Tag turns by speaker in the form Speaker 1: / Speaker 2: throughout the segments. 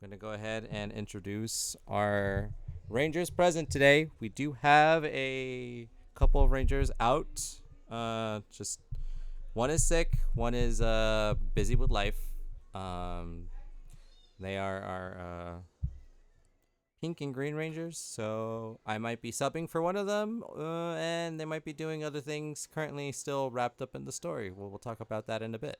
Speaker 1: I'm gonna go ahead and introduce our Rangers present today. We do have a couple of Rangers out. Just one is sick, one is busy with life. Um, they are our pink and green Rangers, so I might be subbing for one of them, and they might be doing other things currently still wrapped up in the story. We'll talk about that in a bit.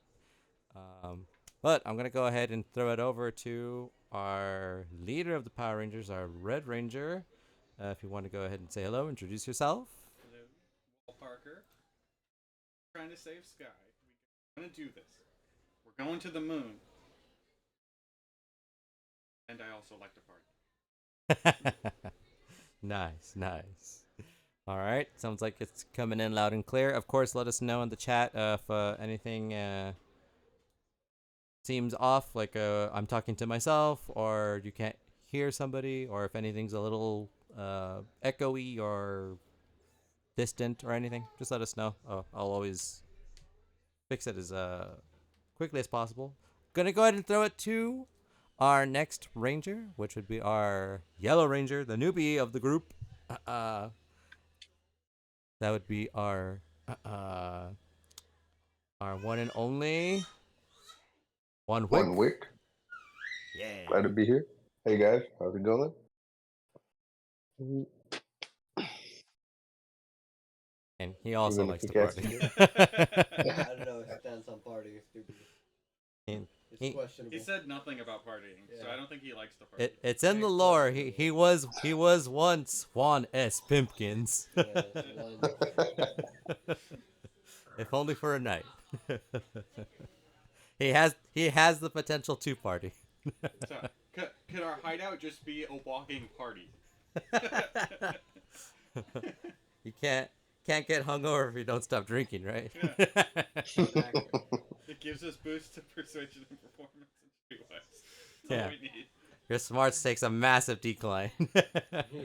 Speaker 1: Um, but I'm going to go ahead and throw it over to our leader of the Power Rangers, our Red Ranger. If you want to go ahead and say hello, introduce yourself.
Speaker 2: Hello, Walt Parker. Trying to save Sky. We're gonna do this. We're going to the moon. And I also like to party.
Speaker 1: Nice, nice. All right, sounds like it's coming in loud and clear. Of course, let us know in the chat if anything seems off, like I'm talking to myself, or you can't hear somebody, or if anything's a little echoey or distant or anything. Just let us know. I'll always fix it as quickly as possible. Gonna go ahead and throw it to our next ranger, which would be our yellow ranger, the newbie of the group. Uh, that would be uh, our one and only one wick.
Speaker 3: One Wick.
Speaker 1: Yeah.
Speaker 3: Glad to be here. Hey guys, how's it going?
Speaker 1: And he also
Speaker 3: Even if
Speaker 1: likes
Speaker 3: he
Speaker 1: to
Speaker 3: can't
Speaker 1: party.
Speaker 3: see it.
Speaker 4: I don't know. Stance on partying is stupid.
Speaker 1: And
Speaker 4: It's
Speaker 1: he-
Speaker 4: questionable.
Speaker 2: He said nothing about partying, so
Speaker 4: Yeah.
Speaker 2: I don't think he likes to party.
Speaker 1: it's in the lore. He was once Juan S. Pimpkins. If only for a night. he has the potential to party.
Speaker 2: So, could our hideout just be a walking party?
Speaker 1: You can't get hungover if you don't stop drinking, right?
Speaker 4: Exactly.
Speaker 2: It gives us boosts to persuasion and performance and streetwise. That's
Speaker 1: Yeah.
Speaker 2: all we need.
Speaker 1: Your smarts takes a massive decline.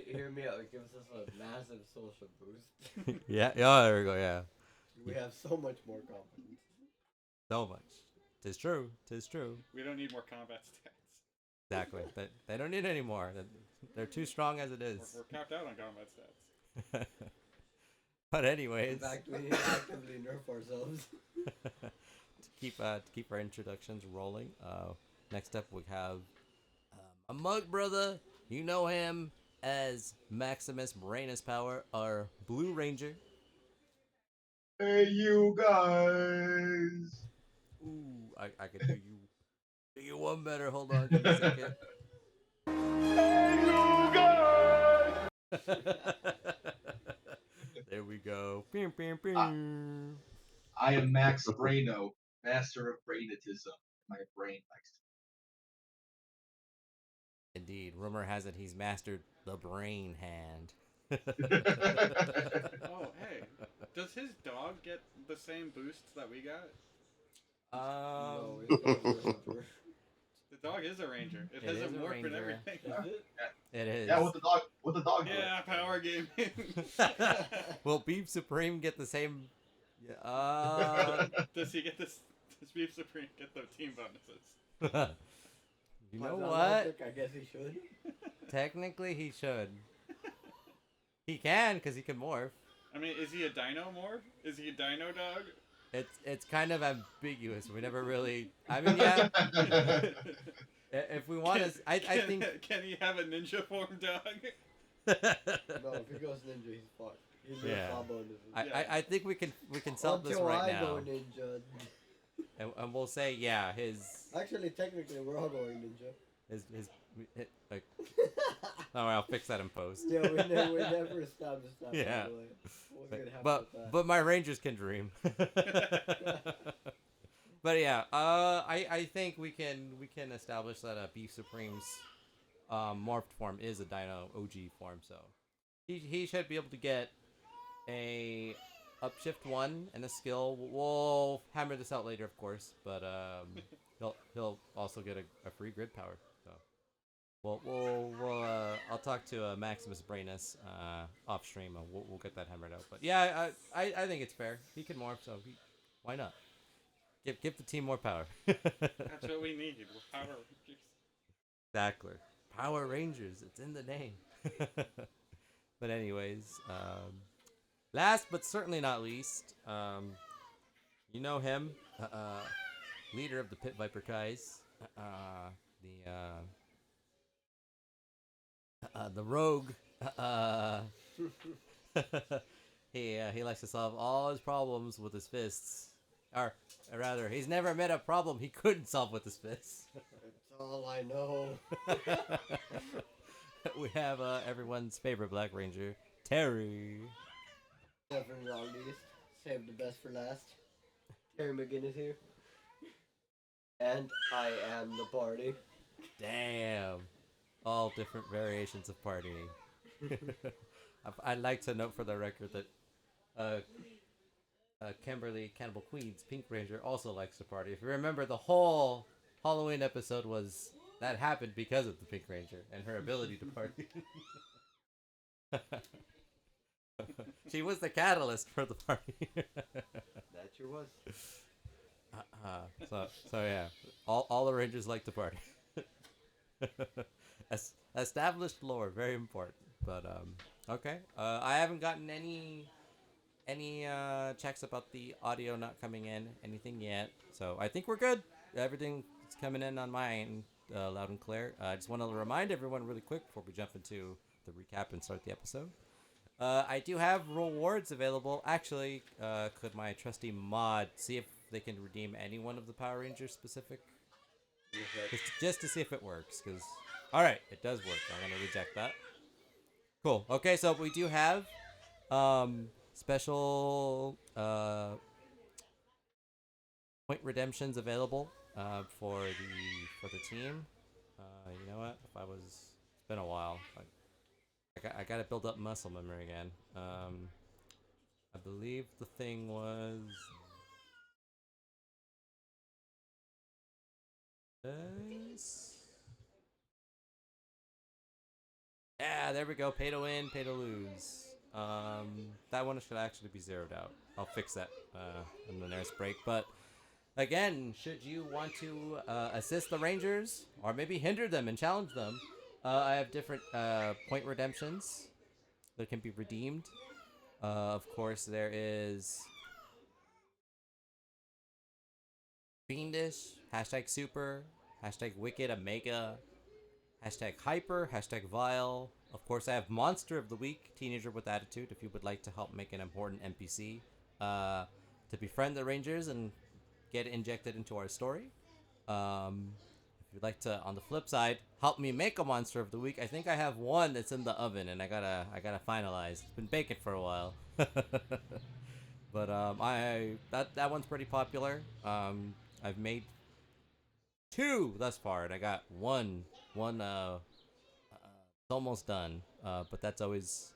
Speaker 4: Hear me out. It gives us a massive social boost.
Speaker 1: Yeah. Oh, there we go. Yeah.
Speaker 4: We have so much more confidence.
Speaker 1: So much. Tis true. Tis true.
Speaker 2: We don't need more combat stats.
Speaker 1: Exactly. But they don't need any more. They're too strong as it is.
Speaker 2: We're capped out on combat stats.
Speaker 1: But anyways,
Speaker 4: In fact, we need to actively nerf ourselves.
Speaker 1: to keep our introductions rolling. Next up we have a mug brother. You know him as Maximus Brainus Power, our Blue Ranger.
Speaker 5: Hey, you guys!
Speaker 1: Ooh, I could do you one better. Hold on, give me a second.
Speaker 5: Hey, you guys!
Speaker 1: There we go. Pew, pew, pew.
Speaker 5: I am Max Braino, master of brainetism. My brain likes
Speaker 1: Indeed, rumor has it he's mastered the brain hand.
Speaker 5: to.
Speaker 2: Oh, hey. Does his dog get the same boosts that we got?
Speaker 4: No,
Speaker 1: Um,
Speaker 4: it's not a ranger.
Speaker 2: The dog is a ranger. It
Speaker 1: It
Speaker 2: has
Speaker 1: is
Speaker 2: a
Speaker 1: a
Speaker 2: morph and
Speaker 1: ranger.
Speaker 2: everything.
Speaker 4: Is it?
Speaker 1: it is.
Speaker 5: Yeah, what the dog do?
Speaker 2: Yeah, power gaming.
Speaker 1: Will Beef Supreme get the same? Yeah,
Speaker 2: Does he get this? Does Beef Supreme get the team bonuses?
Speaker 1: you know
Speaker 4: By that
Speaker 1: what?
Speaker 4: logic, I guess he should.
Speaker 1: Technically, he should. He can, because he can morph.
Speaker 2: I mean, is he a dino morph? Is he a dino dog?
Speaker 1: It's kind of ambiguous. We never really. I mean, yeah. If we want to, I think.
Speaker 2: Can he have a ninja form dog?
Speaker 4: No, if he goes ninja, he's fucked. He's
Speaker 1: Yeah.
Speaker 4: gonna bonuses.
Speaker 1: I think we can sell this
Speaker 4: Until
Speaker 1: right
Speaker 4: I
Speaker 1: now,
Speaker 4: go ninja.
Speaker 1: and we'll say yeah, his
Speaker 4: Actually, technically, we're all going ninja.
Speaker 1: like. All right, I'll fix that in post.
Speaker 4: Yeah, we never established that.
Speaker 1: Yeah.
Speaker 4: By the way. We're gonna have
Speaker 1: But
Speaker 4: with that.
Speaker 1: but my Rangers can dream. But yeah, I think we can establish that Beef Supreme's morphed form is a Dino OG form, so he should be able to get a upshift 1 and a skill. We'll hammer this out later, of course, but he'll also get a free grid power. So we'll I'll talk to Maximus Brainus off stream, and we'll get that hammered out. But yeah, I think it's fair. He can morph, so why not? Give the team more power.
Speaker 2: That's what we need. We're Power Rangers.
Speaker 1: Exactly. Power Rangers. It's in the name. But anyways, last but certainly not least, you know him, leader of the Pit Viper Kais, the the rogue. Uh, he likes to solve all his problems with his fists, or rather, he's never met a problem he couldn't solve with his fists.
Speaker 4: It's all I know.
Speaker 1: We have everyone's favorite Black Ranger, Terry.
Speaker 4: Definitely not least. Save the best for last. Terry McGinnis here. And I am the party.
Speaker 1: Damn, all different variations of partying. I'd like to note for the record that uh, Kimberly Cannibal Queen's Pink Ranger also likes to party. If you remember, the whole Halloween episode was that happened because of the Pink Ranger and her ability to party. She was the catalyst for the party.
Speaker 4: That sure was.
Speaker 1: So yeah, all the Rangers like to party. Established lore, very important. But okay. I haven't gotten any checks about the audio not coming in, anything yet. So I think we're good. Everything's coming in on my end, loud and clear. I just want to remind everyone really quick before we jump into the recap and start the episode. I do have rewards available. Actually, could my trusty mod see if they can redeem any one of the Power Rangers specific? Just to see if it works. Because, alright, it does work. I'm going to reject that. Cool. Okay, so we do have special point redemptions available for the team. You know what? If I was, it's been a while. I got to build up muscle memory again. I believe the thing was this. Yeah, there we go. Pay to win, pay to lose. That one should actually be zeroed out. I'll fix that in the next break. But again, should you want to assist the Rangers or maybe hinder them and challenge them, I have different point redemptions that can be redeemed. Of course, there is Fiendish, hashtag Super, hashtag Wicked Omega, hashtag Hyper, hashtag Vile. Of course, I have Monster of the Week, Teenager with Attitude, if you would like to help make an important NPC to befriend the Rangers and get injected into our story. If you'd like to, on the flip side, help me make a Monster of the Week, I think I have one that's in the oven and I gotta finalize. It's been baking for a while. But that one's pretty popular. I've made two thus far, and I got one it's almost done. But that's always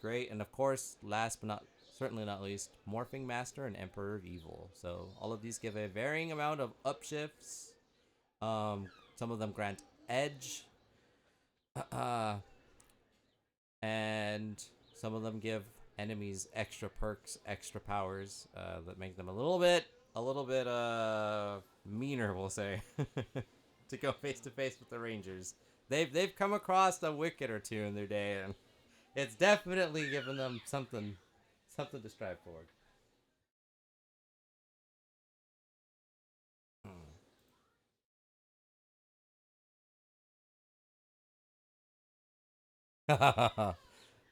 Speaker 1: great. And of course, last but not certainly not least, Morphing Master and Emperor of Evil. So all of these give a varying amount of upshifts. Some of them grant edge, and some of them give enemies extra perks, extra powers that make them a little bit meaner, we'll say, to go face to face with the Rangers. They've come across a Wicked or two in their day, and it's definitely given them something to strive for.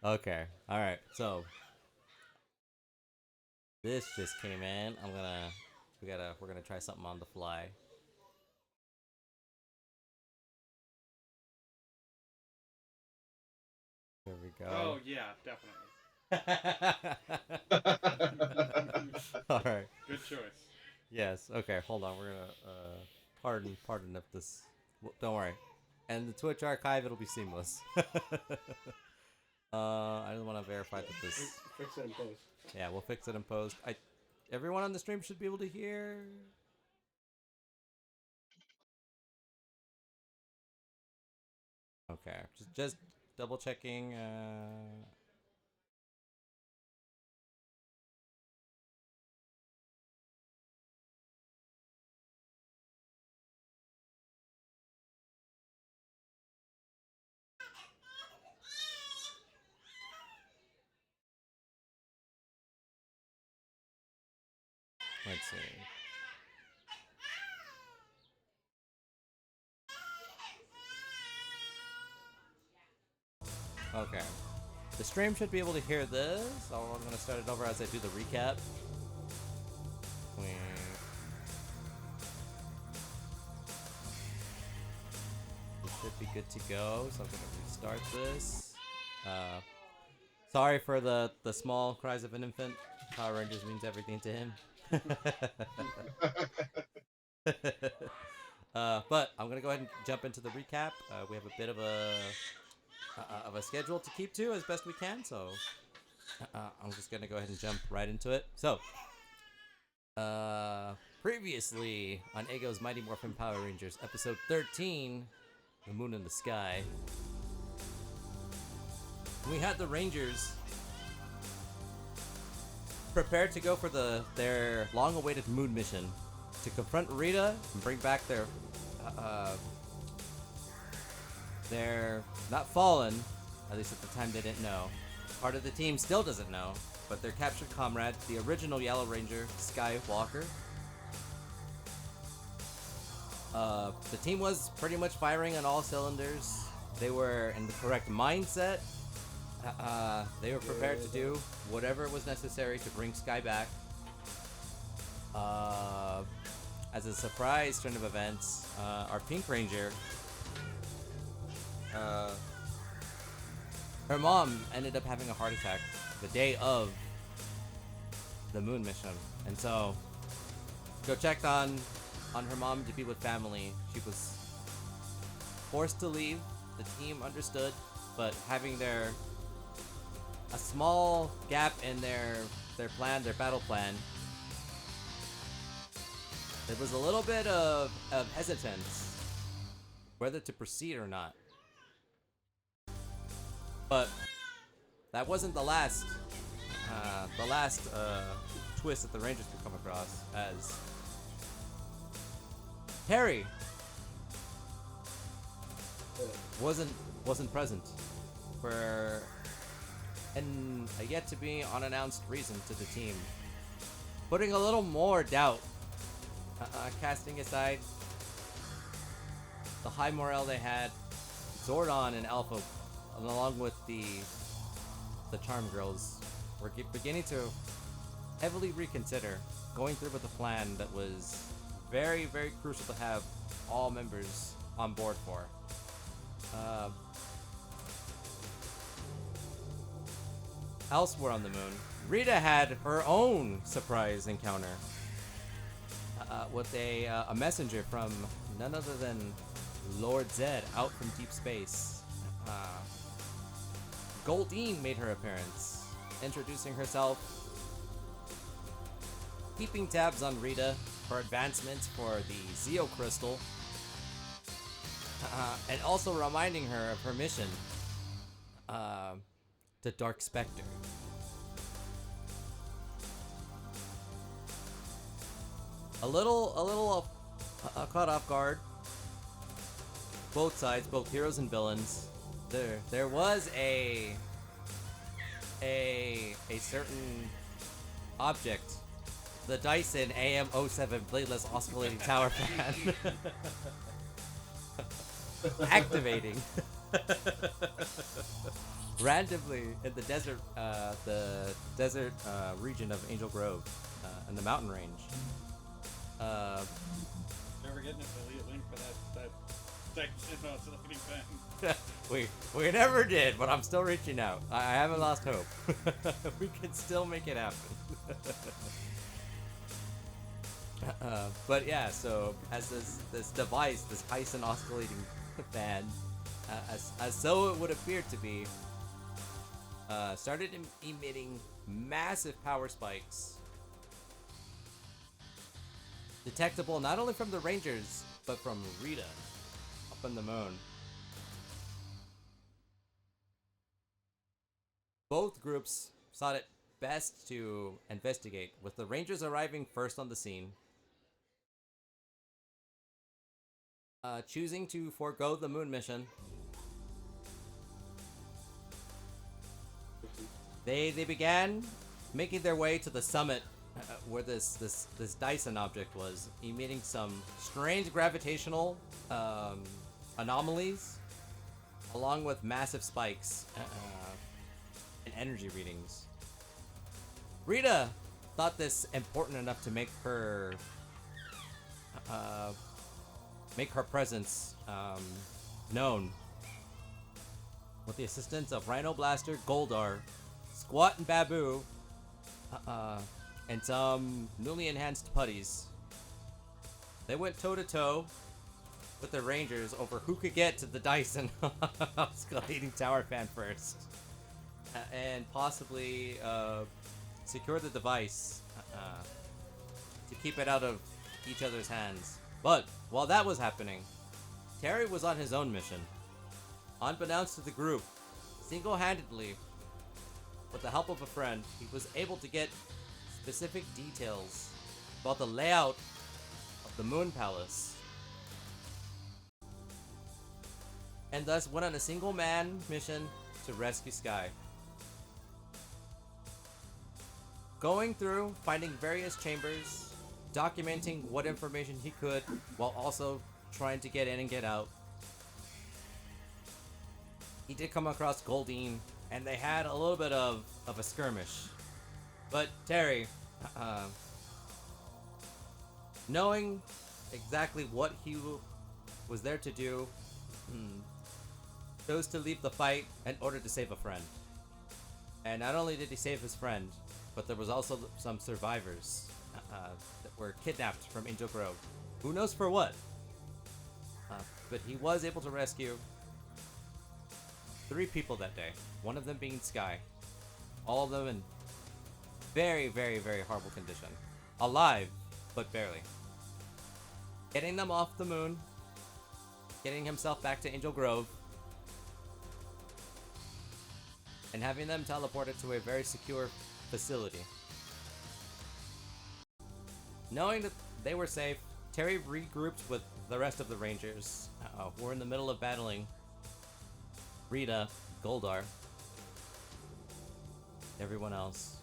Speaker 1: Okay, all right. So this just came in. We're gonna try something on the fly. There we go.
Speaker 2: Oh yeah, definitely.
Speaker 1: All right.
Speaker 2: Good choice.
Speaker 1: Yes. Okay. Hold on. We're gonna pardon if this. Don't worry. And the Twitch archive, it'll be seamless. I just want to verify that this.
Speaker 4: Fix it in post.
Speaker 1: Yeah, we'll fix it in post. Everyone on the stream should be able to hear. Okay. Just double checking. Let's see. Okay. The stream should be able to hear this. So I'm going to start it over as I do the recap. We should be good to go. So I'm going to restart this. Sorry for the small cries of an infant. Power Rangers means everything to him. But I'm gonna go ahead and jump into the recap. We have a bit of a schedule to keep to as best we can, so I'm just gonna go ahead and jump right into it. So, previously on Eggo's Mighty Morphin Power Rangers, episode 13, The Moon in the Sky. We had the Rangers prepared to go for their long-awaited moon mission to confront Rita and bring back their not fallen, at least at the time they didn't know. Part of the team still doesn't know, but their captured comrade, the original Yellow Ranger, Skywalker. The team was pretty much firing on all cylinders. They were in the correct mindset. They were prepared to do whatever was necessary to bring Sky back. As a surprise turn of events, our Pink Ranger, her mom ended up having a heart attack the day of the moon mission, and so go checked on her mom to be with family. She was forced to leave. The team understood, but having a small gap in their plan, their battle plan. There was a little bit of hesitance whether to proceed or not. But that wasn't the last twist that the Rangers could come across, as Terry wasn't present for a yet to be unannounced reason to the team, putting a little more doubt, casting aside the high morale they had. Zordon and Alpha, along with the Charm Girls, were beginning to heavily reconsider going through with a plan that was very, very crucial to have all members on board for. Elsewhere on the moon, Rita had her own surprise encounter with a messenger from none other than Lord Zed out from deep space. Goldine made her appearance, introducing herself, keeping tabs on Rita for advancements for the Zeo Crystal, and also reminding her of her mission to Dark Spectre. A little caught off guard. Both sides, both heroes and villains. There was a certain object, the Dyson AM07 bladeless oscillating tower fan, activating randomly in the desert region of Angel Grove, in the mountain range.
Speaker 2: Never get an affiliate link for that section of oscillating fan.
Speaker 1: we never did, but I'm still reaching out. I haven't lost hope. We can still make it happen. But yeah, so as this device, this Tyson oscillating fan, as so it would appear to be, started emitting massive power spikes, detectable not only from the Rangers but from Rita up on the moon. Both groups thought it best to investigate, with the Rangers arriving first on the scene, choosing to forego the moon mission. They began making their way to the summit where this Dyson object was emitting some strange gravitational anomalies, along with massive spikes and energy readings. Rita thought this important enough to make her presence known. With the assistance of Rhino Blaster, Goldar, Squat, and Babu, and some newly enhanced putties, they went toe-to-toe with the Rangers over who could get to the Dyson escalating tower fan first, and possibly secure the device to keep it out of each other's hands. But while that was happening, Terry was on his own mission. Unbeknownst to the group, single-handedly, with the help of a friend, he was able to get specific details about the layout of the Moon Palace, and thus went on a single-man mission to rescue Sky. Going through, finding various chambers, documenting what information he could, while also trying to get in and get out. He did come across Goldine, and they had a little bit of a skirmish. But Terry, knowing exactly what he was there to do, chose to leave the fight in order to save a friend. And not only did he save his friend, but there was also some survivors that were kidnapped from Angel Grove. Who knows for what? But he was able to rescue 3 people that day. One of them being Sky. All of them in very, very, very horrible condition. Alive, but barely. Getting them off the moon. Getting himself back to Angel Grove. And having them teleported to a very secure facility. Knowing that they were safe, Terry regrouped with the rest of the Rangers, who were in the middle of battling Rita, Goldar, everyone else.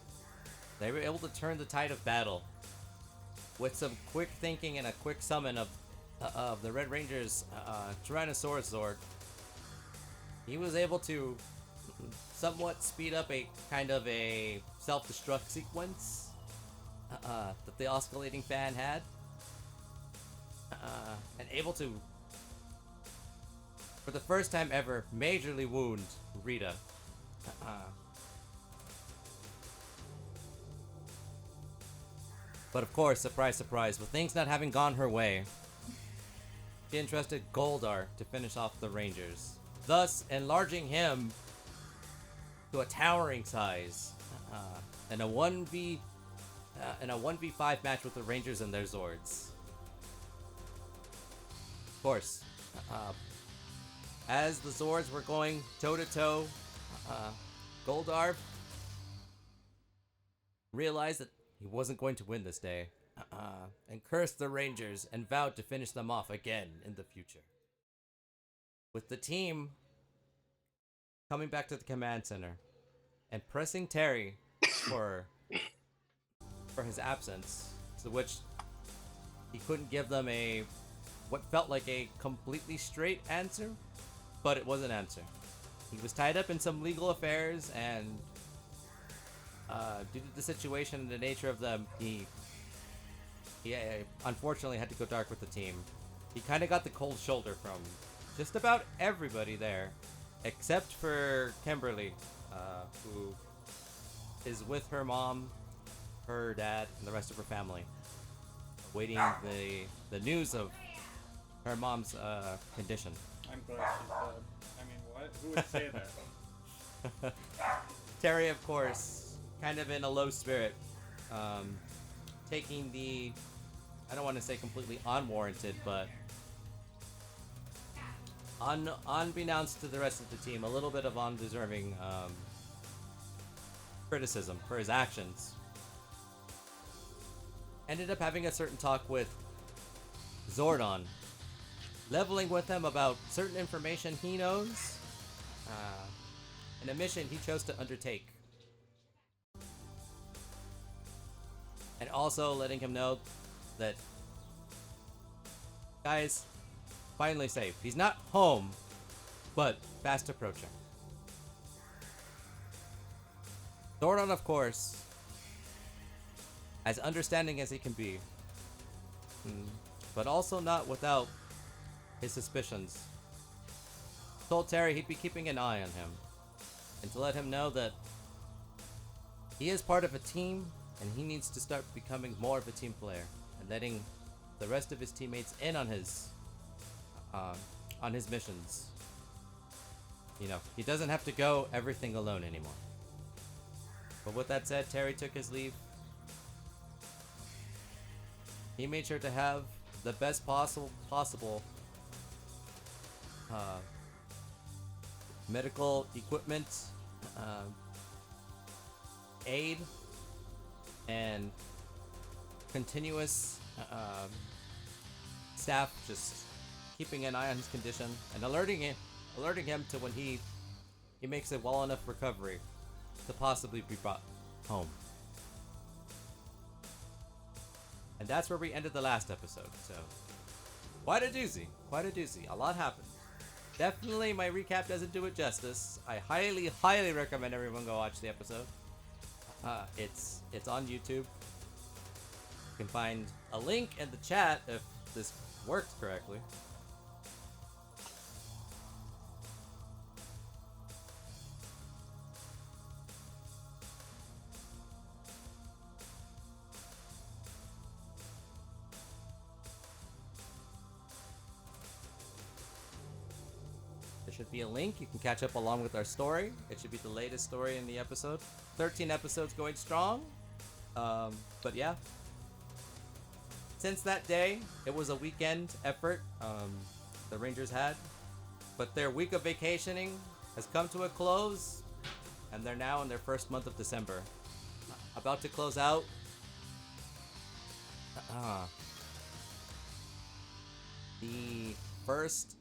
Speaker 1: They were able to turn the tide of battle with some quick thinking and a quick summon of the Red Ranger's Tyrannosaurus Zord. He was able to somewhat speed up a kind of a self-destruct sequence that the oscillating fan had, and able to, for the first time ever, majorly wound Rita. But of course, surprise, surprise, with things not having gone her way, she entrusted Goldar to finish off the Rangers, thus enlarging him to a towering size, in a 1v5 match with the Rangers and their Zords. Of course, as the Zords were going toe-to-toe, Goldar realized that he wasn't going to win this day, and cursed the Rangers and vowed to finish them off again in the future. With the team coming back to the command center and pressing Terry for his absence, to which he couldn't give them what felt like a completely straight answer, but it was an answer. He was tied up in some legal affairs, and due to the situation and the nature of them, he unfortunately had to go dark with the team. He kind of got the cold shoulder from just about everybody there, except for Kimberly, who is with her mom, her dad, and the rest of her family, waiting the news of her mom's condition.
Speaker 2: I'm glad she's dead. I mean, what? Who would say that?
Speaker 1: Terry, of course, kind of in a low spirit, taking the, I don't want to say completely unwarranted, but unbeknownst to the rest of the team, a little bit of undeserving criticism for his actions. Ended up having a certain talk with Zordon, leveling with him about certain information he knows, and a mission he chose to undertake. and also letting him know that, guys, finally safe. He's not home, but fast approaching. Zordon, of course, as understanding as he can be, but also not without his suspicions, told Terry he'd be keeping an eye on him, and to let him know that he is part of a team, and he needs to start becoming more of a team player, and letting the rest of his teammates in on his missions. You know, he doesn't have to go everything alone anymore. But with that said, Terry took his leave. He made sure to have the best possible medical equipment, aid, and continuous staff just keeping an eye on his condition and alerting him to when he makes a well enough recovery to possibly be brought home. And that's where we ended the last episode. So quite a doozy. A lot happened. Definitely my recap doesn't do it justice. I highly recommend everyone go watch the episode. It's on YouTube. You can find a link in the chat if this works correctly. There should be a link. You can catch up along with our story. It should be the latest story in the episode. 13 episodes going strong. But yeah. Since that day, it was a weekend effort the Rangers had. But their week of vacationing has come to a close. And they're now in their first month of December. About to close out. The first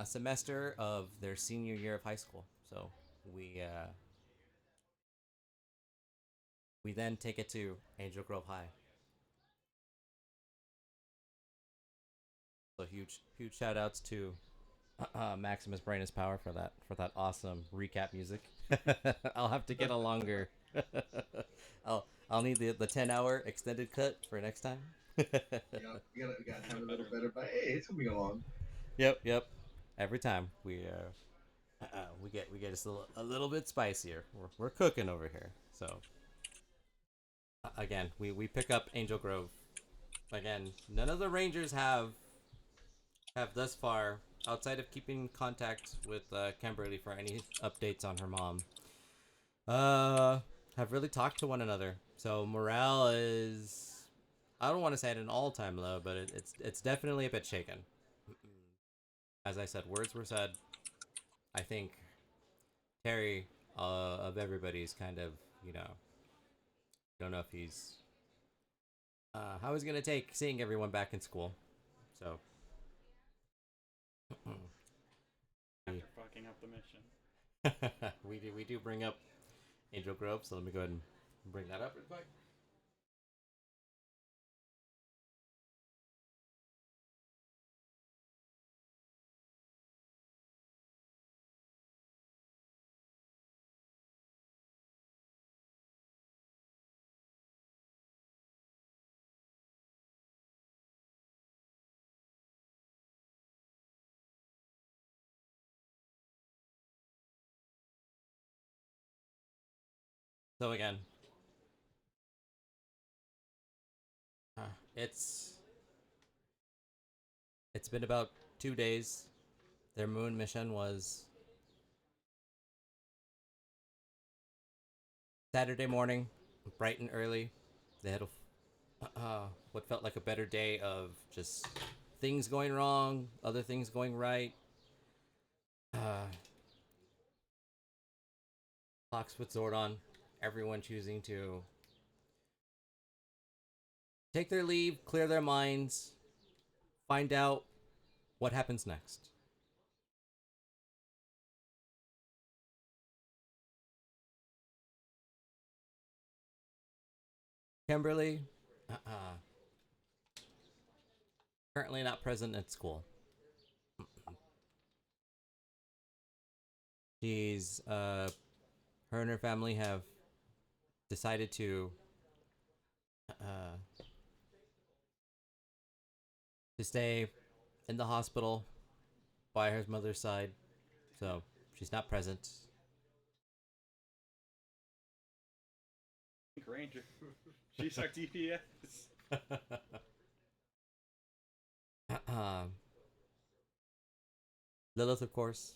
Speaker 1: semester of their senior year of high school. So we then take it to Angel Grove High. So huge shout outs to Maximus Brainus Power for that awesome recap music. I'll have to get a longer. I'll need the 10-hour extended cut for next time.
Speaker 5: We gotta have a little better, but hey, it's coming along.
Speaker 1: Yep. Every time we get just a little bit spicier. We're cooking over here. So again, we pick up Angel Grove. Again, none of the Rangers have thus far, outside of keeping contact with Kimberly for any updates on her mom, have really talked to one another. So morale is, I don't want to say at an all-time low, but it's definitely a bit shaken. As I said, words were said. I think Terry, of everybody's kind of, don't know if he's, how he's gonna take seeing everyone back in school. So
Speaker 2: After fucking up the mission.
Speaker 1: we do bring up Angel Grove, so let me go ahead and bring that up real quick. So again, it's been about 2 days. Their moon mission was Saturday morning, bright and early. They had what felt like a better day of just things going wrong, other things going right. Talks with Zordon, everyone choosing to take their leave, clear their minds, find out what happens next. Kimberly uh, currently not present at school. She's her and her family have decided uh, to stay in the hospital by her mother's side, so she's not present.
Speaker 2: Ranger. She's our DPS.
Speaker 1: um, Lilith, of course,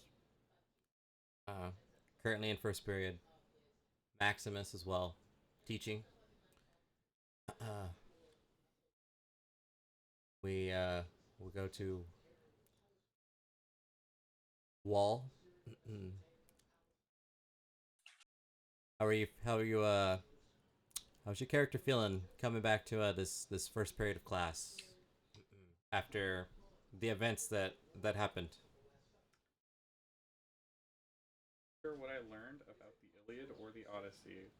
Speaker 1: currently in first period. Maximus as well, teaching. Uh, we go to Wall. How are you? How are you? How's your character feeling coming back to this first period of class after the events that happened?
Speaker 2: Sure what I learned about the Iliad or the Odyssey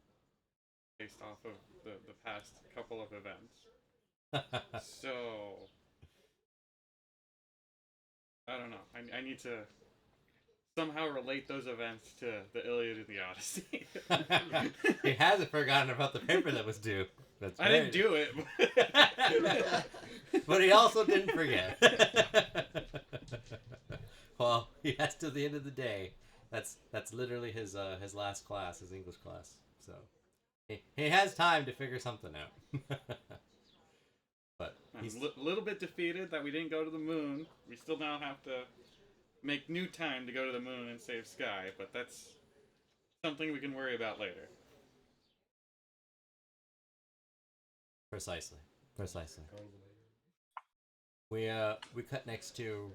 Speaker 2: based off of the past couple of events. So I don't know. I need to somehow relate those events to the Iliad and the Odyssey.
Speaker 1: He hasn't forgotten about the paper that was due. That's
Speaker 2: I didn't do it.
Speaker 1: But he also didn't forget. Well, he has to the end of the day. That's literally his last class, his English class. So he has time to figure something out. But he's
Speaker 2: I'm a little bit defeated that we didn't go to the moon. We still now have to make new time to go to the moon and save Sky, but that's something we can worry about later.
Speaker 1: precisely. We cut next to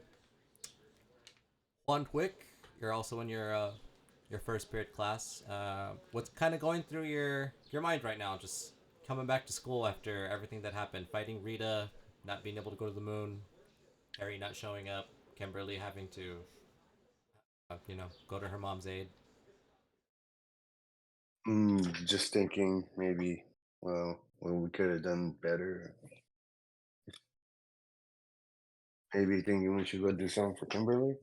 Speaker 1: Juan Wick. You're also in your first period class. What's kind of going through your mind right now? Just coming back to school after everything that happened, fighting Rita, not being able to go to the moon, Harry not showing up, Kimberly having to, go to her mom's aid.
Speaker 3: Just thinking maybe, well, we could have done better. Maybe thinking we should go do something for Kimberly.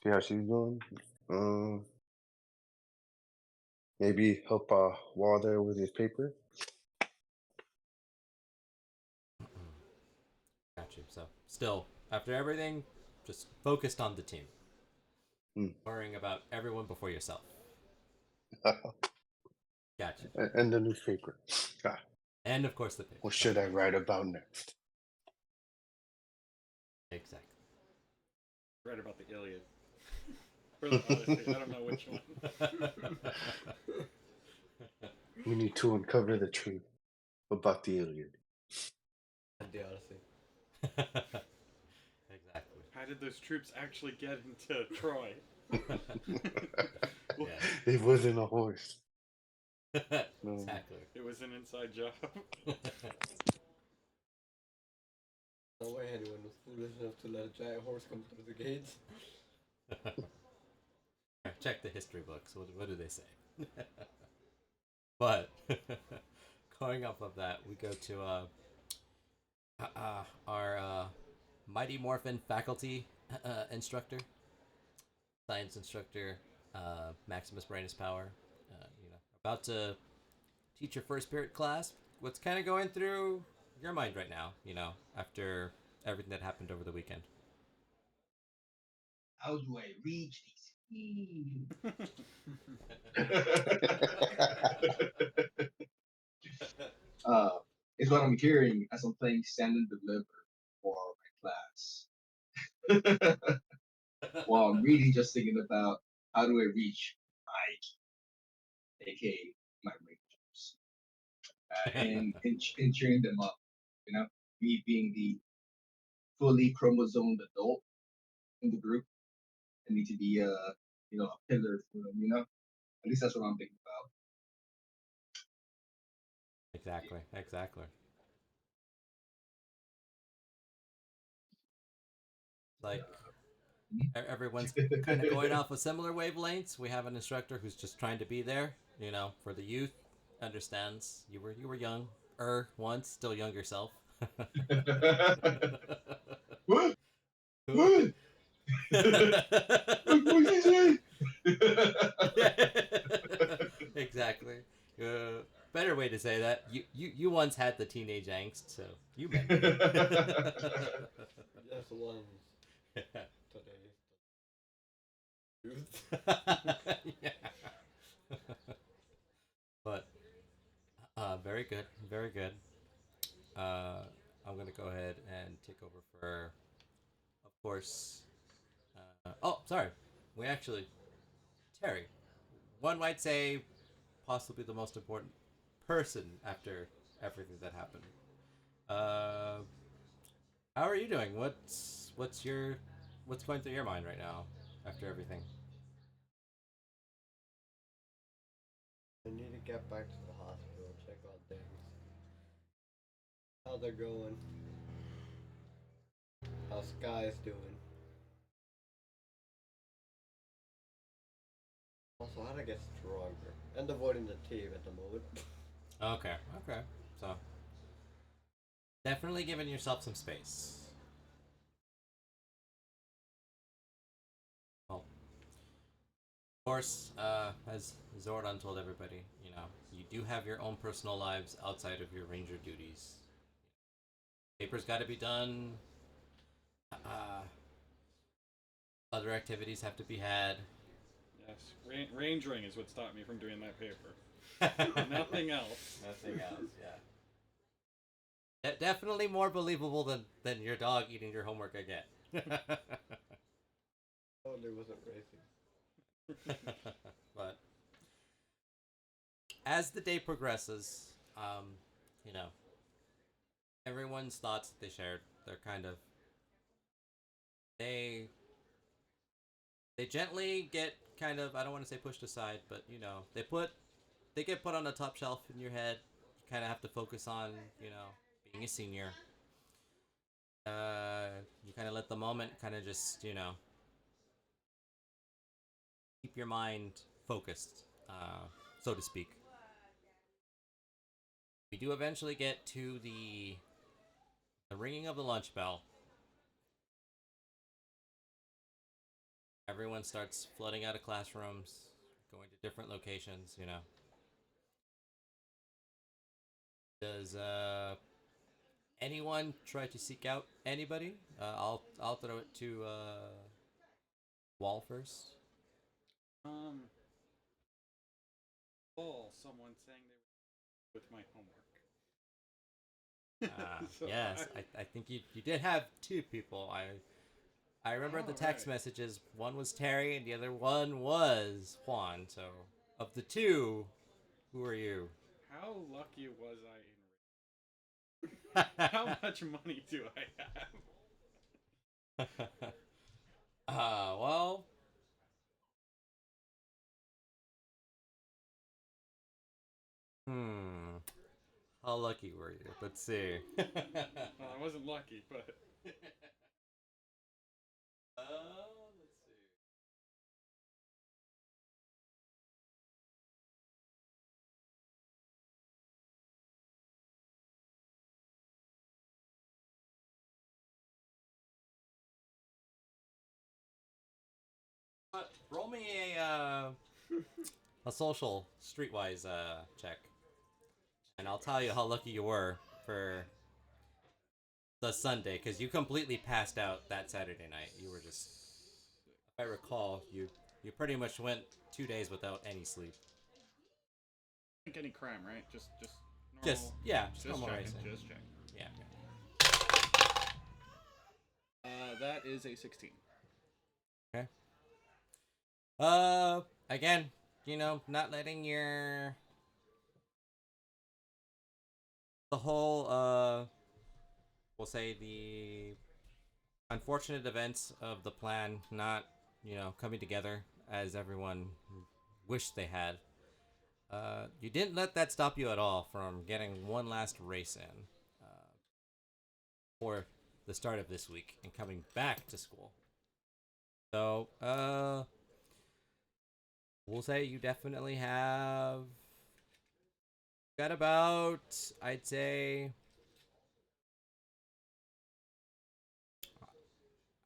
Speaker 3: See how she's doing. Um, maybe help Walter with his paper.
Speaker 1: Got you. So still, after everything, just focused on the team,
Speaker 3: Mm.
Speaker 1: worrying about everyone before yourself. Gotcha.
Speaker 3: And the newspaper. Ah,
Speaker 1: And of course the paper.
Speaker 3: what should I write about next?
Speaker 1: Exactly.
Speaker 2: Right about the Iliad. Or the Odyssey. I don't know which one.
Speaker 3: We need to uncover the truth about the Iliad.
Speaker 4: The Odyssey.
Speaker 1: Exactly.
Speaker 2: How did those troops actually get into Troy?
Speaker 1: Yeah.
Speaker 3: It wasn't a horse. No.
Speaker 1: Exactly.
Speaker 2: It was an inside job.
Speaker 4: No way anyone was foolish enough to let a giant horse come through the gates.
Speaker 1: Check the history books. What do they say? But going off of that, we go to our Mighty Morphin faculty instructor, science instructor, Maximus Brainus Power. About to teach your first period class. What's kind of going through your mind right now? After everything that happened over the weekend.
Speaker 5: How do I reach these? Is what I'm hearing as I'm playing Stand and Deliver for my class. While I'm really just thinking about how do I reach Mike, aka my Rangers, and cheering them up. Me being the fully chromosomed adult in the group, I need to be a pillar for them. At least that's what I'm thinking about.
Speaker 1: Exactly. Like everyone's kind of going off of similar wavelengths. We have an instructor who's just trying to be there, for the youth. Understands you were young, once, still younger self.
Speaker 5: What? What? What did you say?
Speaker 1: Exactly. Better way to say that. You once had the teenage angst, so you meant it.
Speaker 4: Just once today.
Speaker 1: Yeah. But very good, very good. I'm gonna go ahead and take over for, of course. Oh, sorry. We actually, Terry. One might say, possibly the most important person after everything that happened. Uh, how are you doing? What's going through your mind right now after everything?
Speaker 4: I need to get back to the hospital and check on things. How they're going. How Sky's doing. Also, how to get stronger. And avoiding the team at the moment.
Speaker 1: Okay, okay. So definitely giving yourself some space. Well, of course, as Zordon told everybody, you do have your own personal lives outside of your ranger duties. Papers got to be done. Other activities have to be had.
Speaker 2: Yes, rangering is what stopped me from doing that paper. Nothing else.
Speaker 1: Nothing else. Yeah. Definitely more believable than your dog eating your homework again.
Speaker 4: Totally wasn't racing.
Speaker 1: But as the day progresses, you know, everyone's thoughts that they shared, they're kind of they they gently get kind of, I don't want to say pushed aside, but they get put on the top shelf in your head. You kind of have to focus on being a senior. You kind of let the moment kind of just keep your mind focused, so to speak. We do eventually get to the ringing of the lunch bell. Everyone starts flooding out of classrooms, going to different locations. Does anyone try to seek out anybody? I'll throw it to Wall first.
Speaker 2: Um, someone saying they were with my homework. So
Speaker 1: Yes, I think you did have two people. I remember the text
Speaker 2: right.
Speaker 1: messages. One was Terry, and the other one was Juan. So, of the two, who are you?
Speaker 2: How lucky was I in How much money do I have?
Speaker 1: Well, hmm. How lucky were you? Let's see.
Speaker 2: Well, I wasn't lucky, but
Speaker 1: Let's see. Roll me a social streetwise check, and I'll tell you how lucky you were for the Sunday, because you completely passed out that Saturday night. You were just, if I recall, you pretty much went 2 days without any sleep.
Speaker 2: think any crime, right? Just
Speaker 1: Just
Speaker 2: normal.
Speaker 1: just
Speaker 2: Just
Speaker 1: normal
Speaker 2: checking.
Speaker 1: racing.
Speaker 2: Just checking.
Speaker 1: Yeah.
Speaker 2: That is a 16.
Speaker 1: Okay. Again, not letting the whole we'll say the unfortunate events of the plan not coming together as everyone wished they had. You didn't let that stop you at all from getting one last race in for the start of this week and coming back to school. So, we'll say you definitely have Got about, I'd say,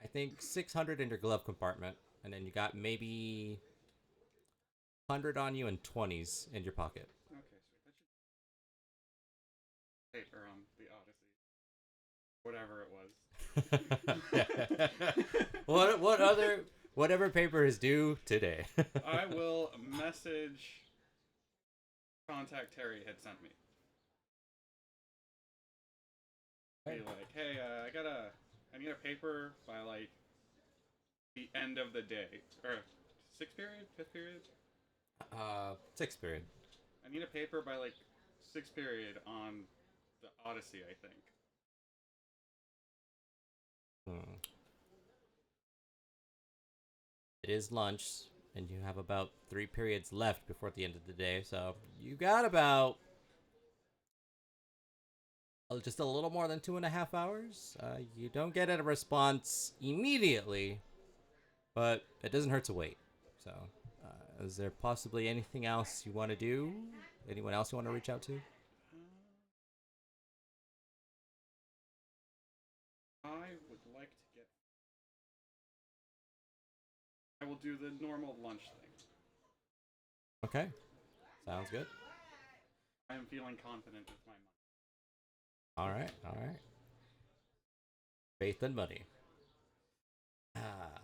Speaker 1: I think 600 in your glove compartment, and then you got maybe 100 on you and 20s in your pocket.
Speaker 2: Okay, sweet. That should paper on the Odyssey, whatever it was.
Speaker 1: what other whatever paper is due today?
Speaker 2: I will message contact Terry had sent me. Be like, hey, I need a paper by like the end of the day or sixth period, fifth period.
Speaker 1: Sixth period.
Speaker 2: I need a paper by like sixth period on the Odyssey, I think.
Speaker 1: It is lunch, and you have about 3 periods left before the end of the day, so you got about just a little more than 2.5 hours. You don't get a response immediately, but it doesn't hurt to wait. So, is there possibly anything else you want to do? Anyone else you want to reach out to?
Speaker 2: I would like to get. I will do the normal lunch thing.
Speaker 1: Okay, sounds good.
Speaker 2: I am feeling confident with my money.
Speaker 1: All right, all right. Faith and money. Ah.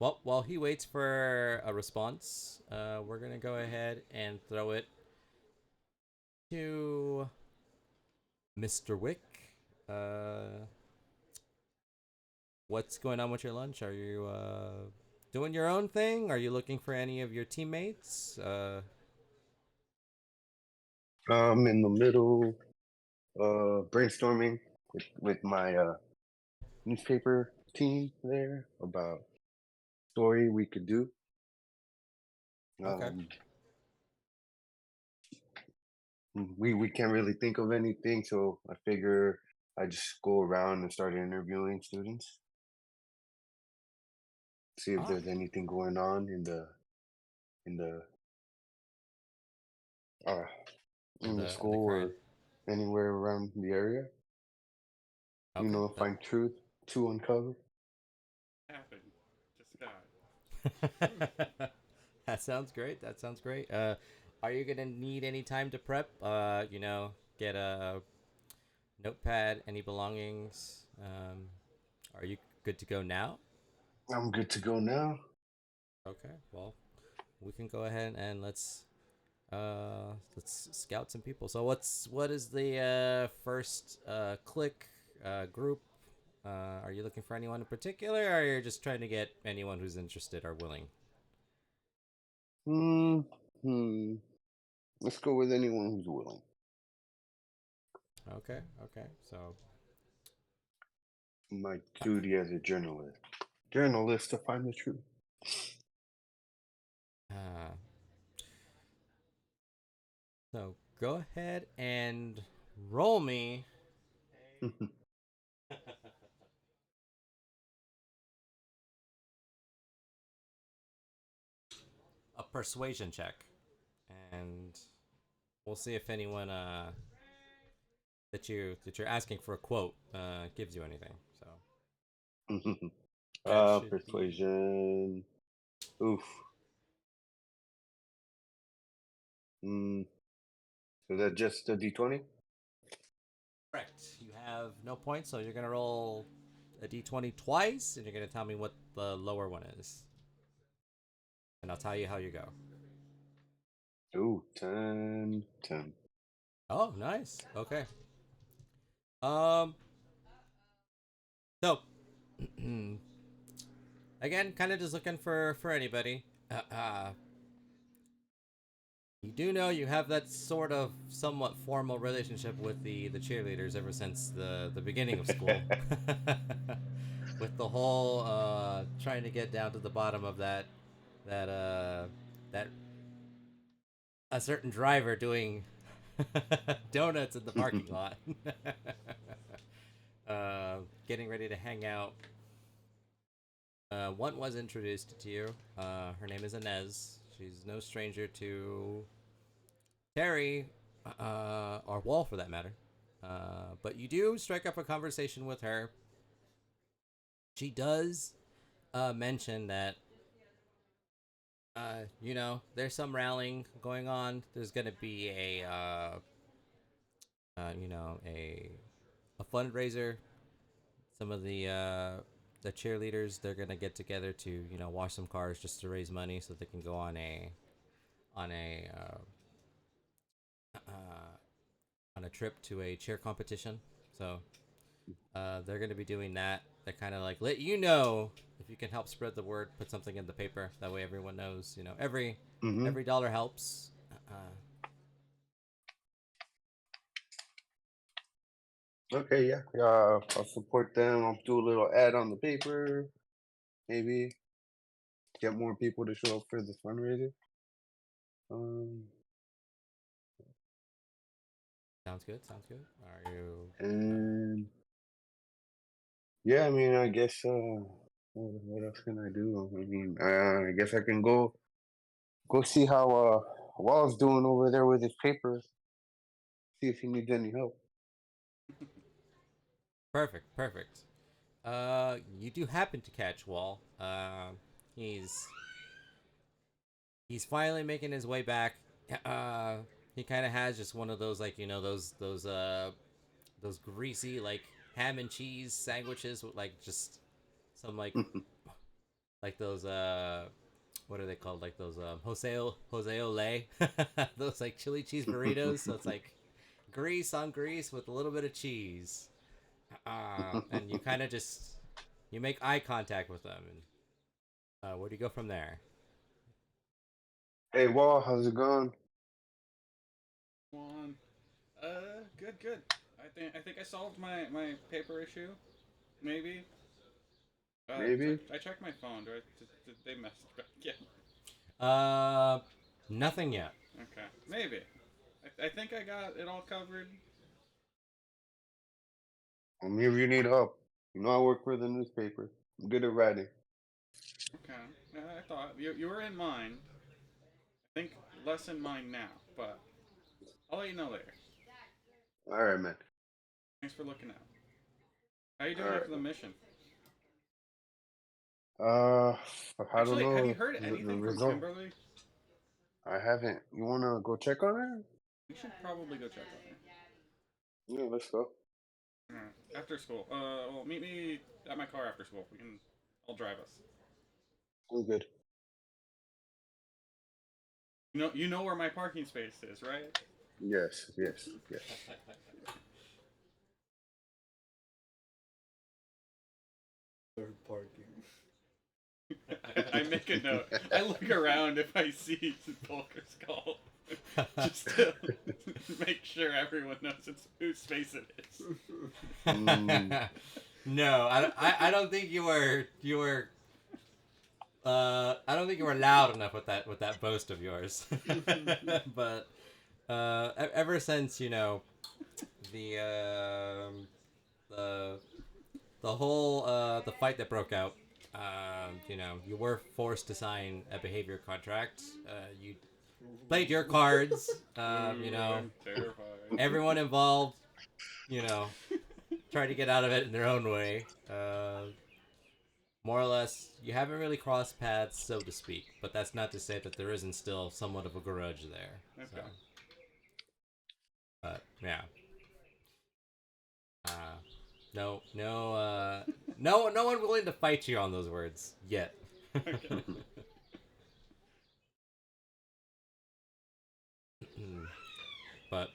Speaker 1: Well, while he waits for a response, we're gonna go ahead and throw it to Mr. Wick. What's going on with your lunch? Are you doing your own thing? Are you looking for any of your teammates?
Speaker 3: I'm in the middle, brainstorming with my newspaper team there about story we could do.
Speaker 1: Okay.
Speaker 3: We can't really think of anything, so I figure I just go around and start interviewing students, see if there's anything going on in the uh in the
Speaker 1: in the
Speaker 3: school
Speaker 1: current.
Speaker 3: or anywhere around the area.
Speaker 1: Okay.
Speaker 3: Find truth to uncover.
Speaker 2: Happened to Scott.
Speaker 1: That sounds great. That sounds great. Are you gonna need any time to prep? Get a notepad, any belongings. Are you good to go now?
Speaker 3: I'm good to go now.
Speaker 1: Okay. Well, we can go ahead and let's scout some people. So what is the first click group? Are you looking for anyone in particular, or are you just trying to get anyone who's interested or willing?
Speaker 3: Let's go with anyone who's willing.
Speaker 1: Okay. Okay. So
Speaker 3: My duty as a journalist to find the truth.
Speaker 1: uh, so go ahead and roll me a persuasion check, and we'll see if anyone that you're asking for a quote gives you anything. So that should be
Speaker 3: Persuasion. Oof. So that just a D20?
Speaker 1: correct. You have no points, so you're gonna roll a d20 twice, and you're gonna tell me what the lower one is, and I'll tell you how you go.
Speaker 3: Ooh, 10. 10.
Speaker 1: Oh, nice. Okay. Um. So, again, kind of just looking for anybody. You do know you have that sort of somewhat formal relationship with the cheerleaders ever since the beginning of school. With the whole trying to get down to the bottom of that a certain driver doing donuts in the parking lot. Getting ready to hang out. One was introduced to you. Her name is Inez. She's no stranger to Terry or Wall for that matter. But you do strike up a conversation with her. She does mention that there's some rallying going on. There's gonna be a fundraiser. Some of the cheerleaders, they're gonna get together to wash some cars just to raise money so they can go uh, on a trip to a cheer competition. So they're gonna be doing that. They're kind of like let you know if you can help spread the word, put something in the paper. That way everyone knows.
Speaker 3: Mm-hmm.
Speaker 1: Every dollar helps.
Speaker 3: Okay, yeah. I'll support them. I'll do a little ad on the paper. Maybe get more people to show up for the fundraiser. Um,
Speaker 1: Sounds good. Sounds good. Are you?
Speaker 3: and yeah, I mean, I guess. What else can I do? I mean, I guess I can go see how Wall's doing over there with his papers. See if he needs any help.
Speaker 1: Perfect. Perfect. You do happen to catch Wall. He's he's finally making his way back. Uh, he kind of has just one of those those greasy like ham and cheese sandwiches with like just some like those what are they called, like those Jose Ole those like chili cheese burritos. So it's like grease on grease with a little bit of cheese. And you kind of just you make eye contact with them, and where do you go from there?
Speaker 3: Hey, Wall, how's it going?
Speaker 2: One. Good, good. I think I solved my paper issue. Maybe.
Speaker 3: Maybe.
Speaker 2: I checked my phone. Did they message back yet?
Speaker 1: Uh, Nothing yet.
Speaker 2: Okay, maybe. I think I got it all covered.
Speaker 3: I'm here if you need help. You know I work for the newspaper. I'm good at writing.
Speaker 2: Okay. I thought you were in mine. I think less in mine now, but I'll let you know later.
Speaker 3: All right, man.
Speaker 2: Thanks for looking out. How you
Speaker 3: All
Speaker 2: doing
Speaker 3: right.
Speaker 2: after the mission?
Speaker 3: Uh, I don't
Speaker 2: Actually, have you
Speaker 3: know
Speaker 2: heard
Speaker 3: the
Speaker 2: anything from
Speaker 3: result.
Speaker 2: Kimberly?
Speaker 3: I haven't. You wanna go check on her?
Speaker 2: We should probably go check on her.
Speaker 3: Yeah, let's go.
Speaker 2: After school. Well, meet me at my car after school. I'll drive us.
Speaker 3: I'm good.
Speaker 2: You know where my parking space is, right?
Speaker 3: Yes, yes, yes.
Speaker 4: Third parking.
Speaker 2: I make a note. I look around if I see Volker's skull, just to make sure everyone knows whose space it is.
Speaker 3: Mm.
Speaker 1: No, I don't think you were I don't think you were loud enough with that boast of yours. But ever since the the the whole the fight that broke out, you were forced to sign a behavior contract. You played your cards.
Speaker 2: I'm terrified.
Speaker 1: Everyone involved, tried to get out of it in their own way. More or less, you haven't really crossed paths, so to speak. But that's not to say that there isn't still somewhat of a grudge there.
Speaker 2: Okay.
Speaker 1: So, but yeah. No, no, no one willing to fight you on those words yet.
Speaker 2: Okay.
Speaker 1: But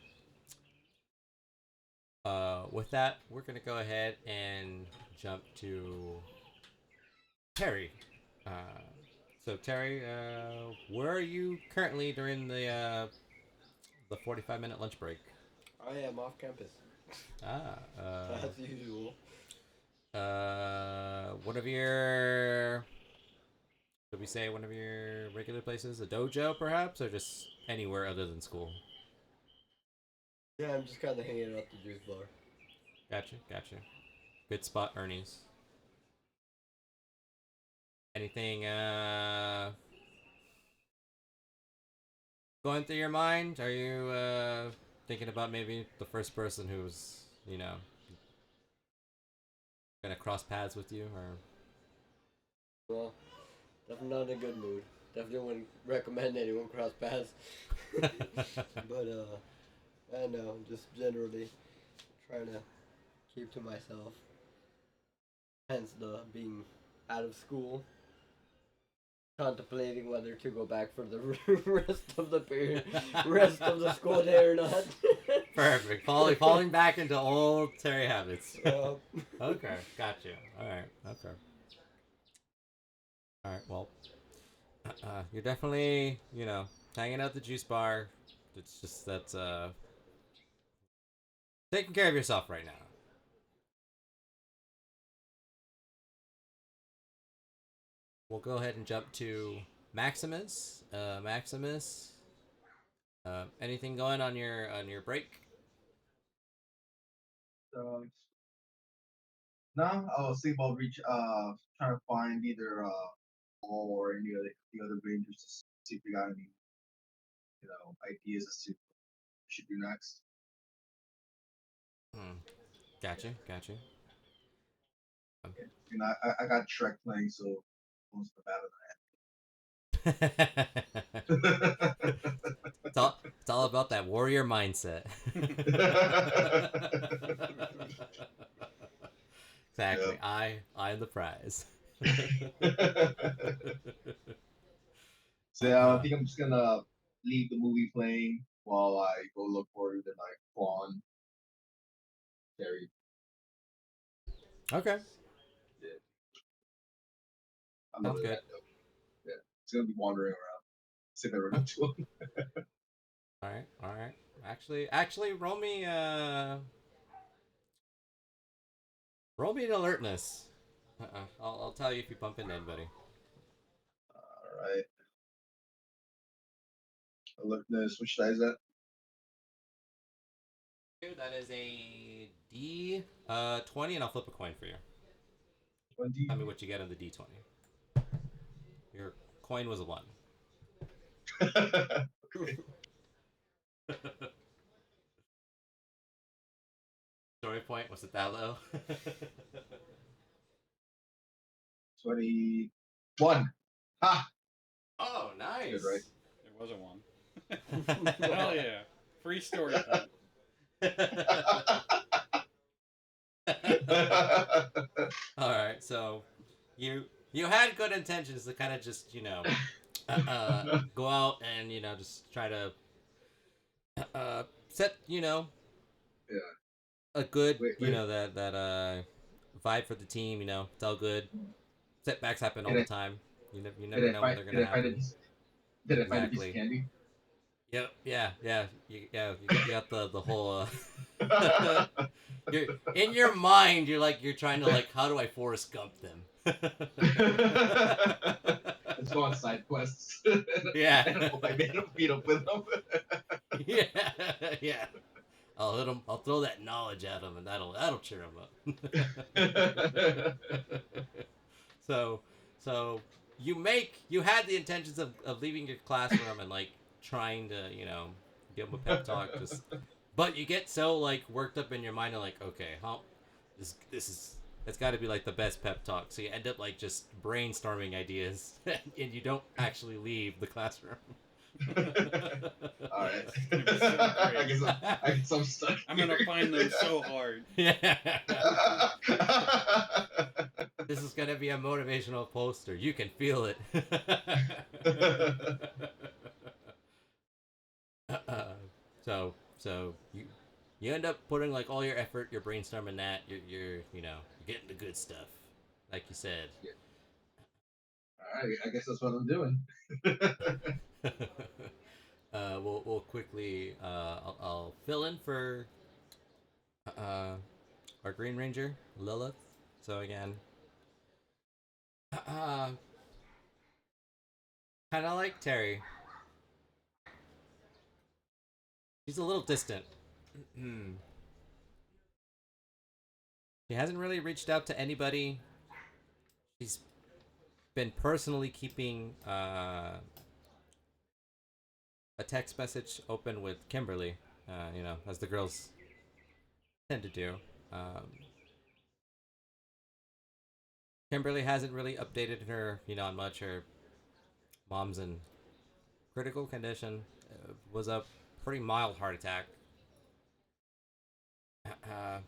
Speaker 1: with that, we're gonna go ahead and jump to Terry. Uh, so Terry, where are you currently during the 45-minute lunch break?
Speaker 4: I am off campus.
Speaker 1: Ah,
Speaker 4: As usual.
Speaker 1: one of your, should we say one of your regular places, a dojo perhaps, or just anywhere other than school?
Speaker 4: Yeah, I'm just kind of hanging out the juice bar.
Speaker 1: Gotcha. Good spot, Ernie's. Anything going through your mind? Are you thinking about maybe the first person who's, gonna cross paths with you, or?
Speaker 4: Well, definitely not in a good mood. Definitely wouldn't recommend anyone cross paths. But I don't know, just generally trying to keep to myself. Hence the being out of school. Contemplating whether to go back for the rest of the period, rest of the school day or not.
Speaker 1: Perfect. Falling back into old Terry habits.
Speaker 4: Yep.
Speaker 1: Okay, got you. All right. Okay. All right. Well, you're definitely, hanging out the juice bar. It's just that taking care of yourself right now. We'll go ahead and jump to Maximus. Maximus, anything going on your break?
Speaker 5: No, I was thinking about trying to find either Paul or any other the other Rangers to see if we got any, ideas as to what we should do next.
Speaker 1: Gotcha.
Speaker 5: You know, I got Shrek playing, so almost the
Speaker 1: It's all about that warrior mindset. Exactly.
Speaker 5: Yep.
Speaker 1: I am the prize.
Speaker 5: So yeah, I think I'm just gonna leave the movie playing while I go look for either like Quan, Terry.
Speaker 1: Okay.
Speaker 5: Yeah, I'm not
Speaker 1: Sounds
Speaker 5: really
Speaker 1: good.
Speaker 5: that dope. Yeah, it's gonna be wandering around. See if I run into him.
Speaker 1: All right. Actually, roll me an alertness. I'll tell you if you bump into anybody.
Speaker 5: All right. Alertness. Which size is that?
Speaker 1: That is a D 20, and I'll flip a coin for you.
Speaker 5: 20.
Speaker 1: Tell me what you get on the D20. Your coin was a 1.
Speaker 5: Okay.
Speaker 1: Story point, was it that low?
Speaker 5: 21. Ha!
Speaker 1: Oh, nice.
Speaker 5: Good, right?
Speaker 2: There was a one. Hell yeah. Free story point.
Speaker 1: All right, so you had good intentions to kind of just go out and just try to set
Speaker 5: Yeah.
Speaker 1: a good
Speaker 5: Wait.
Speaker 1: that vibe for the team. It's all good. Setbacks happen all
Speaker 5: Did
Speaker 1: the
Speaker 5: I
Speaker 1: time. You
Speaker 5: did
Speaker 1: never
Speaker 5: I
Speaker 1: know when
Speaker 5: find
Speaker 1: they're
Speaker 5: did
Speaker 1: gonna
Speaker 5: I find a
Speaker 1: happen.
Speaker 5: piece did I find a piece of
Speaker 1: Exactly.
Speaker 5: candy?
Speaker 1: Yep. Yeah. You got the whole. You're in your mind. You're trying to how do I Forrest Gump them?
Speaker 5: Let's go on side quests.
Speaker 1: Yeah.
Speaker 5: And hope I made him meet up with them.
Speaker 1: Yeah. I'll hit him. I'll throw that knowledge at him, and that'll cheer him up. So you had the intentions of leaving your classroom and trying to give him a pep talk, but you get so worked up in your mind and okay, how this is it's got to be the best pep talk, so you end up just brainstorming ideas and you don't actually leave the classroom.
Speaker 5: All right.
Speaker 2: It's gonna be so great.
Speaker 5: I guess I'm stuck.
Speaker 2: I'm gonna find them so hard.
Speaker 1: Yeah. This is gonna be a motivational poster. You can feel it. So you end up putting all your effort, your brainstorming that you're getting the good stuff, like you said.
Speaker 5: Yeah. All right. I guess that's what I'm doing.
Speaker 1: We'll quickly I'll fill in for our Green Ranger Lilith. So again, kind of like Terry. She's a little distant. She hasn't really reached out to anybody. She's been personally keeping a text message open with Kimberly. as the girls tend to do. Kimberly hasn't really updated her, on much. Her mom's in critical condition. Was a pretty mild heart attack.
Speaker 2: Heart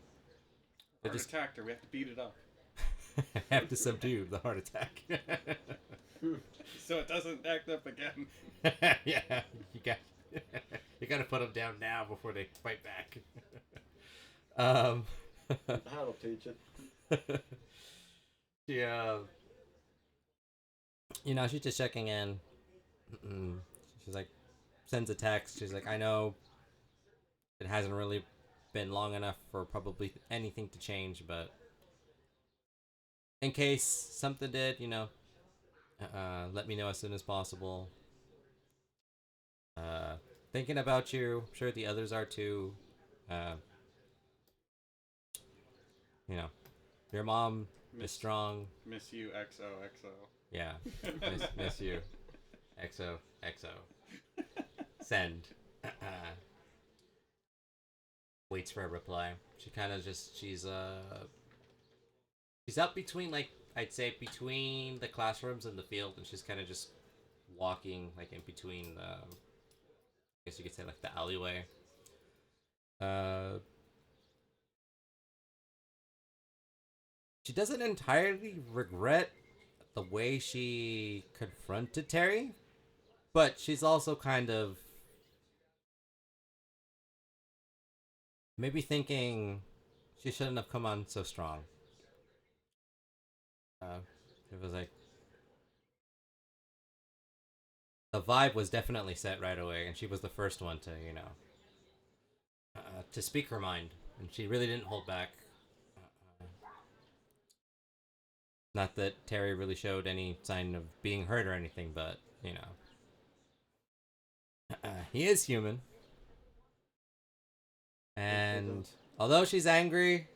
Speaker 2: attack, or we have to beat it up.
Speaker 1: Have to subdue the heart attack.
Speaker 2: So it doesn't act up again.
Speaker 1: Yeah, you got to put them down now before they fight back.
Speaker 4: That'll teach it.
Speaker 1: Yeah. She's just checking in. She's like, sends a text. She's like, I know it hasn't really been long enough for probably anything to change, but in case something did, let me know as soon as possible. Thinking about you. I'm sure the others are too. Your mom is strong.
Speaker 2: Miss you, XOXO.
Speaker 1: Yeah. Miss you. XOXO. Send. Waits for a reply. She kind of she's up between, like, I'd say between the classrooms and the field, and she's kind of just walking, like, in between the, I guess you could say, like, the alleyway. She doesn't entirely regret the way she confronted Terry, but she's also kind of maybe thinking she shouldn't have come on so strong. It was like the vibe was definitely set right away, and she was the first one to, to speak her mind, and she really didn't hold back. Not that Terry really showed any sign of being hurt or anything, but, he is human. And although she's angry,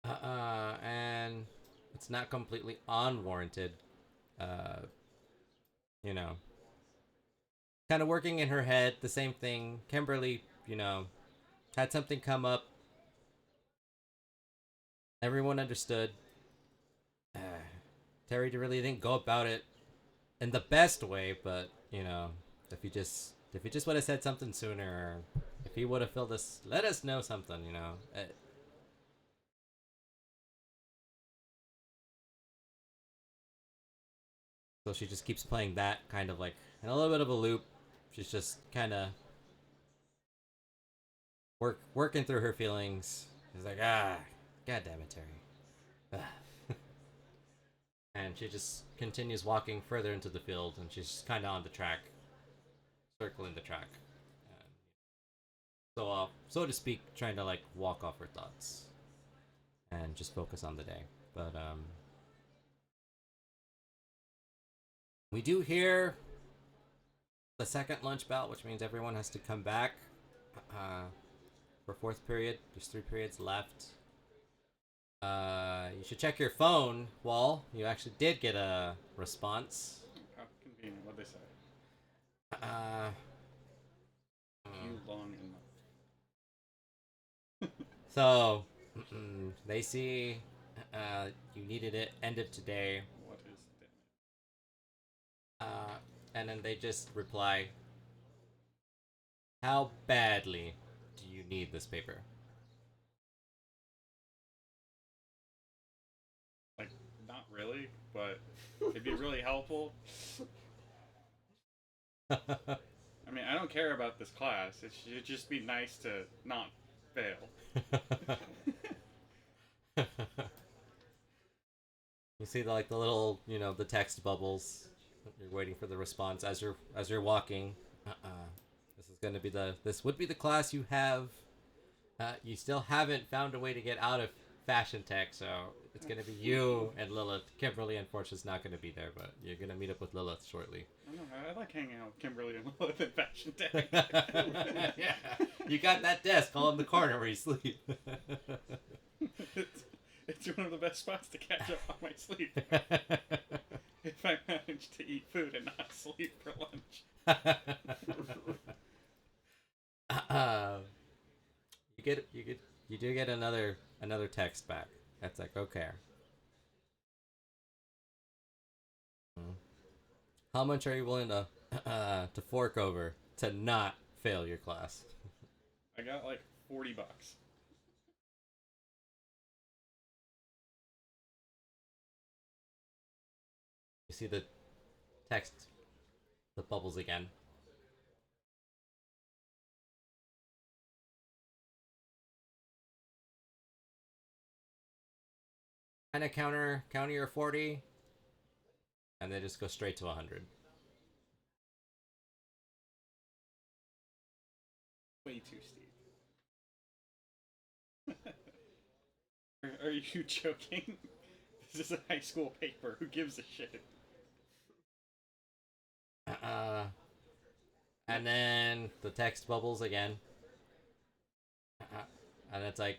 Speaker 1: and it's not completely unwarranted, kind of working in her head, the same thing. Kimberly, had something come up. Everyone understood. Terry really didn't go about it in the best way, but, if you just would have said something sooner, or if he would have filled us, let us know something, So she just keeps playing that kind of like in a little bit of a loop. She's just kind of working through her feelings. She's like, god damn it, Terry. And she just continues walking further into the field, and she's kind of on the track, circling the track. So to speak, trying to, like, walk off her thoughts and just focus on the day. But we do hear the second lunch bell, which means everyone has to come back for fourth period. There's 3 periods left. You should check your phone, Wall. You actually did get a response.
Speaker 2: How convenient. What'd they say? You long enough.
Speaker 1: So, they see you needed it end of today.
Speaker 2: What is the
Speaker 1: And then they just reply, how badly do you need this paper?
Speaker 2: Like, not really, but it'd be really helpful. I mean, I don't care about this class. It should just be nice to not fail.
Speaker 1: You see the little, the text bubbles. You're waiting for the response as you're walking. This would be the class you have. You still haven't found a way to get out of fashion tech, so it's gonna be you and Lilith. Kimberly, unfortunately, is not gonna be there, but you're gonna meet up with Lilith shortly.
Speaker 2: I don't know. I like hanging out with Kimberly and Lilith in fashion tech.
Speaker 1: Yeah, you got that desk all in the corner where you sleep.
Speaker 2: It's one of the best spots to catch up on my sleep. if I manage to eat food and not sleep for lunch.
Speaker 1: You do get another text back. That's like, okay. How much are you willing to fork over to not fail your class?
Speaker 2: I got like $40.
Speaker 1: You see the text, the bubbles again. Kind of counter your 40, and they just go straight to 100.
Speaker 2: Way too steep. Are you joking? This is a high school paper. Who gives a shit?
Speaker 1: And then the text bubbles again. And it's like,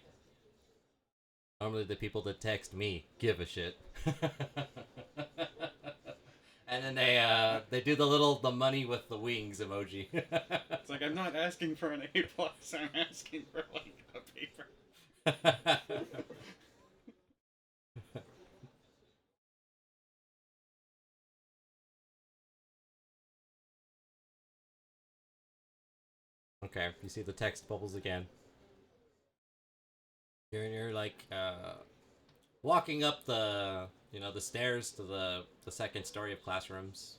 Speaker 1: normally the people that text me give a shit. And then they do the money with the wings emoji.
Speaker 2: It's like, I'm not asking for an A+, I'm asking for like a paper.
Speaker 1: Okay, you see the text bubbles again. You're like walking up the the stairs to the second story of classrooms.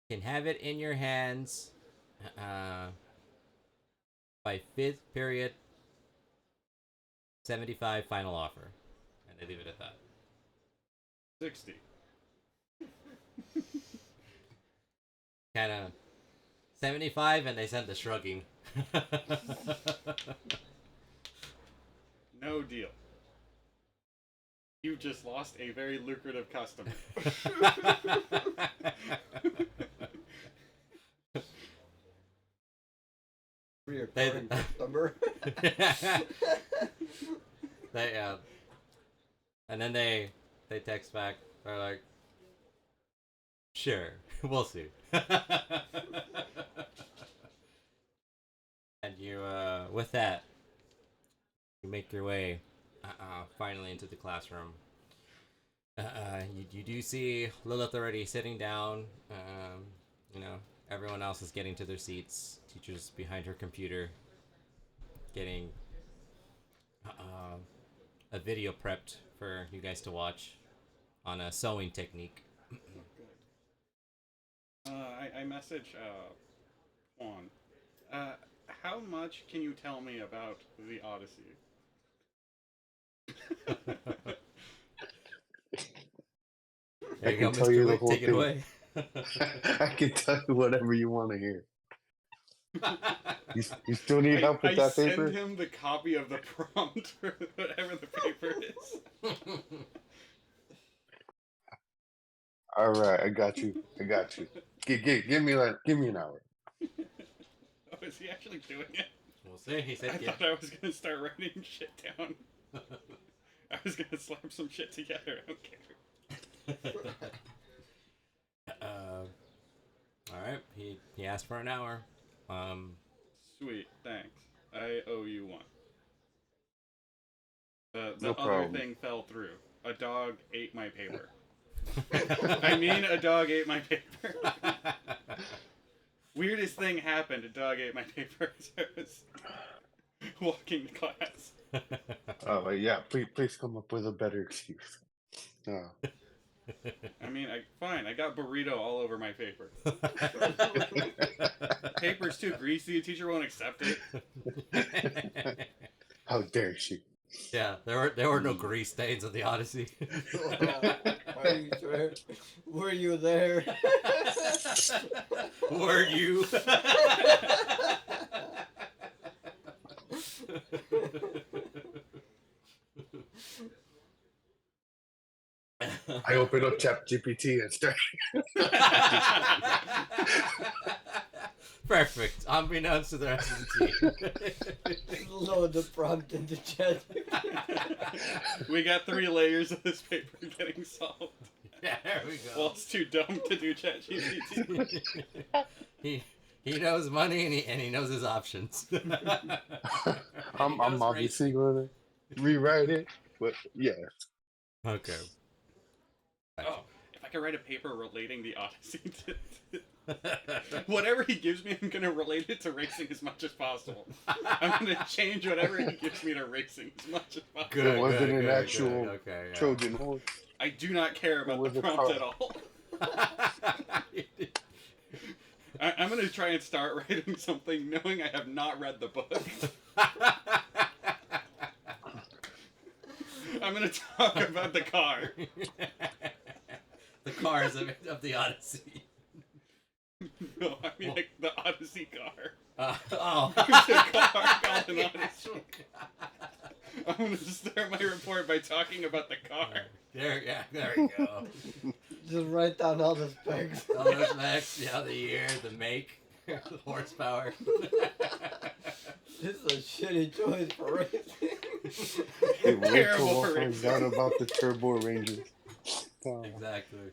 Speaker 1: Can have it in your hands by 5th period 75 final offer, and they leave it at that.
Speaker 2: 60.
Speaker 1: Kind of 75, and they send the shrugging.
Speaker 2: No deal. You just lost a very lucrative customer.
Speaker 4: Reoccurring customer.
Speaker 1: They and then they text back. They're like, "Sure, we'll see." And you, with that, you make your way finally into the classroom. You do see Lilith already sitting down. Everyone else is getting to their seats. Teacher's behind her computer, getting a video prepped for you guys to watch on a sewing technique.
Speaker 2: I message Juan. How much can you tell me about the Odyssey?
Speaker 1: There you
Speaker 3: can
Speaker 1: go,
Speaker 3: tell
Speaker 1: Mr.
Speaker 3: you the
Speaker 1: Wick,
Speaker 3: whole
Speaker 1: take it
Speaker 3: thing.
Speaker 1: away.
Speaker 3: I can tell you whatever you want to hear. You still need help with that paper?
Speaker 2: I send him the copy of the prompt for whatever the paper is.
Speaker 3: All right, I got you. Give me an hour.
Speaker 2: Oh, is he actually doing it?
Speaker 1: We'll see. He said,
Speaker 2: I thought I was gonna start writing shit down. I was gonna slap some shit together. I don't care.
Speaker 1: All right. He asked for an hour.
Speaker 2: Sweet, thanks. I owe you one. The
Speaker 3: No
Speaker 2: other
Speaker 3: problem.
Speaker 2: thing fell through. A dog ate my paper. I mean, a dog ate my paper. Weirdest thing happened. A dog ate my paper as I was walking to class.
Speaker 3: Oh yeah, please come up with a better excuse.
Speaker 2: I mean, fine. I got burrito all over my paper. Paper's too greasy. The teacher won't accept it.
Speaker 3: How dare she?
Speaker 1: Yeah, there were no grease stains in the Odyssey.
Speaker 4: Are you sure? Were you there?
Speaker 1: Were you?
Speaker 3: I open up ChatGPT and start.
Speaker 1: Perfect. Unbeknownst to the rest of the team.
Speaker 4: Load the prompt into chat.
Speaker 2: We got 3 layers of this paper getting solved.
Speaker 1: Yeah, there we go.
Speaker 2: Well, it's too dumb to do ChatGPT.
Speaker 1: he knows money and he knows his options.
Speaker 3: I'm obviously going to rewrite it, but yeah.
Speaker 1: Okay.
Speaker 2: Oh, if I could write a paper relating the Odyssey to whatever he gives me, I'm gonna relate it to racing as much as possible. I'm gonna change whatever he gives me to racing as much as possible.
Speaker 1: Good.
Speaker 3: It wasn't an
Speaker 1: good,
Speaker 3: actual
Speaker 1: okay, yeah.
Speaker 3: Trojan horse.
Speaker 2: I do not care about
Speaker 3: was
Speaker 2: the
Speaker 3: a
Speaker 2: prompt
Speaker 3: car.
Speaker 2: at all. I'm gonna try and start writing something knowing I have not read the book. I'm gonna talk about the car.
Speaker 1: The cars of the Odyssey.
Speaker 2: No, I mean like the Odyssey car.
Speaker 1: Oh.
Speaker 2: There's a car called an Odyssey. I'm gonna start my report by talking about the car.
Speaker 1: There we go.
Speaker 4: Just write down all the specs.
Speaker 1: All those specs, yeah, the year, the make, the horsepower.
Speaker 4: This is a shitty choice for racing.
Speaker 3: Hey, wait till
Speaker 2: Terrible
Speaker 3: one
Speaker 2: for
Speaker 3: finds out about the Turbo Rangers.
Speaker 1: Exactly.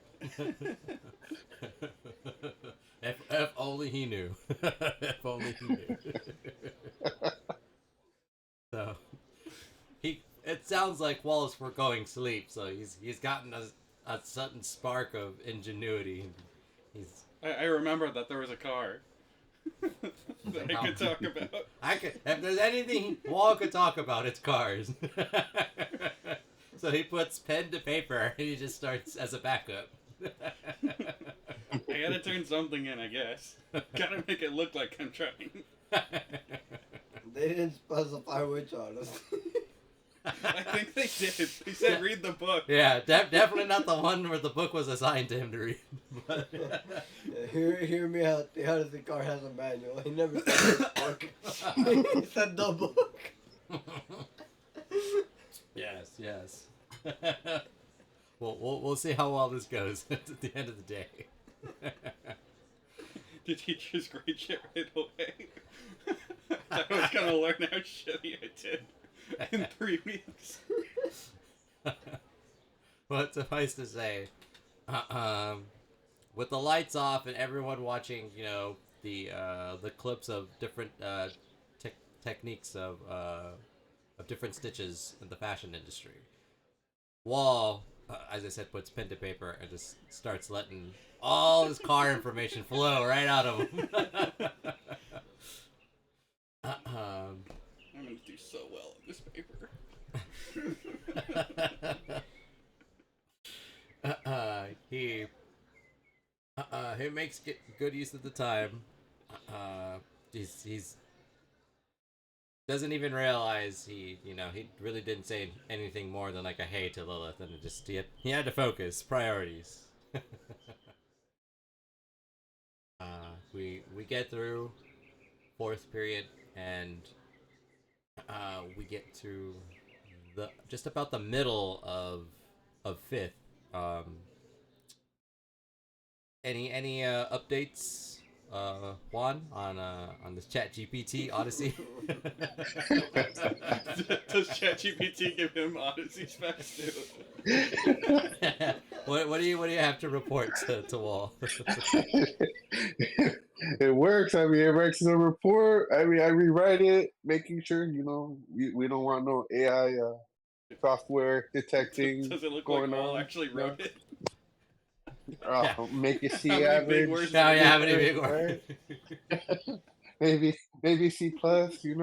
Speaker 1: If only he knew. If only he knew. So it sounds like Wallace were going sleep, so he's gotten a sudden spark of ingenuity.
Speaker 2: I remember that there was a car that I could talk about.
Speaker 1: If there's anything Wall could talk about, it's cars. So he puts pen to paper and he just starts as a backup.
Speaker 2: I gotta turn something in, I guess. Gotta make it look like I'm trying.
Speaker 4: They didn't specify which artist.
Speaker 2: I think they did. They said read the book.
Speaker 1: Yeah, definitely not the one where the book was assigned to him to read. But
Speaker 4: Yeah, hear me out. The Odyssey car has a manual. He never said this book. He said the book.
Speaker 1: Yes. We'll see how well this goes at the end of the day.
Speaker 2: The teacher's grade shit right away. I was gonna learn how shitty I did in 3 weeks.
Speaker 1: But suffice to say, with the lights off and everyone watching, the clips of different techniques of different stitches in the fashion industry, Wall, as I said, puts pen to paper and just starts letting all his car information flow right out of him.
Speaker 2: I'm gonna do so well in this paper.
Speaker 1: He makes good use of the time. He's doesn't even realize he really didn't say anything more than like a hey to Lilith, and he had to focus priorities. We get through 4th period, and we get to just about the middle of 5th. Any updates, Juan, on this ChatGPT Odyssey?
Speaker 2: Does ChatGPT give him Odyssey specs too?
Speaker 1: What do you have to report to Wall?
Speaker 3: It works. I mean, it writes the report. I mean, I rewrite it, making sure we don't want no AI software detecting
Speaker 2: Does it look
Speaker 3: going
Speaker 2: like Wall
Speaker 3: on.
Speaker 2: actually wrote it?
Speaker 1: Yeah.
Speaker 3: Make it C
Speaker 2: How many big
Speaker 3: average.
Speaker 2: words
Speaker 1: Now you have any big
Speaker 3: Right?
Speaker 1: words?
Speaker 3: maybe C plus.
Speaker 4: You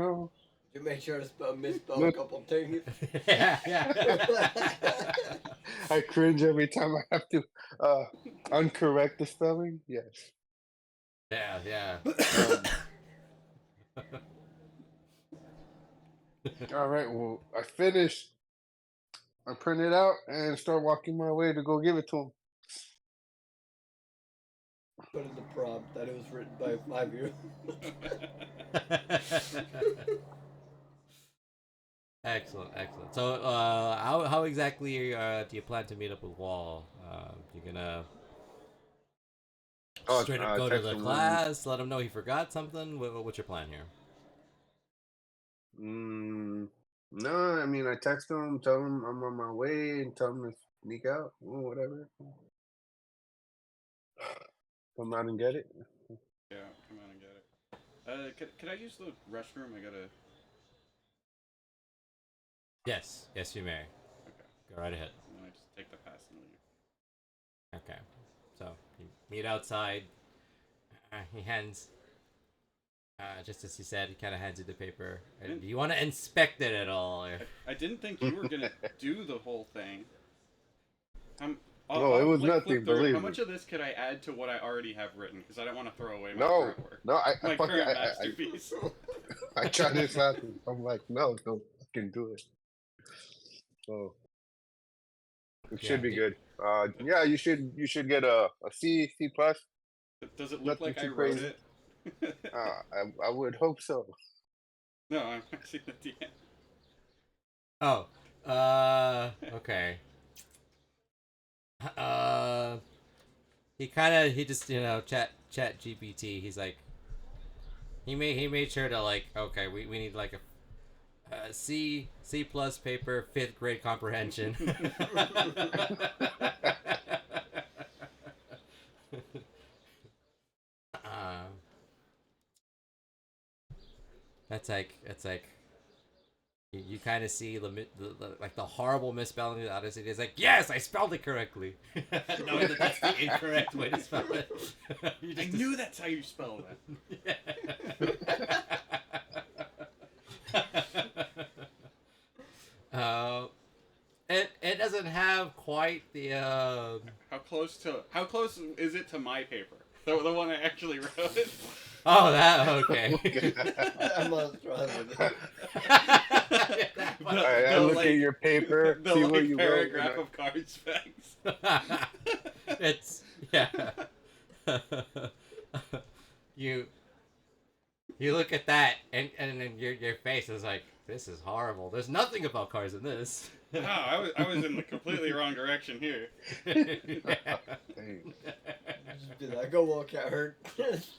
Speaker 4: make sure to misspell a
Speaker 3: Look.
Speaker 4: couple things.
Speaker 1: Yeah.
Speaker 3: I cringe every time I have to uncorrect the spelling. Yes.
Speaker 1: Yeah.
Speaker 3: All right. Well, I finished. I print it out and start walking my way to go give it to him.
Speaker 4: Put in the prompt that it was written by a 5-year-old.
Speaker 1: Excellent. So, how exactly do you plan to meet up with Wall? You're gonna
Speaker 3: Oh,
Speaker 1: Straight up go to
Speaker 3: text
Speaker 1: the
Speaker 3: him
Speaker 1: class, let him know he forgot something. What's your plan here?
Speaker 3: No, I mean I text him, tell him I'm on my way, and tell him to sneak out or whatever. Come out and get it.
Speaker 2: Yeah, come on and get it. Could I use the restroom? I gotta.
Speaker 1: Yes, yes, you may.
Speaker 2: Okay.
Speaker 1: Go right ahead.
Speaker 2: And then I just take the pass and leave.
Speaker 1: Okay, so you meet outside. He hands, just as he said, he kind of hands you the paper. Do you want to inspect it at all? Or...
Speaker 2: I didn't think you were gonna do the whole thing.
Speaker 3: No, it was nothing. Believe
Speaker 2: How
Speaker 3: me.
Speaker 2: much of this could I add to what I already have written? Because I don't want to throw away my
Speaker 3: No,
Speaker 2: current work.
Speaker 3: no,
Speaker 2: My current masterpiece.
Speaker 3: I tried this last week. I'm like, no, don't fucking do it. So it should be good. Yeah, you should get a C plus.
Speaker 2: Does it look
Speaker 3: Nothing
Speaker 2: like I
Speaker 3: too
Speaker 2: wrote
Speaker 3: crazy.
Speaker 2: it?
Speaker 3: I would hope so.
Speaker 2: No, I'm actually the DM.
Speaker 1: Oh, okay. He just chat GPT. He's like, he made sure to like, okay, we need like a C plus paper, 5th grade comprehension. That's like you kind of see the like the horrible misspelling of the Odyssey. It's like, yes, I spelled it correctly, knowing that that's the incorrect way to spell it.
Speaker 2: I knew that's how you spell that.
Speaker 1: It doesn't have quite the
Speaker 2: How close is it to my paper? The one I actually wrote.
Speaker 1: Oh, that okay.
Speaker 4: I'm on strong.
Speaker 3: I look at your paper,
Speaker 2: The
Speaker 3: see
Speaker 2: like
Speaker 3: what you wrote.
Speaker 2: paragraph of card specs.
Speaker 1: It's you look at that and then your face is like, this is horrible. There's nothing about cars in this.
Speaker 2: Oh, I was in the completely wrong direction here.
Speaker 4: Did I go walk at her?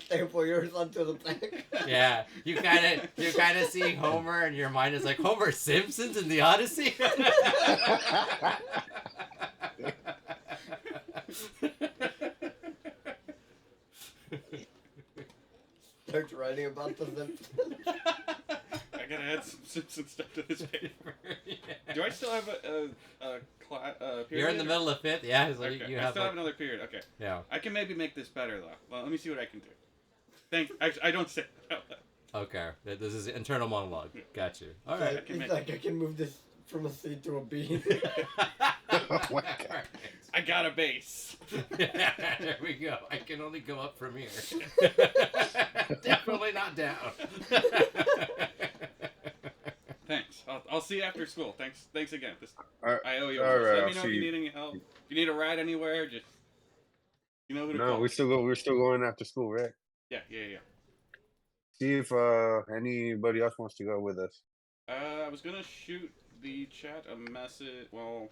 Speaker 4: Staple yours onto the back.
Speaker 1: Yeah, you kind of see Homer, and your mind is like, Homer Simpson's in the Odyssey.
Speaker 4: Starts writing about the Simpsons.
Speaker 2: I gotta add some Simpson stuff to this paper. Yeah. Do I still have a period?
Speaker 1: You're in the middle of 5th, yeah. So
Speaker 2: Okay.
Speaker 1: you
Speaker 2: I
Speaker 1: have
Speaker 2: still
Speaker 1: like,
Speaker 2: have another period. Okay.
Speaker 1: yeah.
Speaker 2: I can maybe make this better though. Well, let me see what I can do. I don't say.
Speaker 1: Okay, this is internal monologue. Got you. All
Speaker 4: So
Speaker 1: right.
Speaker 4: he's like, I can move this from a C to a B.
Speaker 3: Oh my God.
Speaker 2: I got a base.
Speaker 1: There we go. I can only go up from here. Definitely not down.
Speaker 2: Thanks. I'll see you after school. Thanks again.
Speaker 3: All
Speaker 2: I owe you.
Speaker 3: all right,
Speaker 2: Let
Speaker 3: I'll
Speaker 2: me know if
Speaker 3: see
Speaker 2: you
Speaker 3: you.
Speaker 2: need any help. If you need a ride anywhere, just you know who to
Speaker 3: No,
Speaker 2: call.
Speaker 3: we're still going after school, right?
Speaker 2: Yeah.
Speaker 3: See if anybody else wants to go with us.
Speaker 2: I was gonna shoot the chat a message. Well,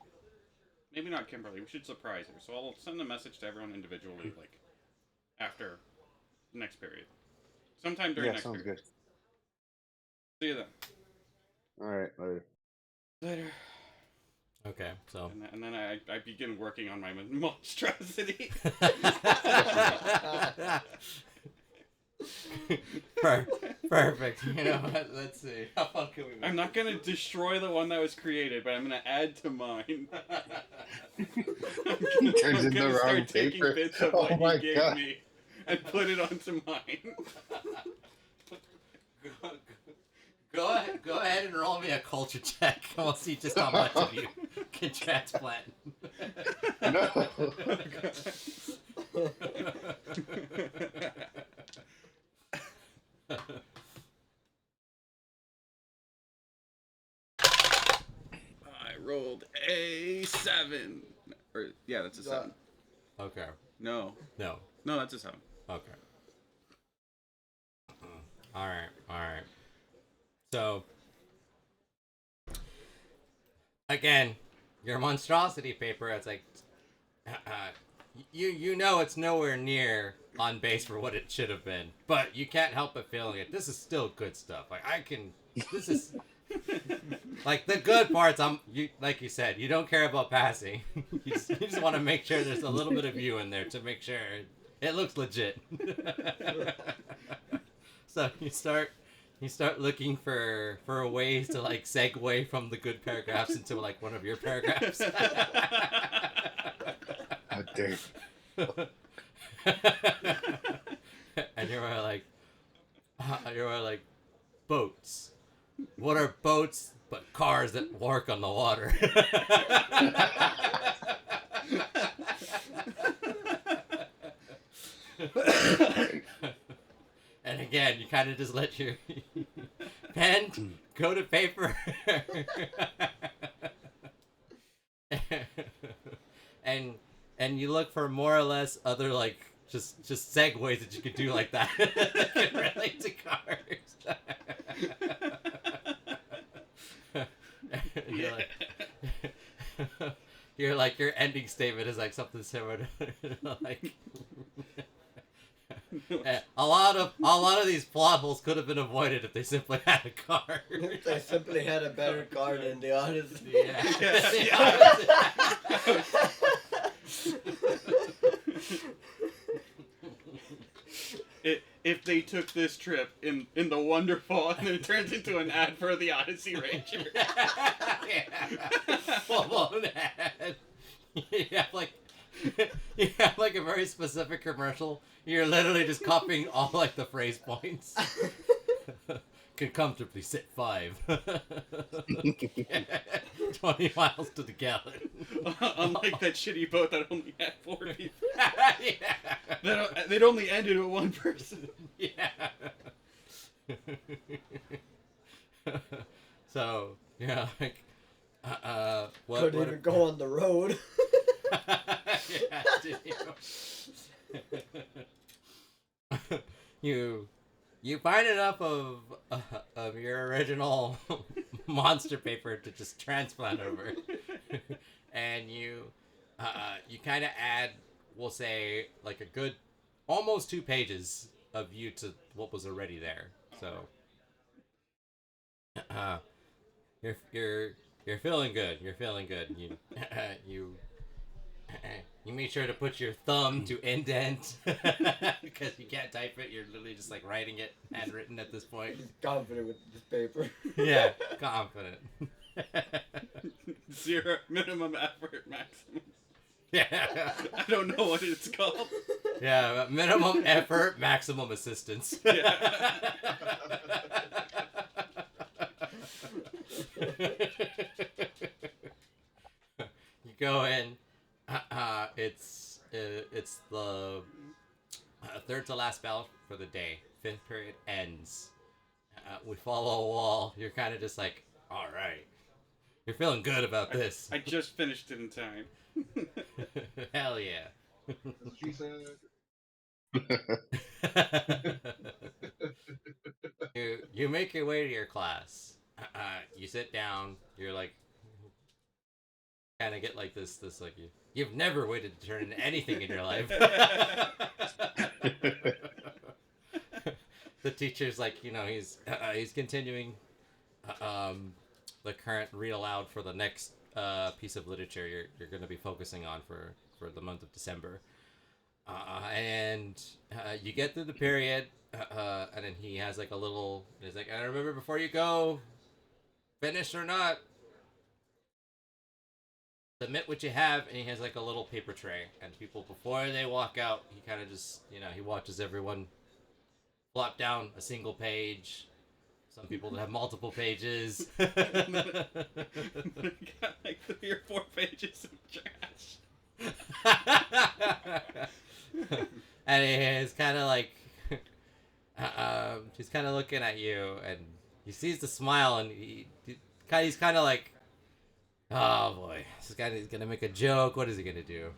Speaker 2: maybe not Kimberly. We should surprise her. So I'll send a message to everyone individually, like after the next period, sometime during next
Speaker 3: sounds
Speaker 2: period.
Speaker 3: good.
Speaker 2: See you then.
Speaker 3: All right, later.
Speaker 2: Later.
Speaker 1: Okay, so.
Speaker 2: And then I begin working on my monstrosity.
Speaker 1: Perfect. You know what? Let's see. How fun can we make
Speaker 2: I'm not gonna destroy the one that was created, but I'm gonna add to mine.
Speaker 3: Turns into the wrong
Speaker 2: taking
Speaker 3: paper.
Speaker 2: bits of
Speaker 3: Oh
Speaker 2: what
Speaker 3: my
Speaker 2: he gave
Speaker 3: God.
Speaker 2: me and put it onto mine.
Speaker 1: Go ahead and roll me a culture check. We'll see just how much of you can transplant.
Speaker 3: No.
Speaker 2: I rolled a 7. Or yeah, that's a 7.
Speaker 1: Okay.
Speaker 2: No, that's a 7.
Speaker 1: Okay. All right. So, again, your monstrosity paper, it's like, you know it's nowhere near on base for what it should have been, but you can't help but feeling it. This is still good stuff. Like I can. This is like the good parts. Like you said, you don't care about passing. You just want to make sure there's a little bit of you in there to make sure it looks legit. So you start looking for ways to like segue from the good paragraphs into like one of your paragraphs.
Speaker 3: How dare
Speaker 1: And you're like boats. What are boats but cars that work on the water? And again, you kind of just let your pen go to paper. and you look for more or less other like just segues that you could do like that that can relate to cars. You're like your ending statement is like something similar to like a lot of these plot holes could have been avoided if they simply had a car.
Speaker 4: If they simply had a better car than the Odyssey.
Speaker 2: If they took this trip in the Wonderful and then it turns into an ad for the Odyssey Ranger.
Speaker 1: Full-blown ad. You have like a very specific commercial. You're literally just copying all like the phrase points. Can comfortably sit 5. 20 miles to the gallon.
Speaker 2: Unlike that shitty boat that only had 4 people.
Speaker 1: Yeah.
Speaker 2: They'd only ended with 1 person.
Speaker 1: Yeah. So, yeah, like, what?
Speaker 4: Couldn't even go on the road.
Speaker 1: Yeah, you find enough of your original monster paper to just transplant over, and you kind of add, we'll say, like a good almost 2 pages of you to what was already there. So you're feeling good. You're feeling good. You make sure to put your thumb to indent because you can't type it. You're literally just like writing it handwritten at this point.
Speaker 4: He's confident with this paper.
Speaker 1: Yeah, confident.
Speaker 2: 0 minimum effort maximum.
Speaker 1: Yeah.
Speaker 2: I don't know what it's called.
Speaker 1: Yeah, minimum effort, maximum assistance.
Speaker 2: Yeah.
Speaker 1: You go in. It's the 3rd to last bell for the day. 5th period ends. We follow a wall. You're kind of just like, all right. You're feeling good about this.
Speaker 2: I just finished it in time.
Speaker 1: Hell yeah.
Speaker 5: That's what she said.
Speaker 1: You make your way to your class. You sit down. You're like, kind of get like this like you've never waited to turn into anything in your life. The teacher's like, he's continuing the current read aloud for the next piece of literature you're going to be focusing on for the month of December. And you get through the period, and then he has like a little. He's like, "And remember, before you go, finish or not, submit what you have." And he has like a little paper tray, and people before they walk out, he kind of just he watches everyone flop down a single page. Some people that have multiple pages.
Speaker 2: Got like 3 or 4 pages of trash.
Speaker 1: And he's kind of like, he's kind of looking at you, and he sees the smile, and he's kind of like, oh boy, this guy is gonna make a joke. What is he gonna do?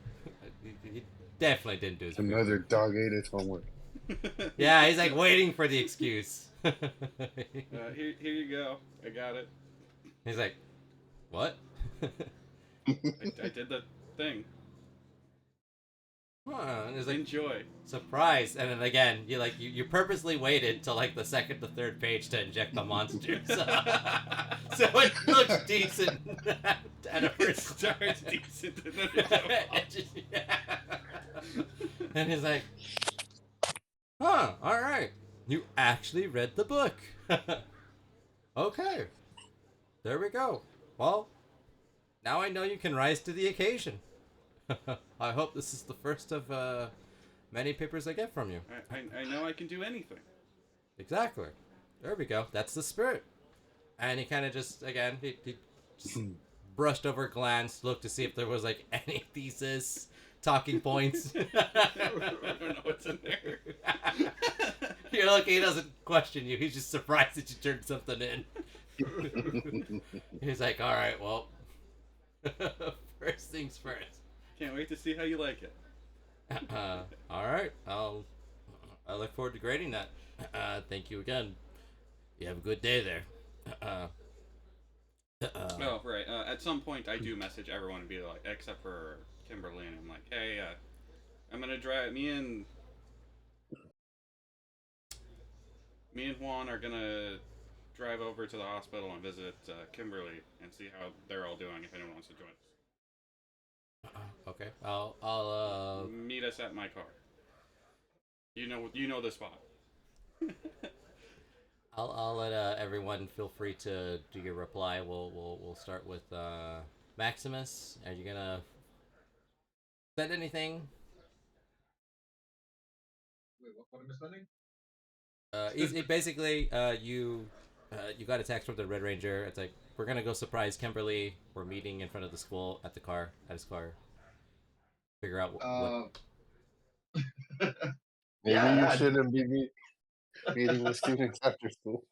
Speaker 1: He definitely didn't do his
Speaker 3: Another dog ate its homework.
Speaker 1: Yeah, he's like waiting for the excuse.
Speaker 2: Here you go. I got it.
Speaker 1: He's like, what?
Speaker 2: I did the thing.
Speaker 1: Huh, and it's like
Speaker 2: Enjoy.
Speaker 1: surprise, and then again, you purposely waited till like the second to third page to inject the monsters, so it looks decent at a
Speaker 2: It
Speaker 1: first
Speaker 2: starts
Speaker 1: glance.
Speaker 2: decent and then it
Speaker 1: And he's like, "Huh, all right, you actually read the book." Okay, there we go. Well, now I know you can rise to the occasion. I hope this is the first of many papers I get from you.
Speaker 2: I know I can do anything.
Speaker 1: Exactly. There we go. That's the spirit. And he kind of just, again, he just brushed over, glanced, looked to see if there was like any thesis, talking points.
Speaker 2: I don't know what's in there.
Speaker 1: You're lucky he doesn't question you. He's just surprised that you turned something in. He's like, all right, well, first things first.
Speaker 2: Can't wait to see how you like it.
Speaker 1: All right, I look forward to grading that. Thank you again. You have a good day there.
Speaker 2: Oh, right. At some point, I do message everyone and be like, except for Kimberly, and I'm like, hey, I'm gonna drive. Me and Juan are gonna drive over to the hospital and visit Kimberly and see how they're all doing. If anyone wants to join us,
Speaker 1: Okay, I'll
Speaker 2: meet us at my car. You know the spot.
Speaker 1: I'll let everyone feel free to do your reply. We'll start with Maximus. Are you gonna said anything?
Speaker 5: Wait, what am I spending?
Speaker 1: Basically, you got a text from the Red Ranger. It's like, we're gonna go surprise Kimberly. We're meeting in front of the school at his car. Figure out what.
Speaker 3: Maybe
Speaker 5: Yeah,
Speaker 3: you
Speaker 5: yeah.
Speaker 3: shouldn't be meeting with students after school.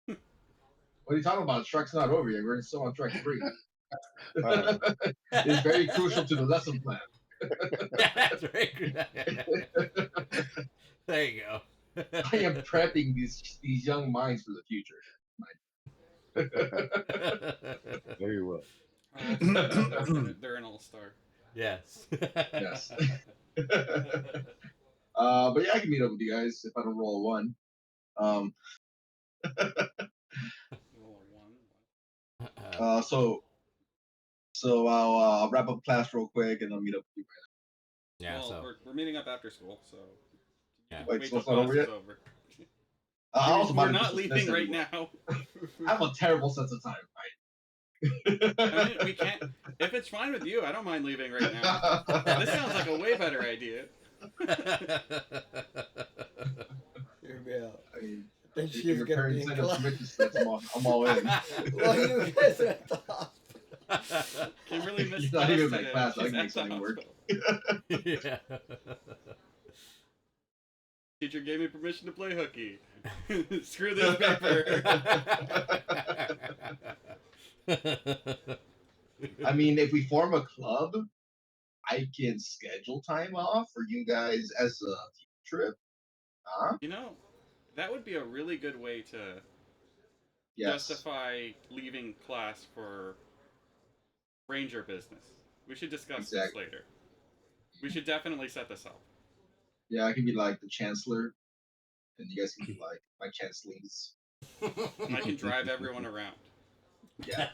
Speaker 5: What are you talking about? Shrek's not over yet. We're still on Shrek 3. It's very crucial to the lesson plan.
Speaker 1: That's very good. There you go.
Speaker 5: I am prepping these young minds for the future.
Speaker 3: Very well.
Speaker 2: They're an all-star.
Speaker 1: Yes.
Speaker 5: Yes. But yeah, I can meet up with you guys if I don't roll a 1. So I'll wrap up class real quick and I'll meet up with you.
Speaker 1: Yeah.
Speaker 2: Well,
Speaker 1: So
Speaker 2: we're meeting up after school, so
Speaker 1: yeah.
Speaker 5: Wait,
Speaker 2: wait
Speaker 5: so
Speaker 2: till
Speaker 5: it's not over
Speaker 2: class
Speaker 5: yet?
Speaker 2: is over.
Speaker 5: I also
Speaker 2: We're
Speaker 5: might
Speaker 2: not
Speaker 5: just
Speaker 2: leaving
Speaker 5: dismiss
Speaker 2: right
Speaker 5: everyone.
Speaker 2: now.
Speaker 5: I have a terrible sense of time,
Speaker 2: I mean, we can't. If it's fine with you, I don't mind leaving right now. This sounds like a way better idea.
Speaker 4: Hear me out.
Speaker 5: I mean,
Speaker 4: I think
Speaker 5: if
Speaker 4: she's
Speaker 5: your
Speaker 4: gonna
Speaker 5: parents
Speaker 4: be in
Speaker 5: send us
Speaker 4: class.
Speaker 5: commission slips, I'm all in.
Speaker 4: Well, you guys are at the hospital.
Speaker 2: Kimberly missed
Speaker 5: It's not
Speaker 2: class
Speaker 5: even my
Speaker 2: today.
Speaker 5: class. I
Speaker 2: She's
Speaker 5: can make
Speaker 2: at the
Speaker 5: something work.
Speaker 2: hospital.
Speaker 1: Yeah.
Speaker 2: Teacher gave me permission to play hooky. Screw this paper.
Speaker 5: I mean, if we form a club, I can schedule time off for you guys as a trip. Huh?
Speaker 2: You know, that would be a really good way to
Speaker 5: Yes.
Speaker 2: justify leaving class for ranger business. We should discuss this
Speaker 5: Exactly.
Speaker 2: later. We should definitely set this up.
Speaker 5: Yeah, I can be like the chancellor, and you guys can be like my chancellors.
Speaker 2: I can drive everyone around.
Speaker 5: Yeah.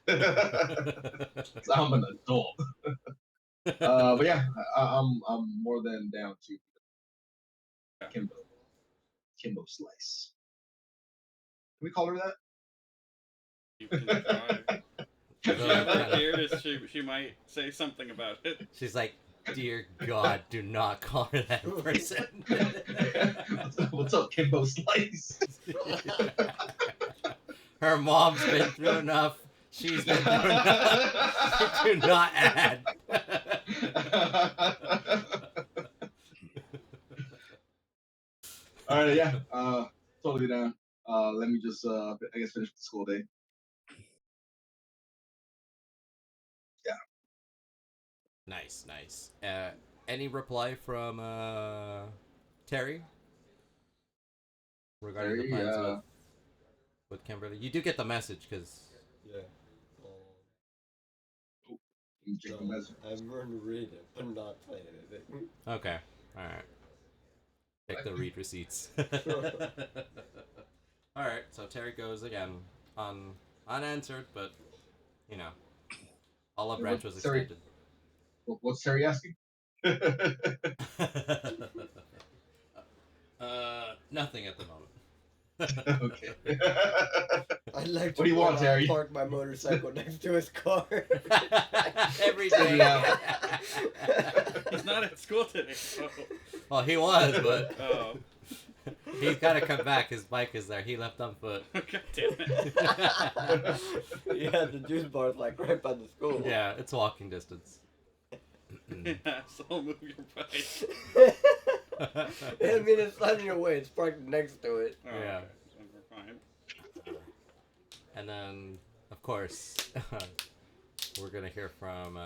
Speaker 5: 'Cause I'm an adult. But yeah, I'm more than down to Kimbo Slice. Can we call her that?
Speaker 2: You can try. If she ever hears, she might say something about it.
Speaker 1: She's like, dear God, do not call her that person.
Speaker 5: What's up, Kimbo Slice?
Speaker 1: Her mom's been through enough. She's been through enough. Do not add.
Speaker 5: All right, yeah, totally down. Let me just, I guess, finish the school day. Yeah.
Speaker 1: Nice. Any reply from Terry regarding the
Speaker 5: Terry,
Speaker 1: plans with Kimberly? You do get the message because
Speaker 4: Yeah.
Speaker 5: You check the
Speaker 4: No,
Speaker 5: message.
Speaker 4: I've learned to read it, but not play anything.
Speaker 1: Okay. All right. Check the read receipts. All right. So Terry goes again unanswered, but you know, olive branch was
Speaker 5: Sorry,
Speaker 1: extended.
Speaker 5: what's Terry asking?
Speaker 1: Nothing at the moment.
Speaker 5: Okay.
Speaker 4: I'd like
Speaker 5: What
Speaker 4: to
Speaker 5: do you want,
Speaker 4: point out,
Speaker 5: Terry?
Speaker 4: park my motorcycle next to his car.
Speaker 1: Every day.
Speaker 5: Yeah.
Speaker 2: He's not at school today. So.
Speaker 1: Well, he was, but
Speaker 2: Oh.
Speaker 1: he's got to come back. His bike is there. He left on foot.
Speaker 2: God damn it.
Speaker 4: Yeah, the juice bar's like right by the school.
Speaker 1: Yeah, it's walking distance.
Speaker 2: Yeah, so move your bike.
Speaker 4: I mean, it's not in your way. It's parked next to it.
Speaker 2: Oh,
Speaker 1: Yeah.
Speaker 2: okay. Then we're fine.
Speaker 1: And then, of course, we're gonna hear from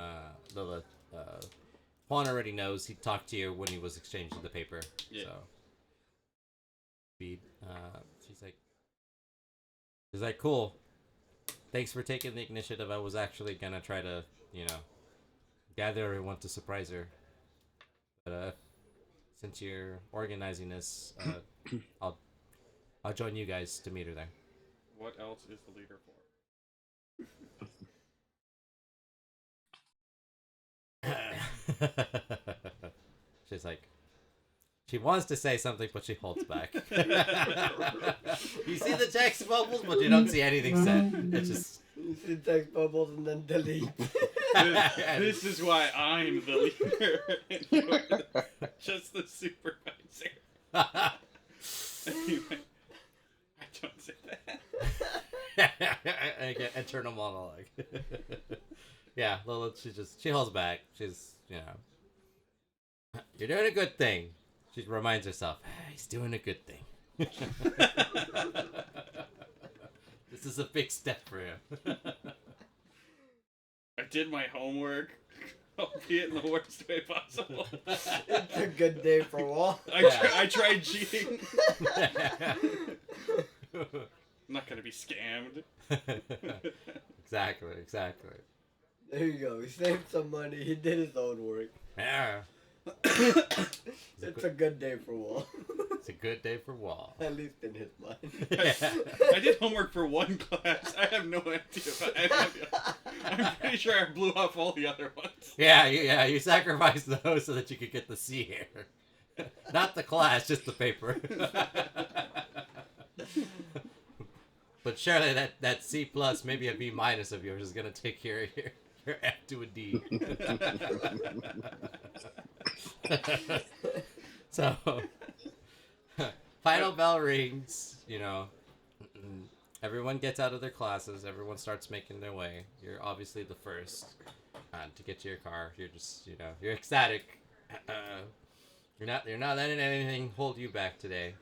Speaker 1: Lilith. Juan already knows. He talked to you when he was exchanging the paper.
Speaker 2: Yeah.
Speaker 1: So, she's like, cool. Thanks for taking the initiative. I was actually gonna try to, gather everyone to surprise her. But since you're organizing this, I'll join you guys to meet her there.
Speaker 2: What else is the leader for?
Speaker 1: She's like, she wants to say something, but she holds back. You see the text bubbles, but you don't see anything said. It's just.
Speaker 4: You see text bubbles and then delete.
Speaker 2: This is why I'm the leader. And you're just the supervisor. Anyway, I don't say that.
Speaker 1: I get internal monologue. Yeah, Lilith, she holds back. She's, you're doing a good thing. She reminds herself, he's doing a good thing. This is a big step for him.
Speaker 2: I did my homework, albeit in the worst way possible.
Speaker 4: It's a good day for Wall.
Speaker 2: I tried cheating. I'm not gonna be scammed.
Speaker 1: Exactly.
Speaker 4: There you go. He saved some money. He did his own work.
Speaker 1: Yeah.
Speaker 4: It's a good day for Wall.
Speaker 1: It's a good day for Wall.
Speaker 4: At least in his mind.
Speaker 1: Yeah.
Speaker 2: I did homework for one class. I have no idea. I'm pretty sure I blew off all the other ones.
Speaker 1: Yeah, you sacrificed those so that you could get the C here. Not the class, just the paper. But surely that C plus, maybe a B minus of yours is gonna take care of your F to a D. So, final bell rings. Everyone gets out of their classes. Everyone starts making their way. You're obviously the first to get to your car. You're just, you're ecstatic. You're not letting anything hold you back today.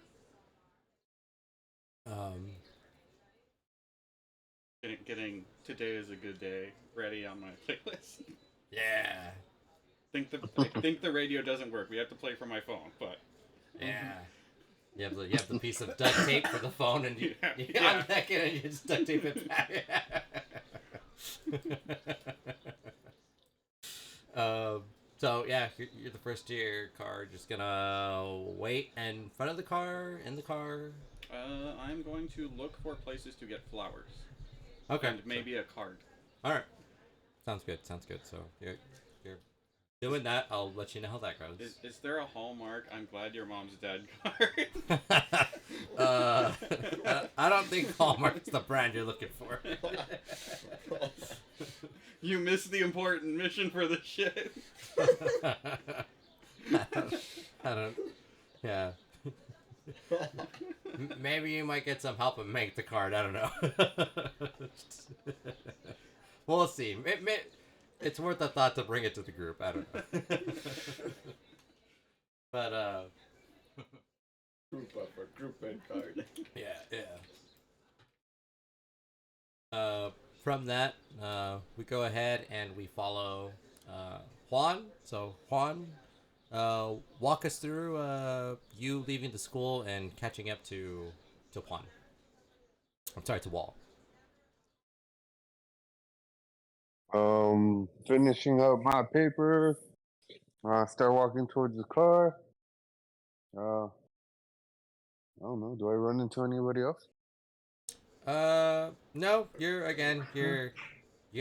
Speaker 2: Getting today is a good day ready on my playlist.
Speaker 1: Yeah.
Speaker 2: I think the radio doesn't work. We have to play from my phone, but
Speaker 1: Yeah. You have the piece of duct tape for the phone, and you
Speaker 2: Yeah.
Speaker 1: unpack it and you just duct tape it back. So yeah, you're the first to your car. Just gonna wait in front of the car, in the car.
Speaker 2: I'm going to look for places to get flowers.
Speaker 1: Okay.
Speaker 2: And maybe a card.
Speaker 1: All right. Sounds good. So you're doing that. I'll let you know how that goes.
Speaker 2: Is there a Hallmark I'm glad your mom's dead card?
Speaker 1: I don't think Hallmark's the brand you're looking for.
Speaker 2: You missed the important mission for the shit.
Speaker 1: I don't. Yeah. Maybe you might get some help and make the card. I don't know. We'll see. It's worth a thought to bring it to the group. I don't know. But
Speaker 4: Group red card.
Speaker 1: yeah. From that, we go ahead and we follow Juan. So Juan, walk us through you leaving the school and catching up to Juan. I'm sorry, to Wall.
Speaker 3: Finishing up my paper. Start walking towards the car. I don't know. Do I run into anybody else?
Speaker 1: No, you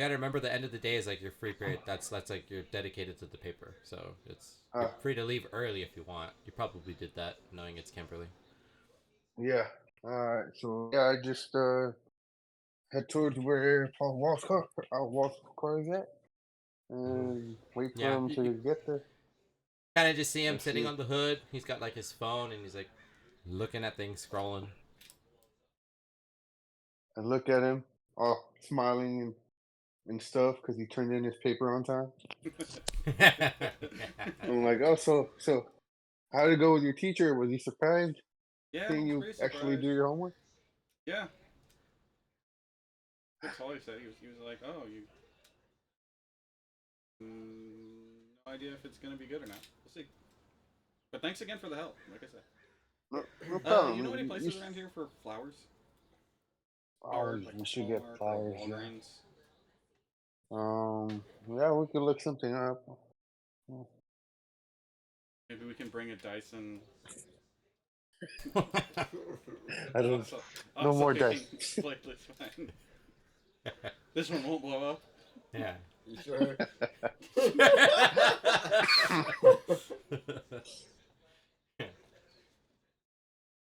Speaker 1: gotta remember the end of the day is like your free period. That's like you're dedicated to the paper. So you're
Speaker 3: Uh,
Speaker 1: free to leave early if you want. You probably did that knowing it's Kimberly.
Speaker 3: yeah. Alright, so yeah, I just head towards where Paul Walt's car is at, and wait for
Speaker 1: Yeah,
Speaker 3: him
Speaker 1: you
Speaker 3: to get there.
Speaker 1: kind of just see him
Speaker 3: Let's
Speaker 1: sitting
Speaker 3: see.
Speaker 1: on the hood. He's got like his phone and he's like looking at things, scrolling.
Speaker 3: I look at him, all smiling and stuff, because he turned in his paper on time. I'm like, oh, so how did it go with your teacher? Was he surprised
Speaker 2: Yeah,
Speaker 3: seeing you
Speaker 2: pretty
Speaker 3: actually do
Speaker 2: surprised.
Speaker 3: your homework?
Speaker 2: Yeah, that's all he said. He was like, "Oh, you no idea if it's gonna be good or not. We'll see." But thanks again for the help. Like I said,
Speaker 3: No
Speaker 2: you know
Speaker 3: problem.
Speaker 2: any places around here for flowers?
Speaker 3: Oh,
Speaker 2: Or like
Speaker 3: we
Speaker 2: a
Speaker 3: should get
Speaker 2: Hallmark or a
Speaker 3: flowers. Yeah.
Speaker 2: Walgreens?
Speaker 3: Yeah, we could look something up.
Speaker 2: Maybe we can bring a Dyson.
Speaker 3: I don't.
Speaker 2: Also,
Speaker 3: No more
Speaker 2: oscillating
Speaker 3: dice.
Speaker 2: flakeless fan. This one won't blow up.
Speaker 1: Yeah.
Speaker 4: You sure?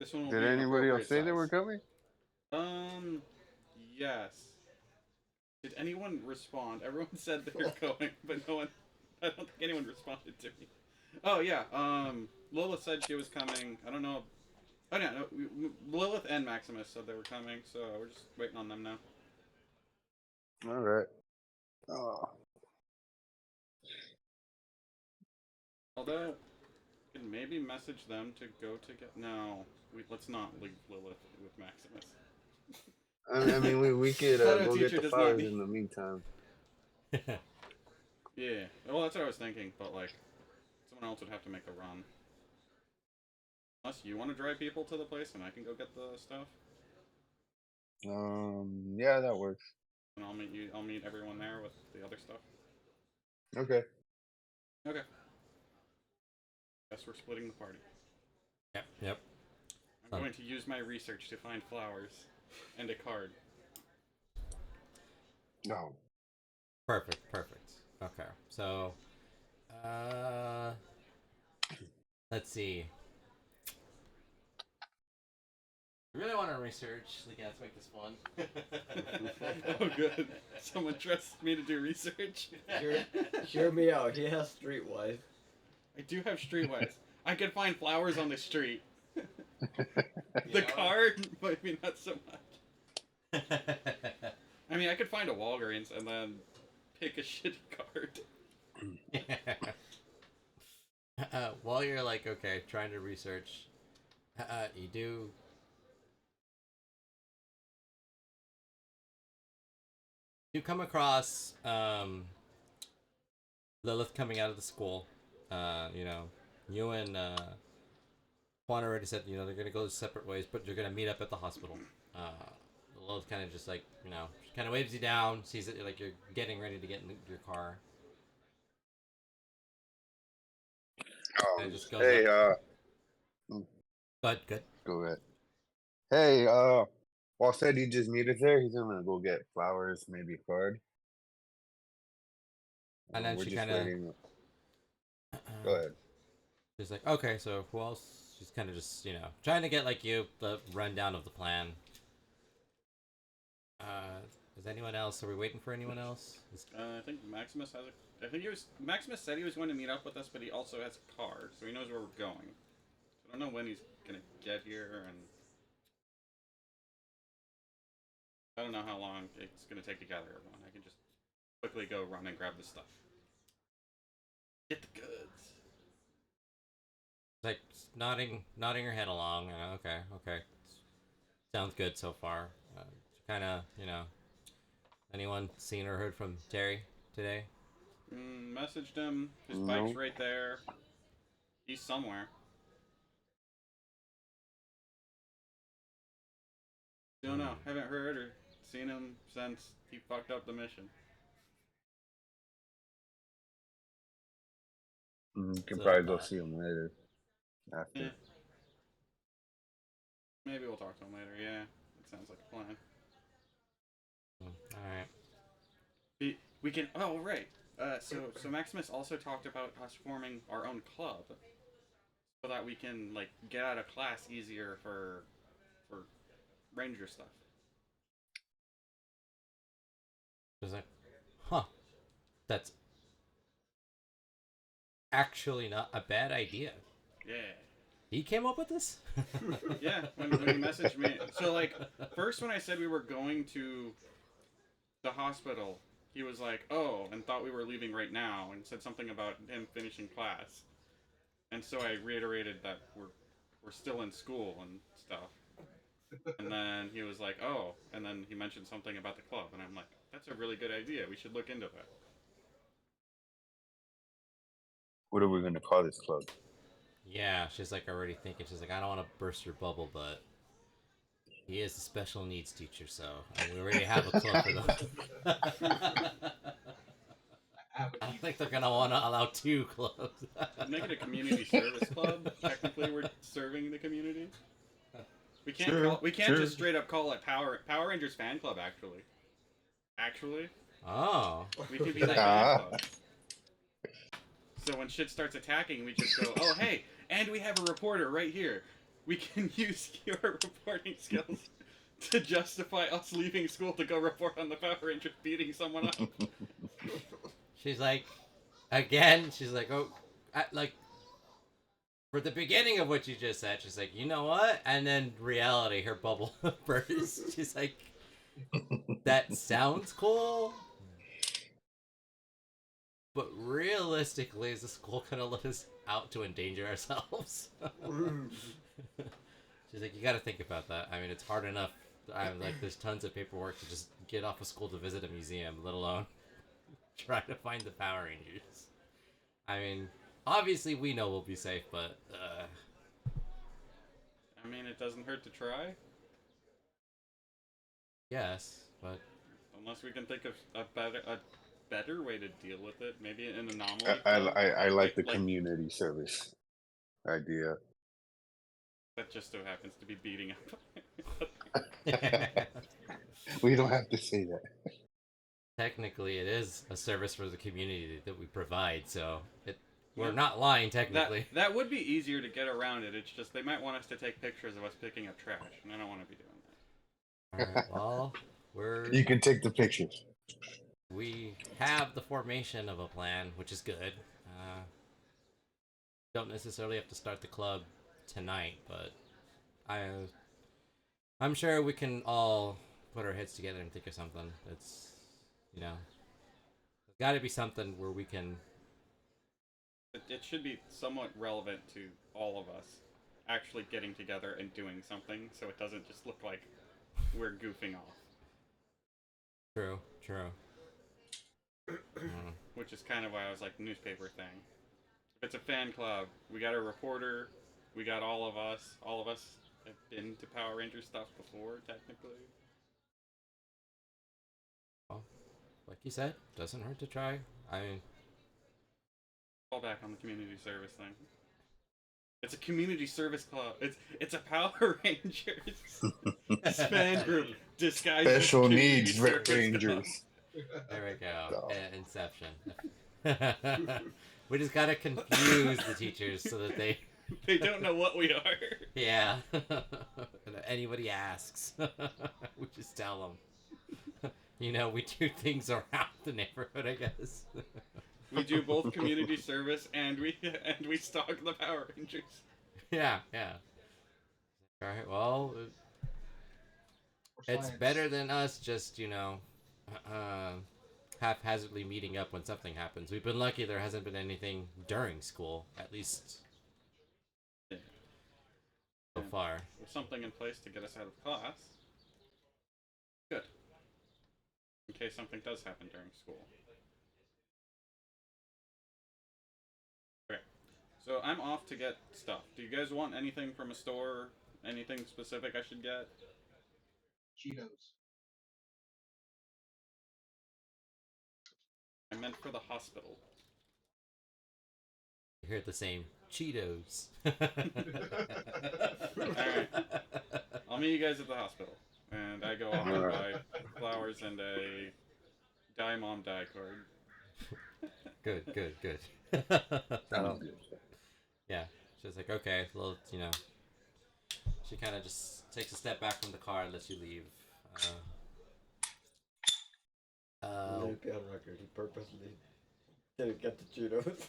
Speaker 2: This one will
Speaker 3: Did
Speaker 2: be an
Speaker 3: anybody else
Speaker 2: appropriate
Speaker 3: say they
Speaker 2: size.
Speaker 3: were coming?
Speaker 2: Yes. Did anyone respond? Everyone said they were going, but no one. I don't think anyone responded to me. Oh yeah. Lola said she was coming. I don't know. Oh yeah, no. Lilith and Maximus said they were coming, so we're just waiting on them now.
Speaker 3: All right. Oh.
Speaker 2: Although, we can maybe message them to go to get. No, let's not leave Lilith with Maximus.
Speaker 3: I mean, we could
Speaker 2: Shadow
Speaker 3: go get
Speaker 2: teacher
Speaker 3: the
Speaker 2: does not
Speaker 3: flowers
Speaker 2: need.
Speaker 3: in the meantime.
Speaker 2: Yeah, well, that's what I was thinking, but like, someone else would have to make a run. Unless you want to drive people to the place and I can go get the stuff.
Speaker 3: Yeah, that works.
Speaker 2: And I'll meet you. I'll meet everyone there with the other stuff.
Speaker 3: Okay.
Speaker 2: Okay. Guess we're splitting the party.
Speaker 1: Yep.
Speaker 2: I'm going to use my research to find flowers and a card.
Speaker 3: No.
Speaker 1: Perfect. Okay. So, let's see. I really want to research. Yeah, let's make this fun.
Speaker 2: Oh, good. Someone trusts me to do research.
Speaker 4: Hear me out. He has Streetwise.
Speaker 2: I do have streetwise. I can find flowers on the street.
Speaker 1: Yeah.
Speaker 2: Card, maybe not so much. I mean, I could find a Walgreens and then pick a shitty card.
Speaker 1: While you're like, okay, trying to research, you do. You come across Lilith coming out of the school. You and Juan already said, they're gonna go separate ways, but you're gonna meet up at the hospital. Lilith kind of just like, she kind of waves you down, sees that like you're getting ready to get in your car, and just goes
Speaker 3: Hey,
Speaker 1: up. Good.
Speaker 3: go ahead. Hey, Walt said he just meet us there. He's gonna go get flowers, maybe a card.
Speaker 1: And then
Speaker 3: we're
Speaker 1: she
Speaker 3: just
Speaker 1: kind of.
Speaker 3: waiting. Go ahead.
Speaker 1: She's like, okay, so who else? She's kind of just, trying to get like you the rundown of the plan. Is anyone else? Are we waiting for anyone else?
Speaker 2: I think Maximus has a. I think Maximus said he was going to meet up with us, but he also has a car, so he knows where we're going. So I don't know when he's gonna get here, and I don't know how long it's gonna take to gather everyone. I can just quickly go run and grab the stuff. Get the goods.
Speaker 1: Like nodding her head along. Okay. Sounds good so far. Kind of, anyone seen or heard from Terry today?
Speaker 2: Messaged him. His bike's right there. He's somewhere. Don't know. Haven't heard or seen him since he fucked up the mission.
Speaker 3: You can
Speaker 1: So,
Speaker 3: probably go see him later. After.
Speaker 2: Yeah. Maybe we'll talk to him later. Yeah, that sounds like a plan.
Speaker 1: all right.
Speaker 2: We can. Oh right. So Maximus also talked about us forming our own club, so that we can like get out of class easier for ranger stuff.
Speaker 1: Just like, huh? That's actually not a bad idea.
Speaker 2: Yeah.
Speaker 1: He came up with this?
Speaker 2: Yeah, when he messaged me. So, like, first when I said we were going to the hospital, he was like, oh, and thought we were leaving right now, and said something about him finishing class. And so I reiterated that we're still in school and stuff. And then he was like, oh, and then he mentioned something about the club, and I'm like, that's a really good idea. We should look into that.
Speaker 3: What are we gonna call this club?
Speaker 1: Yeah, she's like already thinking. She's like, I don't want to burst your bubble, but he is a special needs teacher, so we already have a club for them. I don't think they're gonna want to allow 2 clubs.
Speaker 2: Make it a community service club. Technically, we're serving the community. We can't just straight up call it Power Rangers fan club. Actually,
Speaker 1: Oh,
Speaker 2: we could be the fan club. So when shit starts attacking, we just go, oh hey, and we have a reporter right here. We can use your reporting skills to justify us leaving school to go report on the Power Rangers beating someone up.
Speaker 1: she's like, again. She's like, oh, like for the beginning of what you just said. She's like, you know what? And then reality, her bubble bursts. She's like, that sounds cool. But realistically, is the school gonna let us out to endanger ourselves? She's like, you gotta think about that. I mean, it's hard enough. I'm like, there's tons of paperwork to just get off of school to visit a museum, let alone try to find the Power Rangers. I mean, obviously we know we'll be safe, but
Speaker 2: I mean, it doesn't hurt to try.
Speaker 1: yes, but
Speaker 2: Unless we can think of a better way to deal with it. Maybe an anomaly.
Speaker 3: I like the community service idea.
Speaker 2: That just so happens to be beating up.
Speaker 3: We don't have to say that.
Speaker 1: technically it is a service for the community that we provide, so we're not lying technically.
Speaker 2: That would be easier to get around it. It's just they might want us to take pictures of us picking up trash, and I don't want to be doing that.
Speaker 1: Alright, well,
Speaker 3: You can take the pictures.
Speaker 1: we have the formation of a plan, which is good. Don't necessarily have to start the club tonight, but I'm sure we can all put our heads together and think of something. It's, there's got to be something where we can.
Speaker 2: It should be somewhat relevant to all of us actually getting together and doing something, so it doesn't just look like we're goofing off.
Speaker 1: True.
Speaker 2: Which is kind of why I was like, newspaper thing. If it's a fan club, we got a reporter, we got all of us. All of us have been to Power Rangers stuff before, technically.
Speaker 1: Well, like you said, doesn't hurt to try. I mean,
Speaker 2: Fall back on the community service thing. It's a community service club. It's a Power Rangers fan group disguised as
Speaker 3: Special
Speaker 2: community
Speaker 3: needs
Speaker 2: service
Speaker 3: Rangers.
Speaker 1: there we go.
Speaker 3: No.
Speaker 1: Inception. We just gotta confuse the teachers so that they.
Speaker 2: They don't know what we are.
Speaker 1: Yeah. Anybody asks, we just tell them. We do things around the neighborhood, I guess.
Speaker 2: We do both community service and we stalk the Power Rangers.
Speaker 1: Yeah. All right. Well, it's better than us just haphazardly meeting up when something happens. We've been lucky there hasn't been anything during school, at least so far.
Speaker 2: With something in place to get us out of class. Good. In case something does happen during school. Okay. So I'm off to get stuff. Do you guys want anything from a store? Anything specific I should get?
Speaker 5: Cheetos.
Speaker 2: I meant for the hospital.
Speaker 1: You hear the same Cheetos.
Speaker 2: Alright. I'll meet you guys at the hospital. And I go off and buy flowers and a Die Mom Die card.
Speaker 1: Good.
Speaker 3: Sounds good.
Speaker 1: Yeah, she's like, okay, well, she kind of just takes a step back from the car and lets you leave.
Speaker 4: Let it be on record. He purposely didn't get the Cheetos.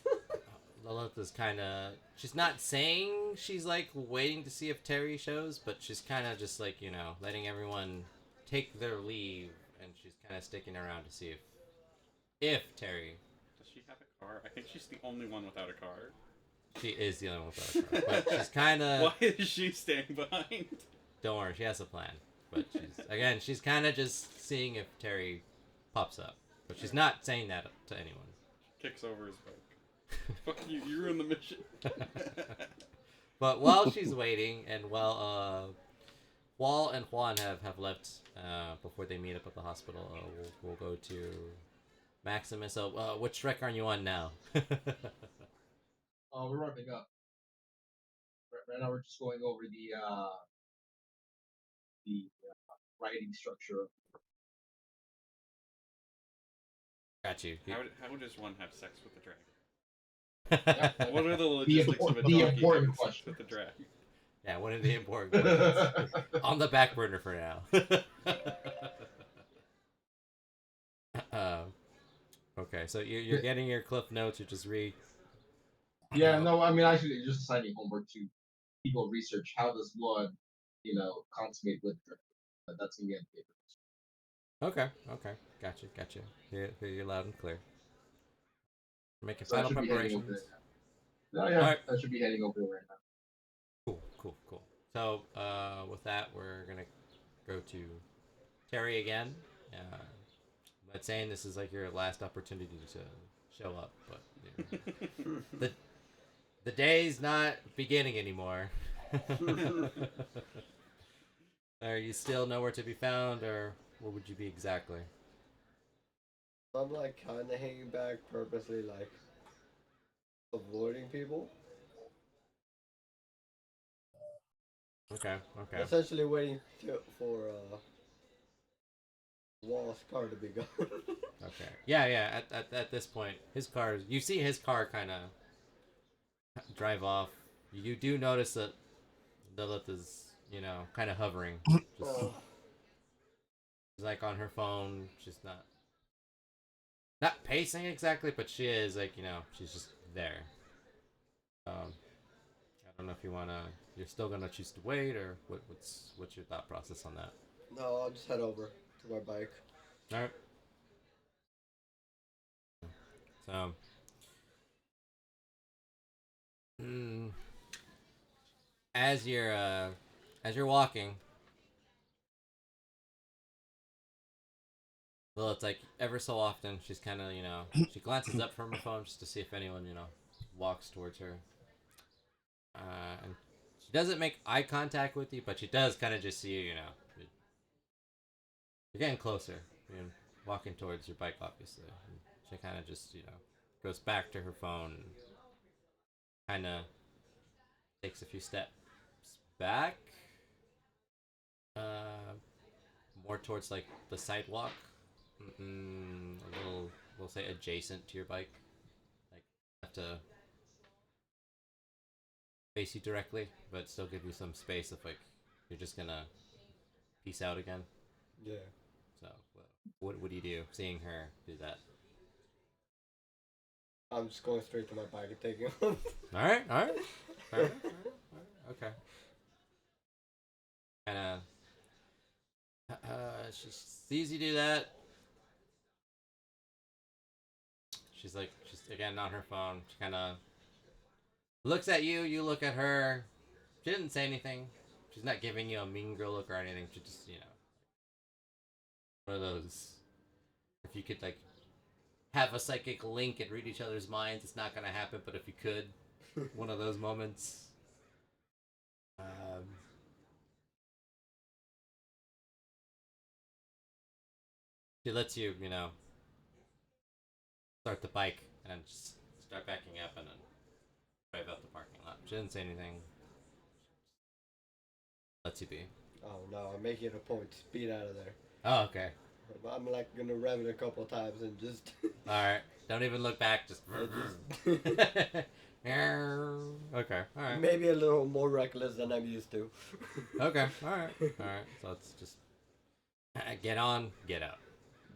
Speaker 1: Lilith is kind of, she's not saying she's like waiting to see if Terry shows, but she's kind of just like, letting everyone take their leave, and she's kind of sticking around to see if Terry.
Speaker 2: Does she have a car? I think she's the only one without a car.
Speaker 1: She is the only one without a car, but she's kind of.
Speaker 2: Why is she staying behind?
Speaker 1: Don't worry, she has a plan, but she's kind of just seeing if Terry pops up, but she's not saying that to anyone.
Speaker 2: Kicks over his bike. Fuck you! You ruined the mission.
Speaker 1: But while she's waiting, and while Wall and Juan have left before they meet up at the hospital, we'll go to Maximus. So, which trek are you on now?
Speaker 5: We're wrapping up. Right now, we're just going over the writing structure.
Speaker 1: Got you.
Speaker 2: How does one have sex with the dragon?
Speaker 5: Yeah.
Speaker 2: What are the logistics of a donkey having sex with the dragon?
Speaker 1: Yeah, one of the important questions. On the back burner for now. Okay, so you're getting your cliff notes. You just read.
Speaker 5: Yeah, no, I mean, actually, just assigning homework to people research how does blood, consummate with drink. But that's gonna be on paper.
Speaker 1: Okay, gotcha. Hear you loud and clear. Making
Speaker 5: So I
Speaker 1: final
Speaker 5: should be heading over
Speaker 1: preparations.
Speaker 5: there. No, yeah,
Speaker 1: Alright.
Speaker 5: I should be heading over there right now.
Speaker 1: Cool. So, with that, we're gonna go to Terry again. I'm not saying this is like your last opportunity to show up, but the day's not beginning anymore. Are you still nowhere to be found, or where would you be exactly?
Speaker 4: I'm like kind of hanging back, purposely like avoiding people.
Speaker 1: Okay.
Speaker 4: Essentially waiting for Wall's car to be gone.
Speaker 1: Okay. Yeah. At this point, you see his car kind of drive off. You do notice that Lilith is, kind of hovering. Just, she's like on her phone. She's not pacing exactly, but she is like, she's just there. I don't know if you're still gonna choose to wait, or what's your thought process on that?
Speaker 4: No, I'll just head over to my bike.
Speaker 1: All right. So, as you're walking, well, it's like ever so often she's kind of, she glances up from her phone just to see if anyone, walks towards her. And she doesn't make eye contact with you, but she does kind of just see you, You're getting closer. You're walking towards your bike, obviously. And she kind of just, goes back to her phone. Kind of takes a few steps back. More towards, like, the sidewalk. A little, we'll say, adjacent to your bike. Like, have to face you directly, but still give you some space if, like, you're just gonna peace out again.
Speaker 4: Yeah.
Speaker 1: So, what do you do seeing her do that?
Speaker 4: I'm just going straight to my bike and taking off.
Speaker 1: Alright. Okay. Kinda, she sees you do that. She's again on her phone. She kinda looks at you, you look at her. She didn't say anything. She's not giving you a mean girl look or anything. She just, one of those, if you could, like, have a psychic link and read each other's minds, it's not gonna happen, but if you could, one of those moments. She lets you, start the bike and just start backing up, and then drive out the parking lot. She didn't say anything. Lets you be.
Speaker 4: Oh no, I'm making it a point to speed out of there.
Speaker 1: Oh, okay.
Speaker 4: I'm like gonna rev it a couple of times and just.
Speaker 1: Alright. Don't even look back, just. Okay, alright.
Speaker 4: Maybe a little more reckless than I'm used to.
Speaker 1: Okay, alright. Alright, so it's just. Get on, get out.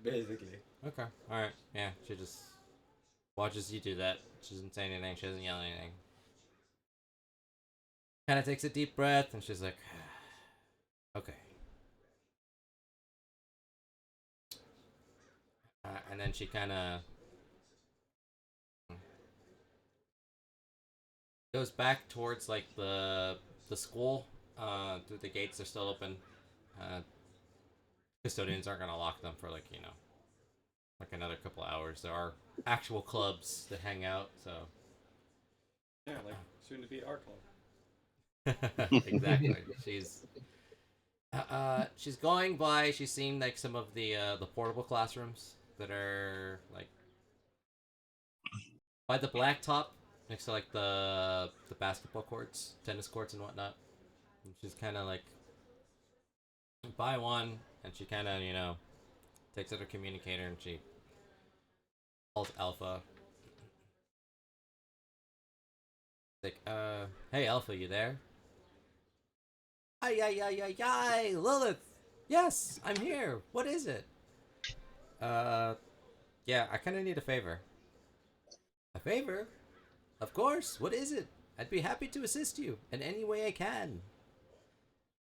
Speaker 4: Basically.
Speaker 1: Okay, alright. Yeah, she just watches you do that. She doesn't say anything, she doesn't yell anything. Kind of takes a deep breath, and she's like, okay. And then she kind of goes back towards like the school. Through the gates are still open. Custodians aren't gonna lock them for like like another couple hours. There are actual clubs that hang out, so
Speaker 2: Yeah, like soon to be our club.
Speaker 1: exactly. She's going by. She's seen like some of the portable classrooms that are like by the blacktop next to like the basketball courts, tennis courts, and whatnot. And she's kind of like buy one, and she kind of takes out her communicator and she calls Alpha. Like, hey Alpha, you there? Ay, Lilith! Yes, I'm here! What is it? Yeah, I kinda need a favor. A favor? Of course, what is it? I'd be happy to assist you in any way I can.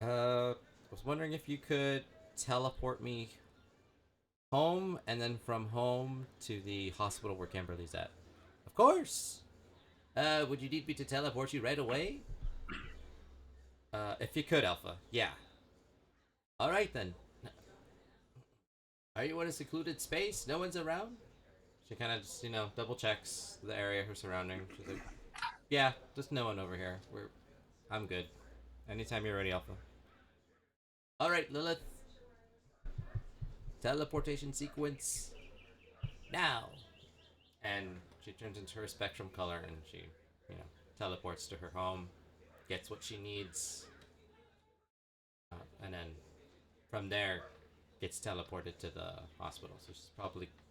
Speaker 1: I was wondering if you could teleport me home, and then from home to the hospital where Kimberly's at. Of course! Would you need me to teleport you right away? If you could, Alpha. Yeah. Alright then. Are you in a secluded space? No one's around? She kind of just, double checks the area, her surrounding. She's like, yeah, just no one over here. I'm good. Anytime you're ready, Alpha. Alright, Lilith. Teleportation sequence. Now. And she turns into her spectrum color and she, teleports to her home. Gets what she needs. And then from there, gets teleported to the hospital. So she's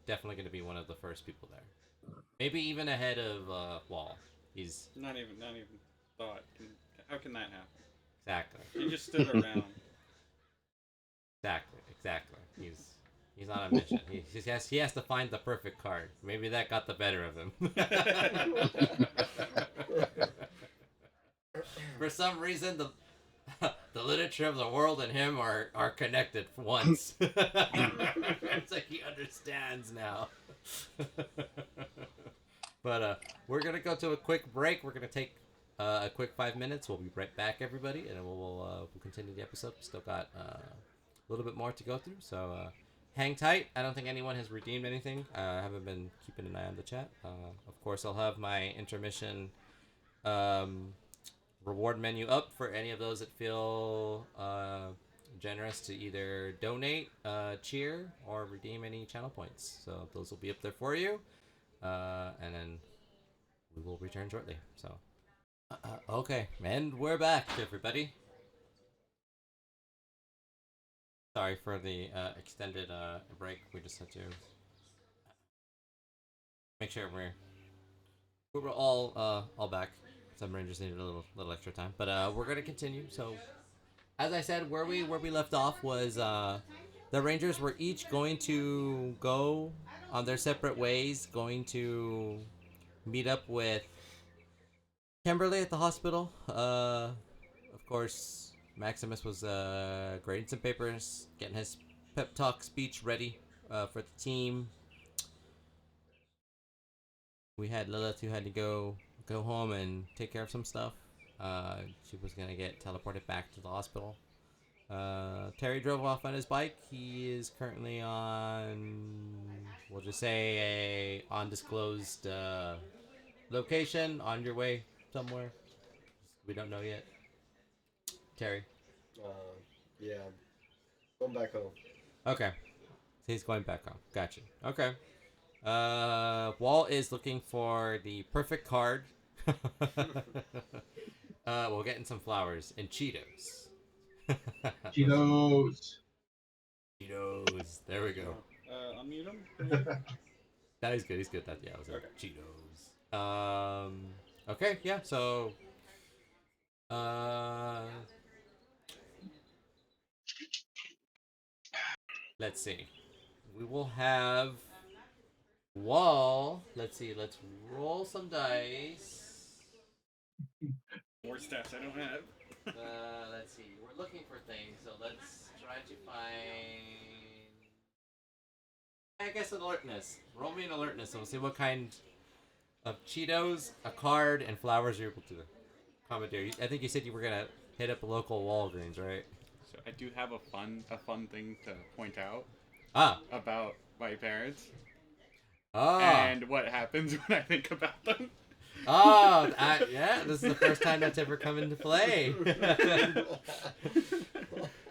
Speaker 1: definitely going to be one of the first people there. Maybe even ahead of Wall. He's
Speaker 2: not even thought. How can that happen?
Speaker 1: Exactly.
Speaker 2: He just stood around.
Speaker 1: Exactly. He's on a mission. He has to find the perfect card. Maybe that got the better of him. For some reason, the literature of the world and him are connected for once. It's like he understands now. But we're gonna go to a quick break. We're gonna take a quick 5 minutes. We'll be right back, everybody, and we'll continue the episode. Still got a little bit more to go through, so hang tight. I don't think anyone has redeemed anything. I haven't been keeping an eye on the chat. Of course, I'll have my intermission reward menu up for any of those that feel generous to either donate, cheer, or redeem any channel points. So those will be up there for you, and then we will return shortly. So okay, and we're back, everybody. Sorry for the extended break. We just had to make sure we're all back. Some Rangers needed a little extra time, but we're gonna continue. So, as I said, where we left off was the Rangers were each going to go on their separate ways, going to meet up with Kimberly at the hospital. Of course, Maximus was grading some papers, getting his pep talk speech ready for the team. We had Lilith who had to go home and take care of some stuff. She was gonna get teleported back to the hospital. Terry drove off on his bike. He is currently on, we'll just say, a undisclosed location on your way somewhere. We don't know yet. Terry.
Speaker 4: Yeah. Going back home.
Speaker 1: Okay. So he's going back home. Gotcha. Okay. Wall is looking for the perfect card We'll get in some flowers and Cheetos.
Speaker 5: Cheetos.
Speaker 1: Cheetos. There we go.
Speaker 2: Unmute him.
Speaker 1: That is good. He's good. That was
Speaker 2: Okay.
Speaker 1: Cheetos. Okay. Yeah. So. Let's see. We will have Wall. Let's see. Let's roll some dice.
Speaker 2: More stats I don't have.
Speaker 1: Let's see. We're looking for things, so let's try to find. I guess alertness. Roll me an alertness, and we'll see what kind of Cheetos, a card, and flowers you're able to commandeer. I think you said you were gonna hit up a local Walgreens, right?
Speaker 2: So I do have a fun thing to point out
Speaker 1: Ah.
Speaker 2: about my parents
Speaker 1: Ah.
Speaker 2: and what happens when I think about them.
Speaker 1: Oh, yeah, this is the first time that's ever come into play.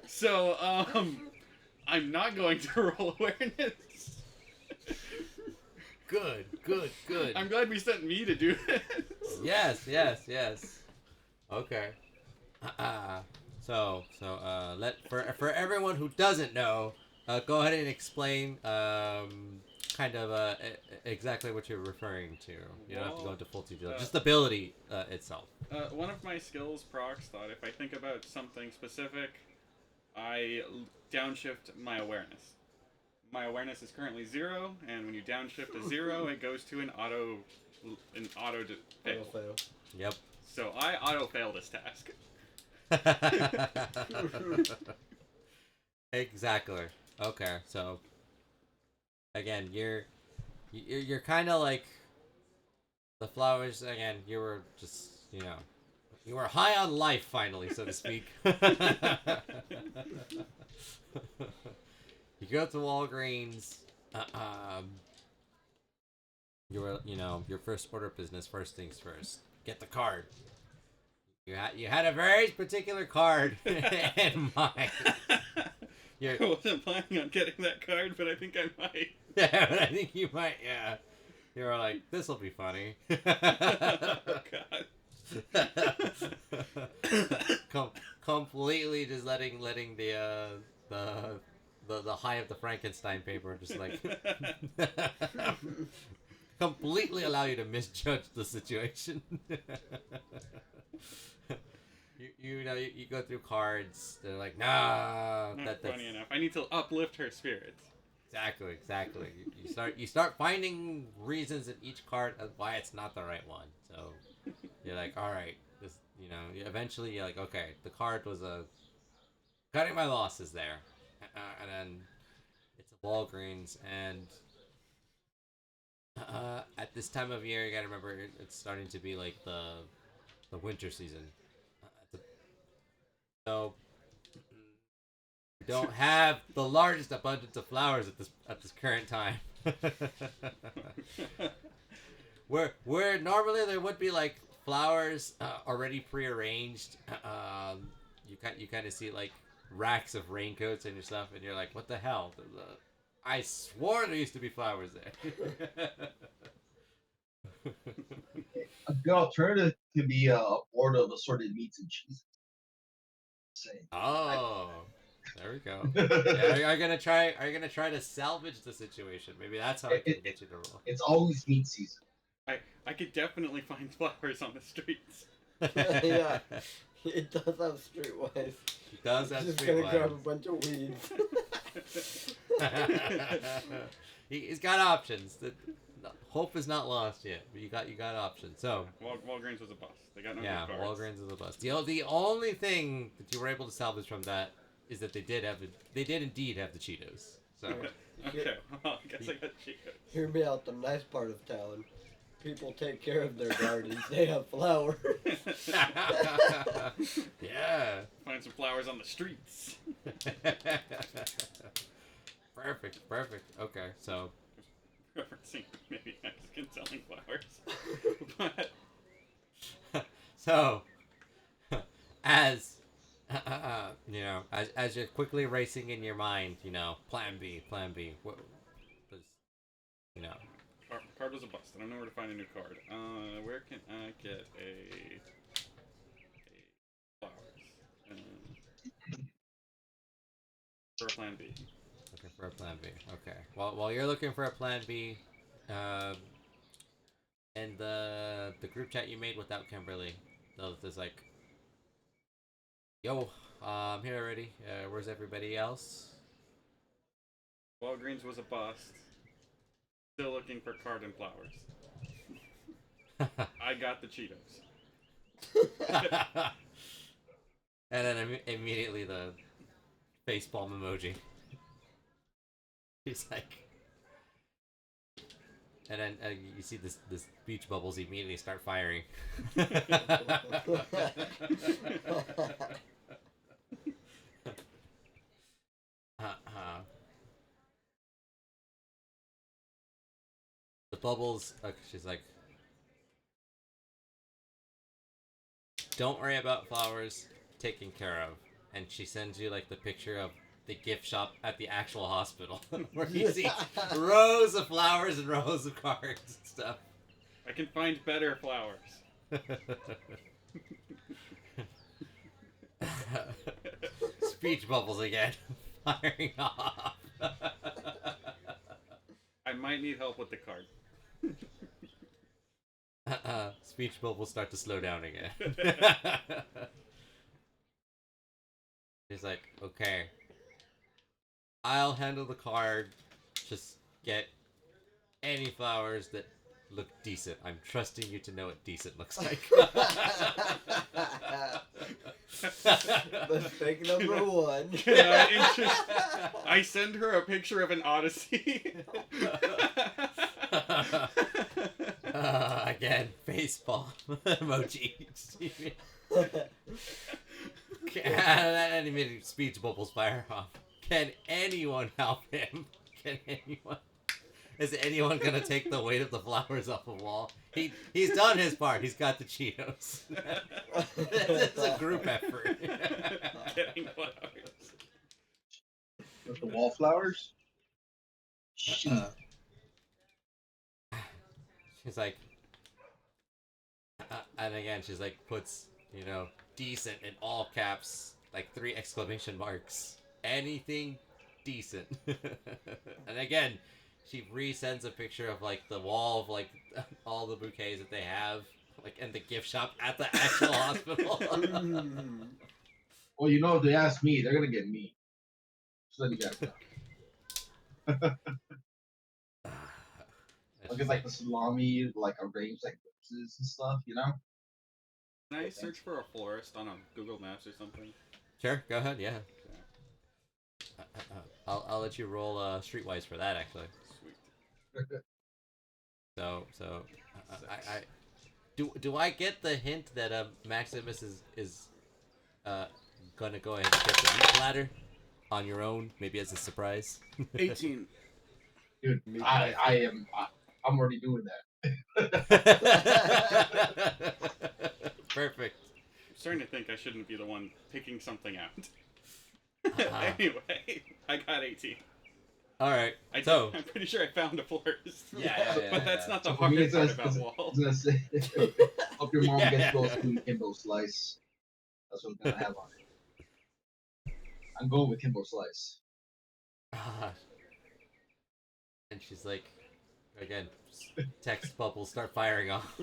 Speaker 2: So, I'm not going to roll awareness.
Speaker 1: Good.
Speaker 2: I'm glad we sent me to do this.
Speaker 1: Yes. Okay. So, for everyone who doesn't know, go ahead and explain kind of exactly what you're referring to. You don't have to go into full detail. Just the ability itself.
Speaker 2: One of my skills procs thought if I think about something specific, I downshift my awareness. My awareness is currently 0, and when you downshift a 0, it goes to an auto fail.
Speaker 4: Fail.
Speaker 1: Yep.
Speaker 2: So I auto fail this task.
Speaker 1: Exactly. Okay. So again, you're kind of like the flowers. Again, you were just you were high on life finally, so to speak. You go to Walgreens. You were your first order of business. First things first. Get the card. You had a very particular card in mind.
Speaker 2: I wasn't planning on getting that card, but I think I might.
Speaker 1: Yeah, but I think you might. Yeah, you were like, this will be funny.
Speaker 2: Oh God.
Speaker 1: Completely just letting the high of the Frankenstein paper just like completely allow you to misjudge the situation. You go through cards. They're like, nah.
Speaker 2: Not funny enough. I need to uplift her spirits.
Speaker 1: Exactly. You start finding reasons in each card of why it's not the right one. So you're like, all right, this. Eventually you're like, okay, the card was cutting my losses there, and then it's a Walgreens, and at this time of year, you gotta remember it's starting to be like the winter season. So we don't have the largest abundance of flowers at this current time. where normally there would be like flowers already prearranged. You kind of see like racks of raincoats and your stuff, and you're like, what the hell? I swore there used to be flowers there.
Speaker 5: A good alternative could be a board of assorted meats and cheeses.
Speaker 1: Oh, there we go. Yeah, are you gonna try to salvage the situation? Maybe that's how I can get you to roll.
Speaker 5: It's always meat season.
Speaker 2: I could definitely find flowers on the streets.
Speaker 4: Yeah, it does have streetwise.
Speaker 1: It does have
Speaker 4: Just
Speaker 1: streetwise.
Speaker 4: gonna grab a bunch of weeds.
Speaker 1: He's got options. Hope is not lost yet, but you got options. So
Speaker 2: Walgreens was a bust. They got no
Speaker 1: yeah,
Speaker 2: gift cards.
Speaker 1: Walgreens is a bust. The only thing that you were able to salvage from that is that they did indeed have the Cheetos. So
Speaker 2: Okay, well, I guess I got Cheetos.
Speaker 4: Hear me out. The nice part of town, people take care of their gardens. They have flowers.
Speaker 1: yeah.
Speaker 2: Find some flowers on the streets.
Speaker 1: Perfect. Okay, so
Speaker 2: Referencing maybe Mexican selling flowers. But
Speaker 1: so as as you're quickly racing in your mind, plan B. What does
Speaker 2: card was a bust. I don't know where to find a new card. Where can I get a flowers? For a plan B.
Speaker 1: Looking for a plan B. Okay. Well, while you're looking for a plan B, and the group chat you made without Kimberly, there's like, yo, I'm here already. Where's everybody else?
Speaker 2: Walgreens was a bust. Still looking for card and flowers. I got the Cheetos.
Speaker 1: And then immediately the facepalm emoji. He's like, and then you see this beach bubbles immediately start firing. The bubbles. She's like, don't worry about flowers, taken care of. And she sends you like the picture of the gift shop at the actual hospital, where you see rows of flowers and rows of cards and stuff.
Speaker 2: I can find better flowers.
Speaker 1: Speech bubbles again, firing off.
Speaker 2: I might need help with the card.
Speaker 1: Speech bubbles start to slow down again. He's like, okay, I'll handle the card. Just get any flowers that look decent. I'm trusting you to know what decent looks like.
Speaker 4: Mistake number one.
Speaker 2: I send her a picture of an Odyssey.
Speaker 1: Again, facepalm emoji. And immediately speech bubbles fire off. Can anyone help him? Can anyone? Is anyone gonna take the weight of the flowers off the wall? He's done his part. He's got the Cheetos. It's a group effort.
Speaker 2: Getting flowers.
Speaker 5: With the wallflowers?
Speaker 1: She's like, and again, she's like, puts, decent in all caps, like 3 exclamation marks. Anything decent. And again, she resends a picture of like the wall of like all the bouquets that they have, like in the gift shop at the actual hospital.
Speaker 5: Well, if they ask me, they're gonna get me. Just let you guys know. Look at like the salami, like arranged like roses and stuff,
Speaker 2: Can I search for a florist on a Google Maps or something?
Speaker 1: Sure, go ahead. Yeah. I'll let you roll Streetwise for that actually.
Speaker 2: Sweet.
Speaker 1: So I do I get the hint that Maximus is gonna go ahead and get the meat platter on your own, maybe as a surprise?
Speaker 2: 18.
Speaker 5: Dude, I'm already doing that.
Speaker 1: Perfect.
Speaker 2: I'm starting to think I shouldn't be the one picking something out. Anyway, I got 18.
Speaker 1: All right.
Speaker 2: I'm pretty sure I found a florist.
Speaker 1: Yeah.
Speaker 2: But that's not the
Speaker 5: So for me,
Speaker 2: hardest part about
Speaker 5: I
Speaker 2: Wall.
Speaker 5: was gonna say, hope your mom gets those to Kimbo Slice. That's what I'm gonna have on it. I'm going with Kimbo Slice.
Speaker 1: And she's like, again, text bubbles start firing off.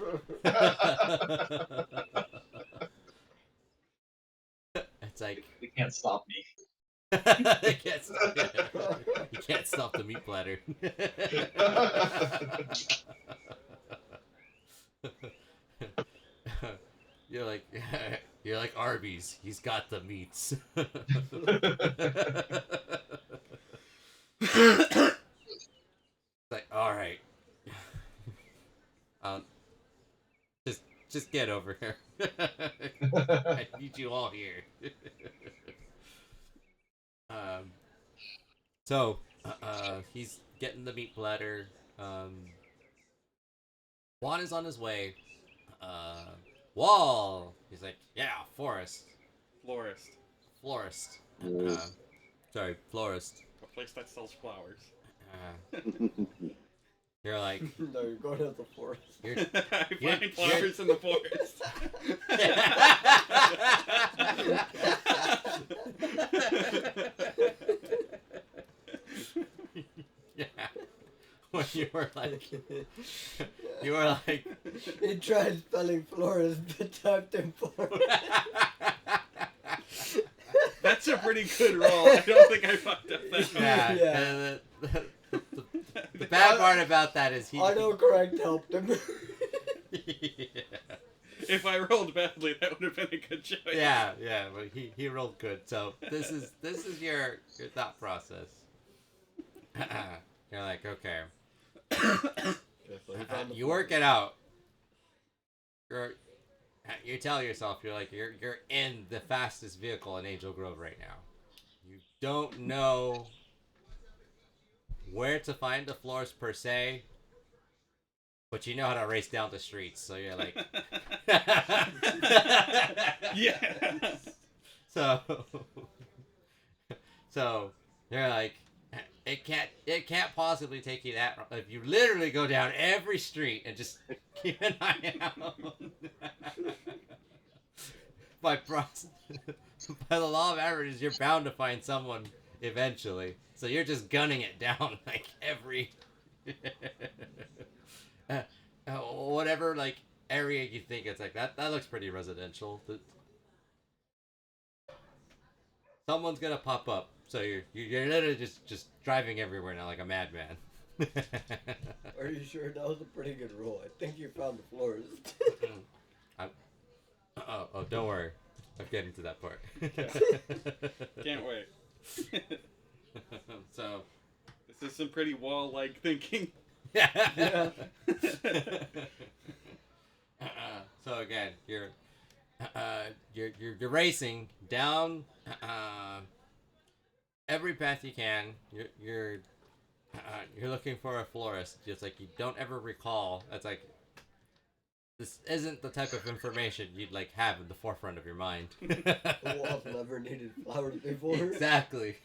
Speaker 1: It's like
Speaker 5: They can't stop me.
Speaker 1: you can't stop the meat platter. You're like Arby's. He's got the meats. Like, all right. Just get over here. I need you all here. So he's getting the meat platter. Juan is on his way. Wall. He's like, yeah, florist. Florist. Sorry, florist.
Speaker 2: A place that sells flowers.
Speaker 1: You're like,
Speaker 4: No, you're going to the forest.
Speaker 1: you're,
Speaker 2: I
Speaker 1: You're-
Speaker 2: find flowers in the forest.
Speaker 1: yeah. When you were like,
Speaker 4: He tried spelling florist, but typed in forest.
Speaker 2: That's a pretty good roll. I don't think I fucked up that one.
Speaker 1: yeah.
Speaker 4: Yeah.
Speaker 1: And the bad part about that is he.
Speaker 4: Autocorrect helped him.
Speaker 2: If I rolled badly, that would have been a good choice.
Speaker 1: yeah, but he rolled good. So this is your thought process. You're like, okay. You work it out. You tell yourself you're in the fastest vehicle in Angel Grove right now. You don't know where to find the floors per se, but you know how to race down the streets. So you're like,
Speaker 2: Yeah.
Speaker 1: So you're like, it can't possibly take you that. If you literally go down every street and just keep an eye out. by the law of averages, you're bound to find someone eventually. So you're just gunning it down like every whatever like area you think it's like that looks pretty residential. Someone's gonna pop up, so you're literally just driving everywhere now like a madman.
Speaker 4: Are you sure that was a pretty good roll? I think you found the florist.
Speaker 1: Oh, don't worry. I'm getting to that part.
Speaker 2: Can't wait.
Speaker 1: So,
Speaker 2: This is some pretty wall-like thinking.
Speaker 1: yeah. So again, you're racing down every path you can. You're looking for a florist. Just like you don't ever recall. That's like this isn't the type of information you'd like have in the forefront of your mind.
Speaker 4: The walls never needed flowers before.
Speaker 1: Exactly.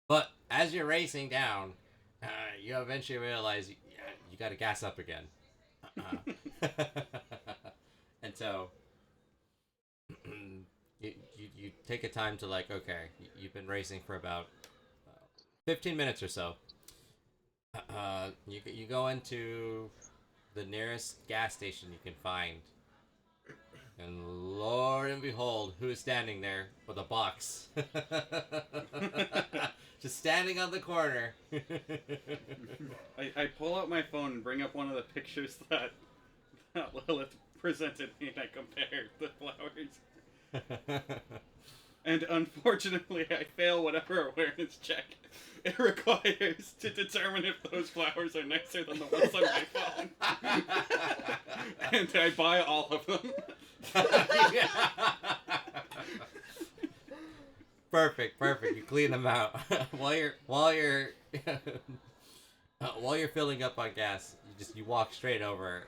Speaker 1: But as you're racing down, you eventually realize you got to gas up again. And so you take a time to like, okay, you've been racing for about 15 minutes or so. You go into the nearest gas station you can find. And Lord and behold, who is standing there with a box? Just standing on the corner.
Speaker 2: I pull out my phone and bring up one of the pictures that Lilith presented me, and I compare the flowers. And unfortunately, I fail whatever awareness check it requires to determine if those flowers are nicer than the ones on my phone. And I buy all of them.
Speaker 1: Perfect. You clean them out while you're filling up on gas. You walk straight over,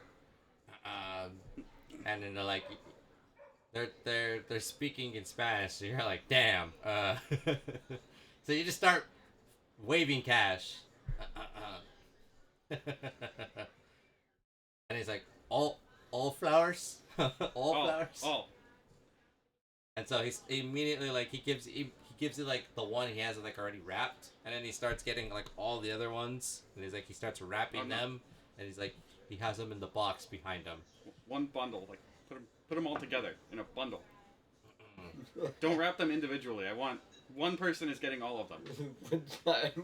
Speaker 1: and then they're speaking in Spanish. So you're like, damn. So you just start waving cash. And he's like, all flowers, all flowers.
Speaker 2: All.
Speaker 1: And so he's immediately like he gives you like the one he has like already wrapped, and then he starts getting like all the other ones, and he's like he starts wrapping them, and he's like he has them in the box behind him.
Speaker 2: One bundle, like put them all together in a bundle. Don't wrap them individually. I want one person is getting all of them.
Speaker 4: One time.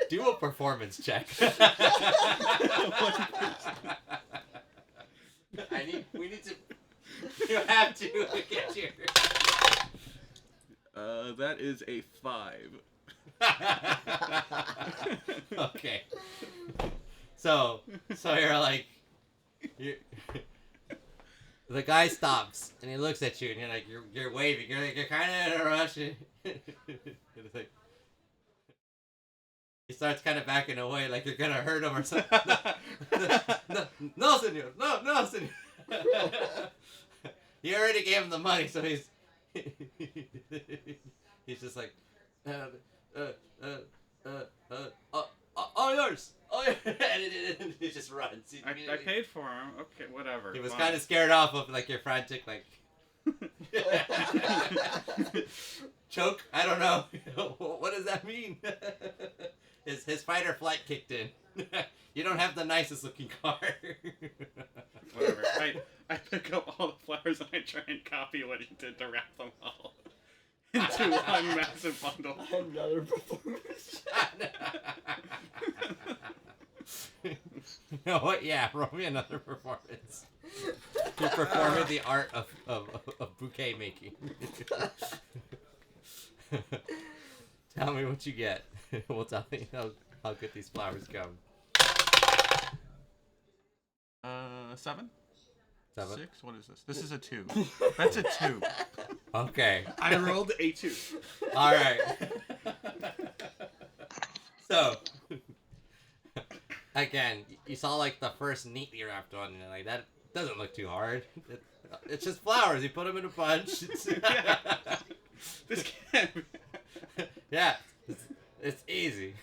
Speaker 1: Do a performance check. We need to. You have to get your.
Speaker 2: That is a 5.
Speaker 1: Okay. So you're like, the guy stops and he looks at you and you're waving. You're kind of in a rush. It's like, he starts kind of backing away like you're gonna hurt him or something. No, senor. No, senor. he already gave him the money, so he's he's just like, all yours. And he just runs.
Speaker 2: I paid for him. Okay, whatever.
Speaker 1: He was
Speaker 2: fine.
Speaker 1: kind of scared off of like your frantic like. Choke? I don't know. What does that mean? His fight or flight kicked in. You don't have the nicest looking car.
Speaker 2: Whatever. I pick up all the flowers and I try and copy what he did to wrap them all into one massive bundle.
Speaker 4: Another performance.
Speaker 1: You know what? Yeah, roll me another performance. You're performing the art of bouquet making. Tell me what you get. We'll tell you how good these flowers come.
Speaker 2: 7?
Speaker 1: 7?
Speaker 2: 6? What is this? This is a 2. That's a 2.
Speaker 1: Okay.
Speaker 2: I rolled a 2.
Speaker 1: All right. So, again, you saw like the first neatly wrapped one, and you're like, that doesn't look too hard. It's just flowers. You put them in a bunch.
Speaker 2: Yeah. This can't be.
Speaker 1: Yeah, it's easy.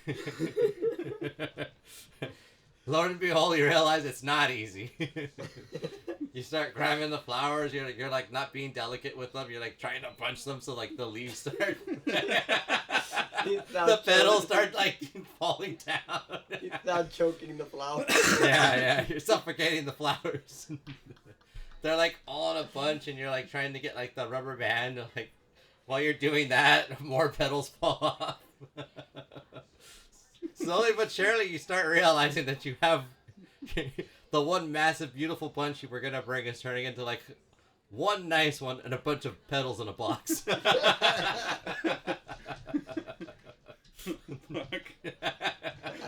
Speaker 1: Lo and behold, you realize it's not easy. You start grabbing the flowers. You're like not being delicate with them. You're like trying to punch them so like the leaves start. The petals start like falling down.
Speaker 4: He's not choking the flowers.
Speaker 1: Yeah, you're suffocating the flowers. They're like all in a bunch, and you're like trying to get like the rubber band. Like while you're doing that, more petals fall off. Slowly but surely, you start realizing that you have the one massive, beautiful bunch you were gonna bring is turning into like one nice one and a bunch of petals in a box.
Speaker 2: Fuck.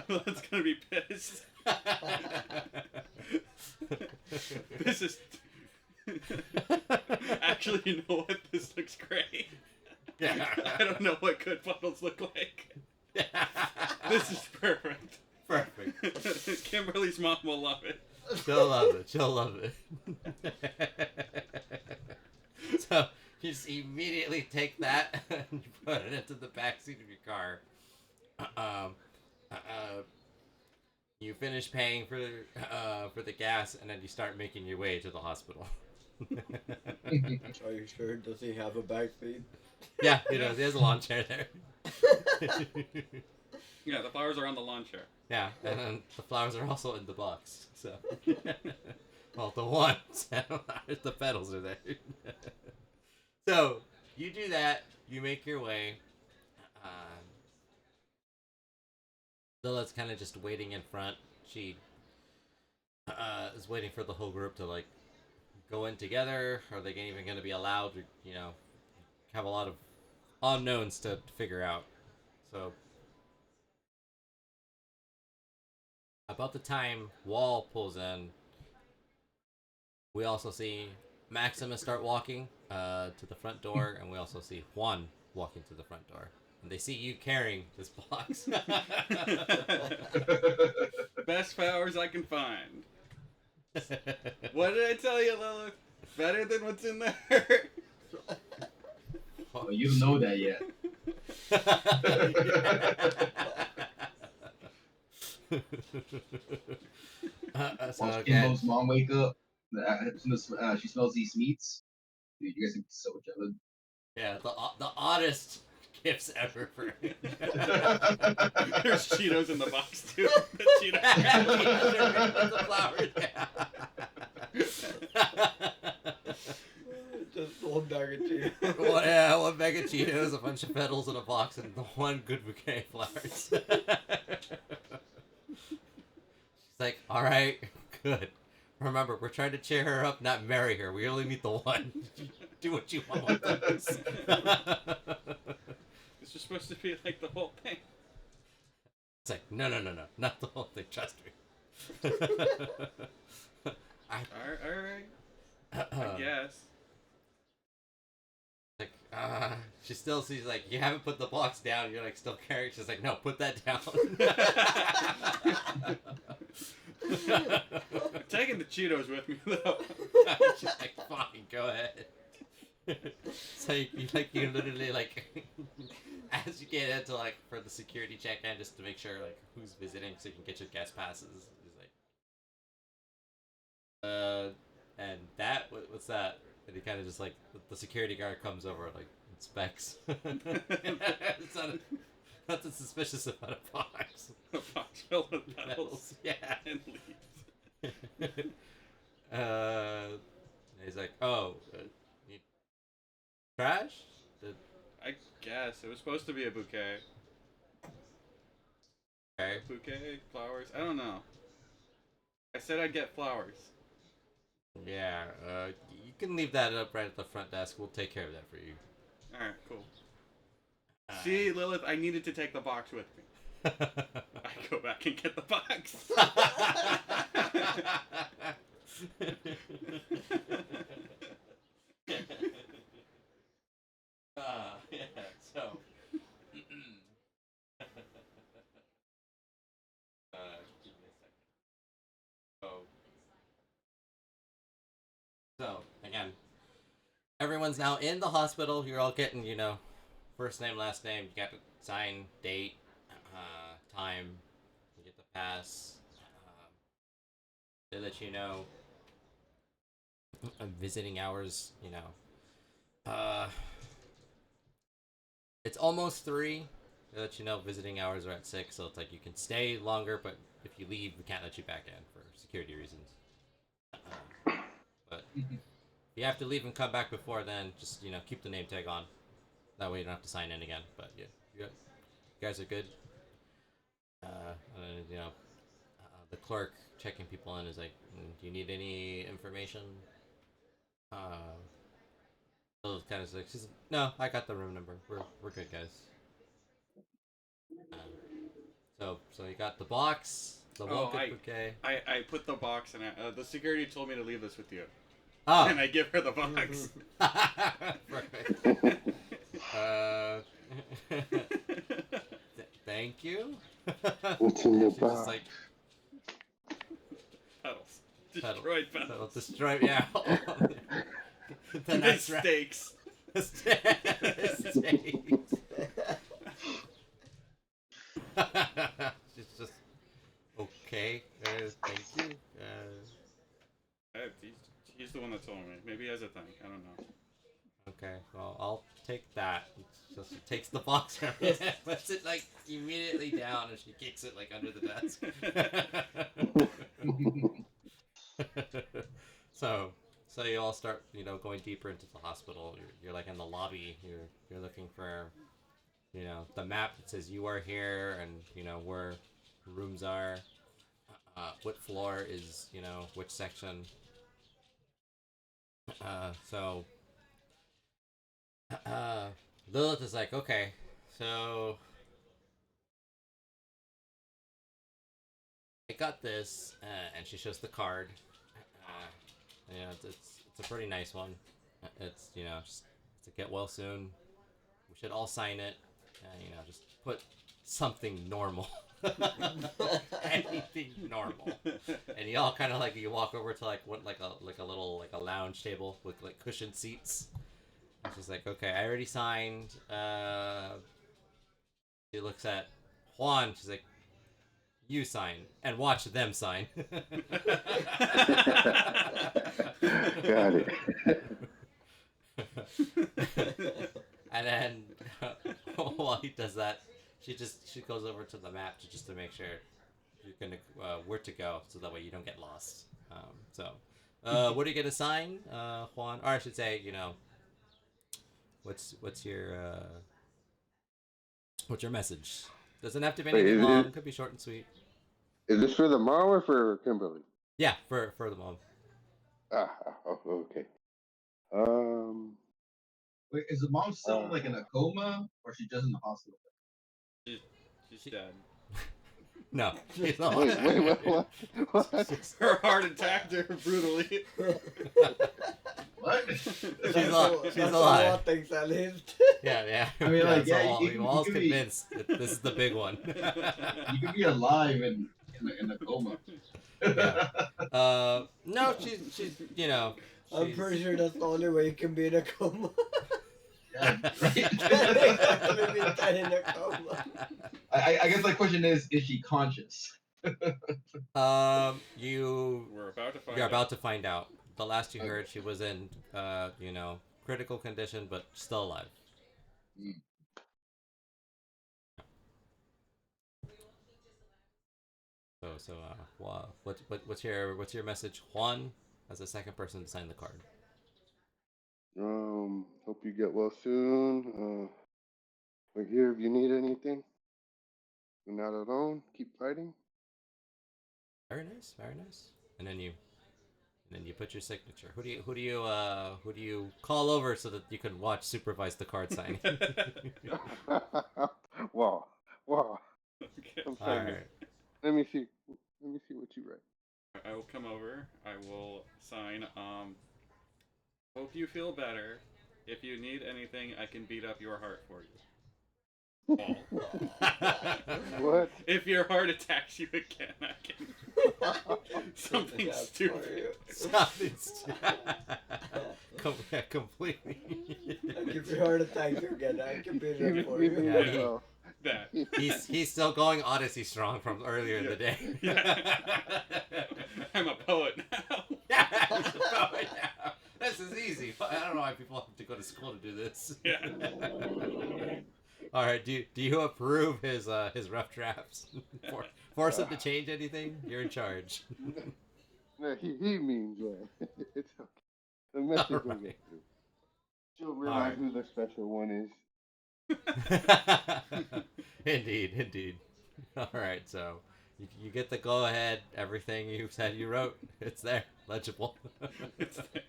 Speaker 2: That's gonna be pissed. This is. Actually, you know what? This looks great.
Speaker 1: Yeah.
Speaker 2: I don't know what good bundles look like. This is perfect.
Speaker 1: Perfect.
Speaker 2: Kimberly's mom will love it.
Speaker 1: She'll love it. She'll love it. So you just immediately take that and you put it into the backseat of your car. You finish paying for the gas, and then you start making your way to the hospital.
Speaker 4: Are you sure? Does he have a backseat?
Speaker 1: Yeah, he does. He has a lawn chair there.
Speaker 2: Yeah, the flowers are on the lawn chair.
Speaker 1: Yeah, and then the flowers are also in the box. So, well, the ones, the petals are there. So you do that. You make your way. Lila's kind of just waiting in front. She is waiting for the whole group to like go in together. Are they even going to be allowed to, have a lot of unknowns to figure out. So about the time Wall pulls in, we also see Maximus start walking to the front door, and we also see Juan walking to the front door. And they see you carrying this box.
Speaker 2: Best flowers I can find. What did I tell you, Lilith? Better than what's in there.
Speaker 5: Oh, you don't know that yet.
Speaker 1: So
Speaker 5: Once
Speaker 1: again,
Speaker 5: Kimbo's mom wake up, as soon as she smells these meats, dude, you guys are so jealous.
Speaker 1: yeah, the oddest gifts ever for him.
Speaker 2: There's Cheetos in the box too. The Cheetos.
Speaker 1: The flowers.
Speaker 4: Just one bag of cheese.
Speaker 1: One bag of Cheetos, a bunch of petals in a box, and one good bouquet of flowers. She's like, all right, good. Remember, we're trying to cheer her up, not marry her. We only meet the one. Do what you want with those.
Speaker 2: This is supposed to be like the whole thing.
Speaker 1: It's like, no, not the whole thing. Trust me.
Speaker 2: Alright. I guess.
Speaker 1: Like, she's like, you haven't put the box down. You're like, still carrying. She's like, no, put that down.
Speaker 2: I'm taking the Cheetos with me though.
Speaker 1: She's like, fine, go ahead. So you literally like as you get into like for the security check in just to make sure like who's visiting so you can get your guest passes. He's like, and that what's that? And he kind of just like the security guard comes over like inspects. It's nothing suspicious about a box.
Speaker 2: A box filled with medals.
Speaker 1: Yeah.
Speaker 2: And leaves.
Speaker 1: He's like, oh, you trash?
Speaker 2: I guess it was supposed to be a bouquet.
Speaker 1: Okay.
Speaker 2: Bouquet, flowers. I don't know. I said I'd get flowers.
Speaker 1: Yeah. You can leave that up right at the front desk. We'll take care of that for you.
Speaker 2: All right, cool. See, Lilith, I needed to take the box with me. I go back and get the box.
Speaker 1: Yeah. So. Give me a second. So again, everyone's now in the hospital. You're all getting, first name, last name. You got to sign, date, time. You get the pass. They let you know visiting hours. It's almost 3. They let you know visiting hours are at 6, so it's like you can stay longer, but if you leave, we can't let you back in for security reasons. But if you have to leave and come back before then, just keep the name tag on. That way you don't have to sign in again. But yeah, you guys are good. The clerk checking people in is like, do you need any information? So kind of like, she's no, I got the room number. We're good, guys. So you got the box, the welcome bouquet.
Speaker 2: I put the box in it. The security told me to leave this with you.
Speaker 1: Oh.
Speaker 2: And I give her the box.
Speaker 1: Perfect. Thank you.
Speaker 3: What's in the
Speaker 1: She's
Speaker 3: box?
Speaker 1: just like
Speaker 2: Petals. Destroyed petals.
Speaker 1: pedal destroy. Yeah. The nice
Speaker 2: Mistakes.
Speaker 1: Mistakes. She's just okay. Thank you.
Speaker 2: He's the one that told me. Maybe he has a thing. I don't know.
Speaker 1: Okay, well, I'll take that. So she takes the box and puts it like immediately down, and she kicks it like under the desk. So you all start, going deeper into the hospital. You're like in the lobby. You're looking for, the map that says you are here, and where rooms are, what floor is, which section. Lilith is like, okay, so I got this, and she shows the card. It's a pretty nice one. It's just to get well soon. We should all sign it. Just put something normal. Anything normal. And you all kind of like you walk over to like a little like a lounge table with like cushioned seats. And she's like, okay, I already signed. She looks at Juan. She's like, you sign and watch them sign.
Speaker 3: Got it.
Speaker 1: And then while he does that, she goes over to the map just to make sure you're gonna where to go, so that way you don't get lost. What are you gonna sign, Juan? Or I should say, what's your message? Doesn't have to be anything long. Could be short and sweet.
Speaker 3: Is this for the mom or for Kimberly?
Speaker 1: Yeah, for the mom.
Speaker 3: Okay.
Speaker 5: Wait, is the mom still like in a coma, or she just in the hospital?
Speaker 2: She's dead.
Speaker 1: No, she's not.
Speaker 3: Wait, what?
Speaker 2: Her heart attacked her brutally.
Speaker 5: What?
Speaker 1: She's alive.
Speaker 4: What thinks at least.
Speaker 1: Yeah.
Speaker 5: I mean, like, yeah, you
Speaker 1: we're all
Speaker 5: could be-
Speaker 1: convinced that this is the big one.
Speaker 5: You could be alive in a coma.
Speaker 1: No, she's
Speaker 4: I'm pretty sure that's the only way you can be in a coma.
Speaker 5: Yeah,
Speaker 4: Maybe kind in a coma.
Speaker 5: I guess my question is she conscious?
Speaker 1: You
Speaker 2: We're about to find
Speaker 1: you're
Speaker 2: out.
Speaker 1: about to find out. The last you
Speaker 5: Okay.
Speaker 1: heard, she was in, critical condition, but still alive.
Speaker 5: Mm.
Speaker 1: What's your message, Juan, as the second person to sign the card?
Speaker 3: Hope you get well soon. We're here if you need anything. You're not alone. Keep fighting.
Speaker 1: Very nice, very nice. And then you put your signature. Who do you call over so that you can supervise the card signing?
Speaker 3: Wow. Wow.
Speaker 2: Okay.
Speaker 3: I'm
Speaker 1: All
Speaker 3: trying to.
Speaker 1: right.
Speaker 3: Let me see. Let me see what you write.
Speaker 2: I will come over. I will sign. Hope you feel better. If you need anything, I can beat up your heart for you.
Speaker 3: What?
Speaker 2: If your heart attacks you again, I can. Something
Speaker 4: That's
Speaker 2: stupid.
Speaker 1: Something completely.
Speaker 4: If your heart attack you again, I can beat
Speaker 3: Even,
Speaker 4: it for
Speaker 3: even
Speaker 4: you.
Speaker 1: Yeah,
Speaker 3: with,
Speaker 1: he-
Speaker 2: That.
Speaker 1: He's still going Odyssey strong from earlier in the day.
Speaker 2: Yeah. I'm a poet now.
Speaker 1: This is easy. I don't know why people have to go to school to do this.
Speaker 2: Yeah.
Speaker 1: All right. Do you approve his rough drafts? Force him to change anything? You're in charge.
Speaker 3: No, he means well. It's okay. The message will
Speaker 1: Alright.
Speaker 3: get through. She'll realize
Speaker 1: Alright.
Speaker 3: who the special one is.
Speaker 1: Indeed. All right. So you get the go ahead. Everything you said you wrote, it's there, legible.
Speaker 2: It's there.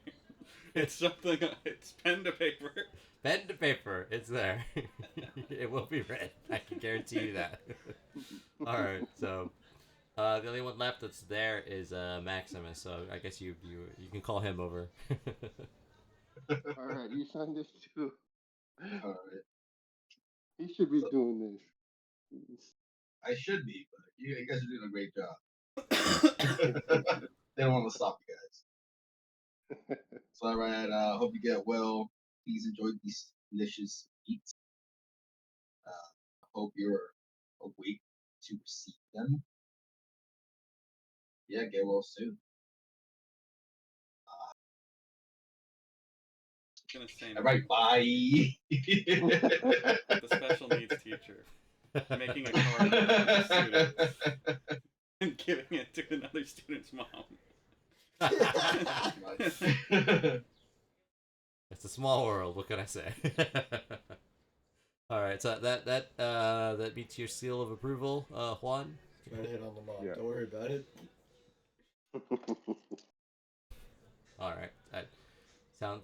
Speaker 2: It's something. It's pen to paper.
Speaker 1: Pen to paper, it's there. It will be read. I can guarantee you that. All right. So the only one left that's there is Maximus. So I guess you can call him over.
Speaker 3: All right, you signed this too.
Speaker 5: All right.
Speaker 3: He should be doing this.
Speaker 5: I should be, but you guys are doing a great job. They don't want to stop you guys. So, all right. Hope you get well. Please enjoy these delicious meats. Hope you're awake to receive them. Yeah, get well soon.
Speaker 2: I'm gonna say
Speaker 5: All right, bye.
Speaker 2: the special needs teacher making a card for the students and giving it to another student's mom.
Speaker 1: It's a small world. What can I say? All right. So that meets your seal of approval, Juan.
Speaker 4: Trying to hit on the mom.
Speaker 3: Yeah.
Speaker 4: Don't worry about it.
Speaker 1: All right. That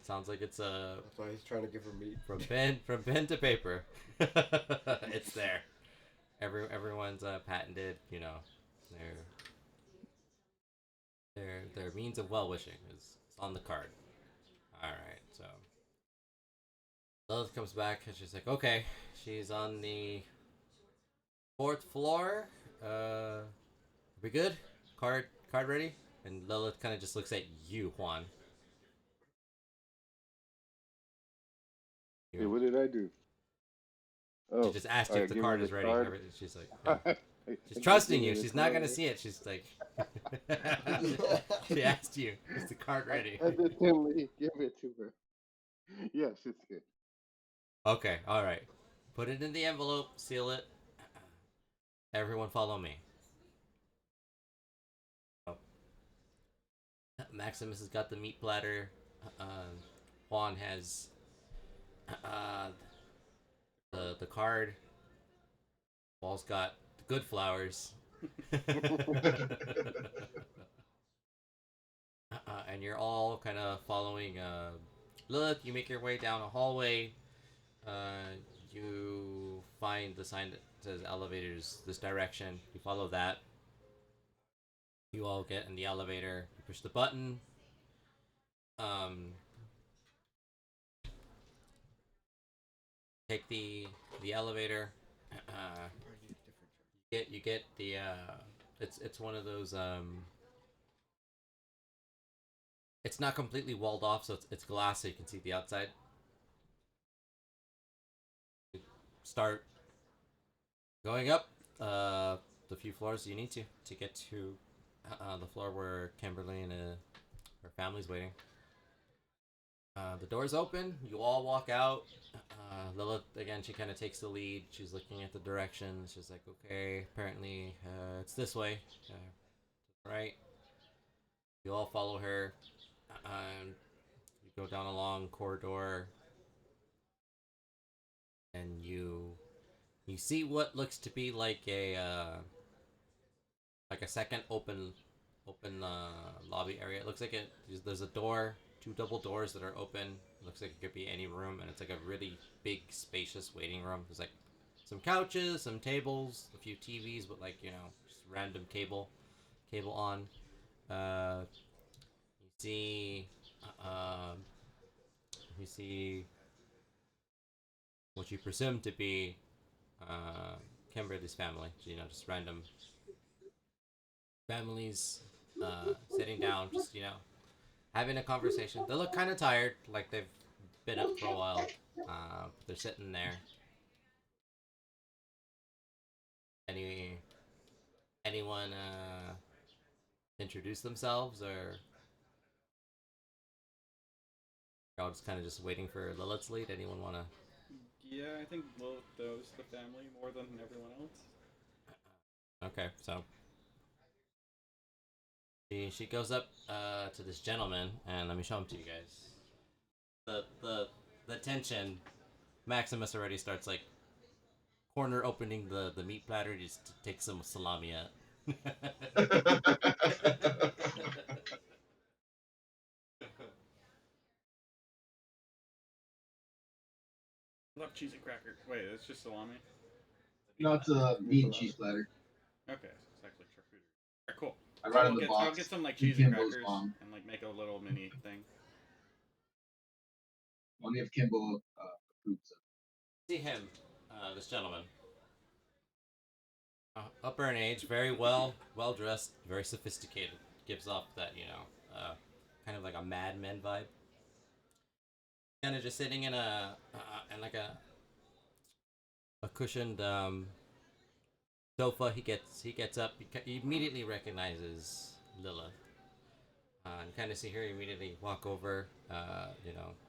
Speaker 1: sounds like it's
Speaker 4: That's why he's trying to give her meat.
Speaker 1: from pen to paper. It's there. Everyone's patented. Their means of well wishing is on the card. All right. So Lilith comes back and she's like, okay, she's on the 4th floor. We good? Card ready? And Lilith kind of just looks at you, Juan.
Speaker 3: Hey, what did I do? Oh,
Speaker 1: She just asked you
Speaker 3: alright,
Speaker 1: if the
Speaker 3: give
Speaker 1: card
Speaker 3: her
Speaker 1: is
Speaker 3: the
Speaker 1: ready.
Speaker 3: card.
Speaker 1: She's like, yeah. She's trusting you. She's not gonna see it. She's like, she asked you, is the card ready?
Speaker 3: Hesitantly give it to her. Yes, it's good.
Speaker 1: Okay, all right. Put it in the envelope. Seal it. Everyone, follow me. Oh. Maximus has got the meat platter. Juan has the card. Paul's got the good flowers. And you're all kind of following Lilith. You make your way down a hallway. You find the sign that says elevators this direction. You follow that. You all get in the elevator. You push the button. Take the elevator. You get the it's one of those it's not completely walled off, so it's glass, so you can see the outside. start going up the few floors you need to get to the floor where Kimberly and her family's waiting. The doors open. You all walk out. Lilith, again, she kind of takes the lead. She's looking at the directions. She's like, okay, apparently it's this way. Right? You all follow her. You go down a long corridor. And you see what looks to be like a second open lobby area. It looks like there's a door, two double doors that are open. It looks like it could be any room, and it's like a really big, spacious waiting room. There's like some couches, some tables, a few TVs, but like just random cable on. You see, you see what you presume to be Kimberly's family. Just random families sitting down, just having a conversation. They look kind of tired, like they've been up for a while. They're sitting there. Anyone introduce themselves, or y'all just kind of just waiting for Lilith's lead? Anyone want to?
Speaker 2: Yeah, I think Lilith knows the family more than everyone else.
Speaker 1: Okay, so she goes up to this gentleman, and let me show him to you guys. The tension. Maximus already starts like corner opening the meat platter just to take some salami out.
Speaker 2: I love cheese and crackers. Wait, it's just salami?
Speaker 5: No, it's a meat and cheese platter.
Speaker 2: Okay, so it's actually charcuterie. Alright, cool.
Speaker 5: I write in
Speaker 2: I'll
Speaker 5: the box.
Speaker 2: I'll get some like cheese and
Speaker 5: Kimbo's
Speaker 2: crackers
Speaker 5: mom.
Speaker 2: and like make a little mini thing.
Speaker 5: Only if Kimbo approves of.
Speaker 1: See him, this gentleman. Upper in age, very well dressed, very sophisticated. Gives off that kind of like a madman vibe. Kind of just sitting in a cushioned sofa. He gets up. He immediately recognizes Lilith. And kind of see her immediately walk over.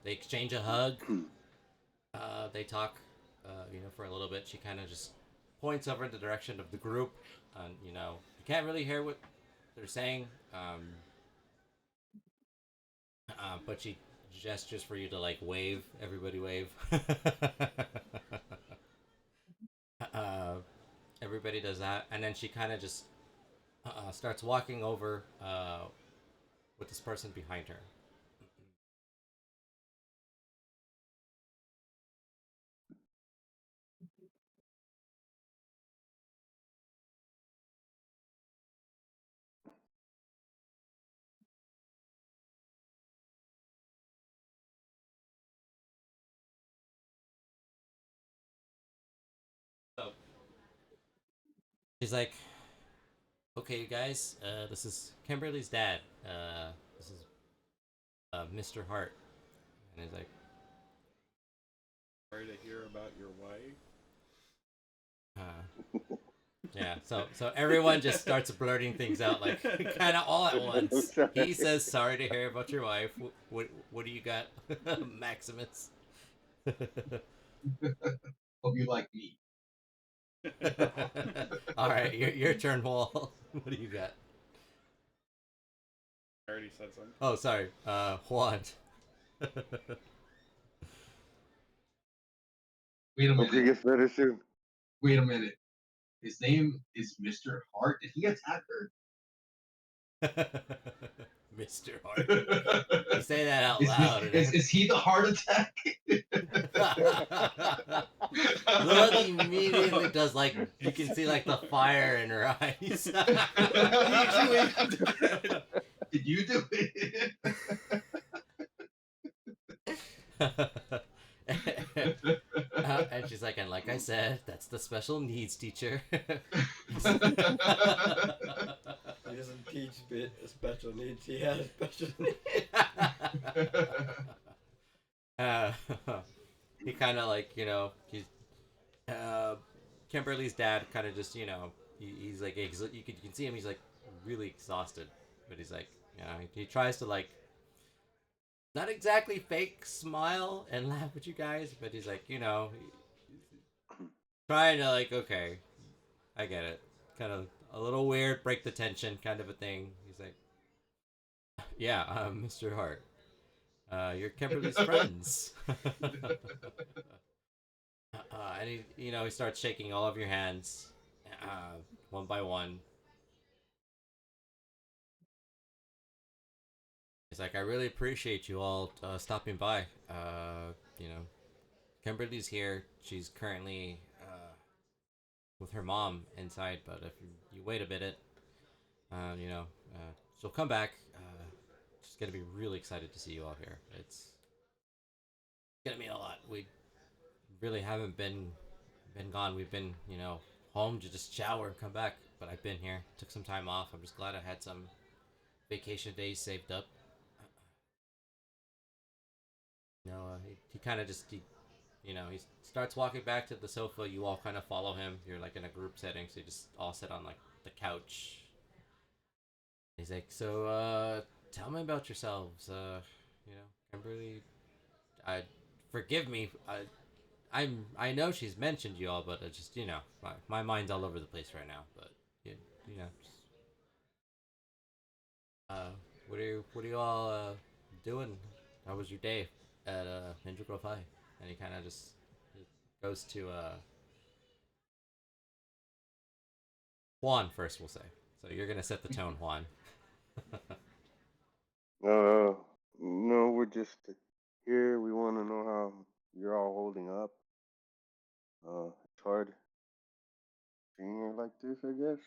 Speaker 1: They exchange a hug. They talk, for a little bit. She kind of just points over in the direction of the group, and you can't really hear what they're saying. But she gestures for you to like wave. Everybody wave. Everybody does that, and then she kind of just starts walking over with this person behind her. So she's like, "Okay, you guys, this is Kimberly's dad. This is Mr. Hart." And he's like,
Speaker 2: Sorry to hear about your wife.
Speaker 1: yeah. So everyone just starts blurting things out, like kind of all at once. He says, "Sorry to hear about your wife. What do you got, Maximus?"
Speaker 5: Hope you like me.
Speaker 1: All right, your turn, Wall. What do you got?
Speaker 2: I already said something.
Speaker 1: Oh, sorry, Juan.
Speaker 5: Wait a
Speaker 3: Hope he
Speaker 5: minute.
Speaker 3: gets better soon.
Speaker 5: Wait a minute. His name is Mr. Hart. Did he attack her?
Speaker 1: Mr. Hart. You say that out loud.
Speaker 5: Is he the heart attack?
Speaker 1: Look immediately does like you can see like the fire in her eyes.
Speaker 5: Did you do it?
Speaker 1: And she's like, and like I said, that's the special needs teacher.
Speaker 4: He doesn't teach special needs. He has special needs.
Speaker 1: He kind of like, uh, Kimberly's dad kind of just, he's like, you can see him. He's like really exhausted, but he's like, he tries to like not exactly fake smile and laugh at you guys, but he's like, trying to like, okay, I get it, kind of a little weird, break the tension, kind of a thing. He's like, yeah, Mr. Hart, you're Kimberly's friends. And he starts shaking all of your hands, one by one. He's like, I really appreciate you all stopping by. You know, Kimberly's here. She's currently with her mom inside, but if you wait a minute, she'll come back. She's gonna be really excited to see you all here. It's gonna mean a lot. We really haven't been gone. We've been, home to just shower and come back. But I've been here. Took some time off. I'm just glad I had some vacation days saved up. He kind of just he starts walking back to the sofa. You all kind of follow him. You're like in a group setting, so you just all sit on like the couch. He's like, so tell me about yourselves. Kimberly, forgive me. I know she's mentioned you all, but just my mind's all over the place right now. But just, what are you all doing? How was your day at Ninja Grove High? And he kind of just goes to Juan first. We'll say. So you're gonna set the tone, Juan.
Speaker 3: No, we're just here. We want to know how you're all holding up. It's hard seeing it like this, I guess.